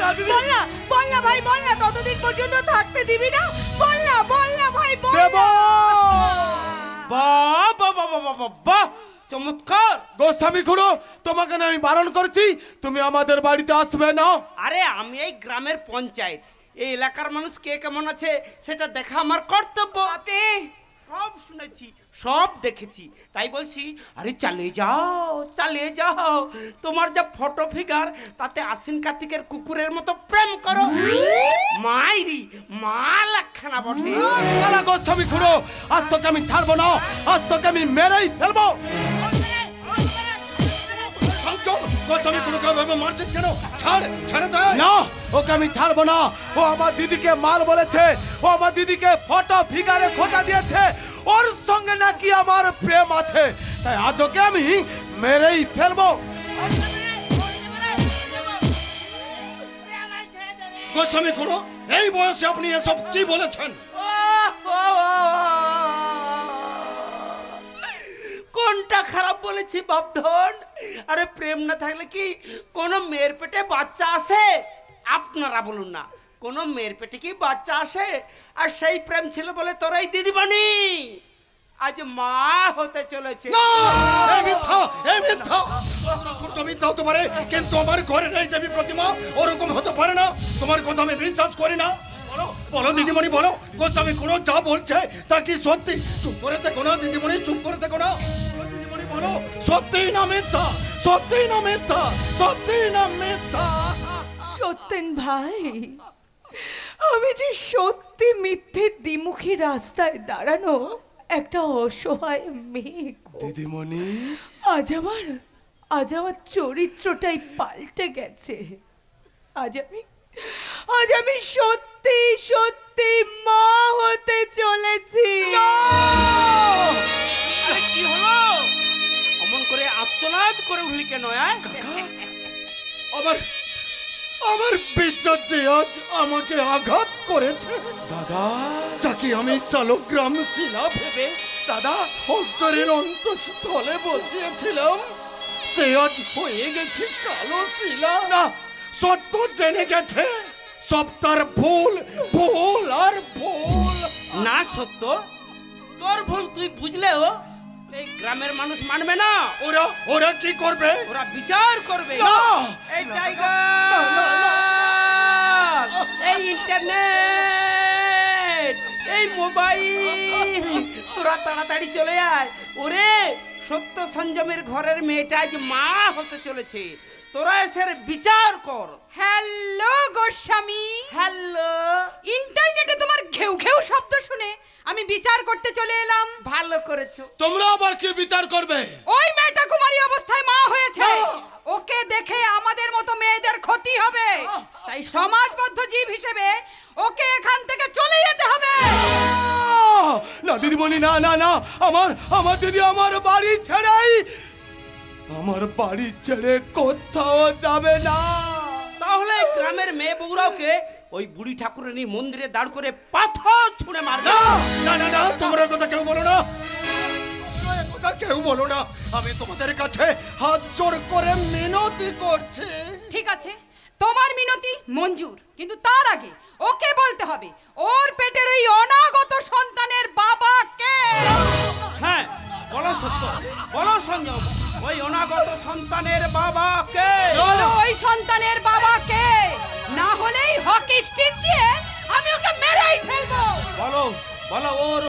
বল না ভাই, বল না ততদিন পর্যন্ত থাকতে দিবি না? বল না ভাই, বল না। বাহ বাহ বাহ বাহ বাহ বাহ, চমৎকার। গোস্বামী খুড়ো, তোমাকে না আমি বারণ করছি, তুমি আমাদের বাড়িতে আসবে না। আরে আমি এই গ্রামের পঞ্চায়েত, এই এলাকার মানুষ কে কেমন আছে সেটা দেখা আমার কর্তব্য। আপনি সব শুনেছি, সব দেখেছি, তাই বলছি আরে চালিয়ে যাও। তোমার যা ফটো ফিগার, তাতে আশ্বিন কার্তিকের কুকুরের মতো প্রেম করো। মাইরি মাল একখানা বটে। গোস্বামী খুড়ো, আজ তোকে আমি ছাড়বো না, আজ তোকে আমি মেরেই ফেলবো। গোস্বামী খুড়োকে ভাবে মারছিস কেন? ছেড়ে দে না, ওকে আমি ছাড়বো না। ও আমার দিদিকে মাল বলেছে, ও আমার দিদিকে ফটো ফিগারে খোঁজা দিয়েছে, ওর সঙ্গে নাকি আমার প্রেম আছে, তাই আজ ওকে আমি মেরেই ফেলবো। গোস্বামী খুড়ো, এই বয়সে আপনি এসব কি বলেছেন? কোনটা খারাপ বলেছি বাপধন? আরে প্রেম না থাকলে কি কোনো মেয়ের পেটে বাচ্চা আসে? আপনারা বলুন না, কোনো মেয়ের পেটে কি বাচ্চা আসে? আর সেই প্রেম ছিল বলে তোরাই দিদিমণি আজ মা হতে চলেছে। মিথ্যা হতে পারে, কিন্তু আমার ঘরে নেই দেবী প্রতিমা, ওরকম হতে পারে না। তোমার কথা আমি বিশ্বাস করি না। বলো দিদিমণি, বলো গোস্বামী খুড়ো যা বলছে তা কি সত্যি? চুপ করে দেখো না দিদিমণি, চুপ করে দেখো না। দিদিমণি বলো, সত্যি না মিথ্যা? সত্যি না মিথ্যা? সত্যি না মিথ্যা? সত্যেন ভাই, আমি যে সত্যি মিথ্যে দ্বিমুখী রাস্তায় দাঁড়ানো একটা অসহায় মেয়ে। দিদিমণি, আজ আমার চরিত্রটাই পাল্টে গেছে। আজ আমি সত্যি সত্যি মা হতে চলেছি। আরে কি হলো? অমন করে আত্মনাদ করে উঠলি কেন? আমার বিশ্বাস যে আজ আমাকে আঘাত করেছে, দাদা যাকে আমি শালগ্রাম শিলা ভেবে দাদা অন্তরের অন্তঃস্থলে বসিয়েছিলাম, সে আজ হয়ে গেছে কালো শিলা। না, সত্য জেনে গেছে, সব তার ভুল, ভুল আর ভুল। না সত্য, তোর ভুল তুই বুঝলেও এই গ্রামের মানুষ মানবে না। ওরা ওরা কি করবে? ওরা বিচার করবে। না! এই টাইগার, এই ইন্টারনেট, এই মোবাইল, তোরা তাড়াতাড়ি চলে আয়। ওরে সত্য সঞ্জমের ঘরের মেয়েটা আজ মা হতে চলেছে, তোরা এসে বিচার কর। হ্যালো গোস্বামী। হ্যালো। ইন্টারনেটে তোমার ঘেউ ঘেউ শব্দ শুনে আমি বিচার করতে চলে এলাম। ভালো করেছো। তোমরা আবার কি বিচার করবে? ওই মেয়েটা কুমারী অবস্থায় মা হয়েছে, ওকে দেখে আমাদের মতো মেয়েদের ক্ষতি হবে, তাই সমাজবদ্ধ জীব হিসেবে ওকে এখান থেকে চলে যেতে হবে। না দিদিমণি, না না না, আমার দিদি আমার বাড়ি ছেড়ে কোথাও যাবে না। তাহলে গ্রামের মেয়ে বউরাওকে ওই বুড়ি ঠাকুরানী মন্দিরে দাঁড় করে পাথর ছুঁড়ে মারবে। না না না, তোমরা কথা কেউ বলো না, কথা কেউ বলো না। আমি তোমাদের কাছে হাত জোড় করে মিনতি করছি। ঠিক আছে, তোমার মিনতি মঞ্জুর, কিন্তু তার আগে ওকে বলতে হবে ওর পেটের ওই অনাগত সন্তানের বাবা কে। হ্যাঁ বলো সত্য, বলো সঞ্জম, ওই অনাগত সন্তানের বাবা কে? বলো ওই সন্তানের বাবা কে, না হলেই হকি স্টিক দিয়ে আমি ওকে মেরেই ফেলবো। বলো বলো, ওর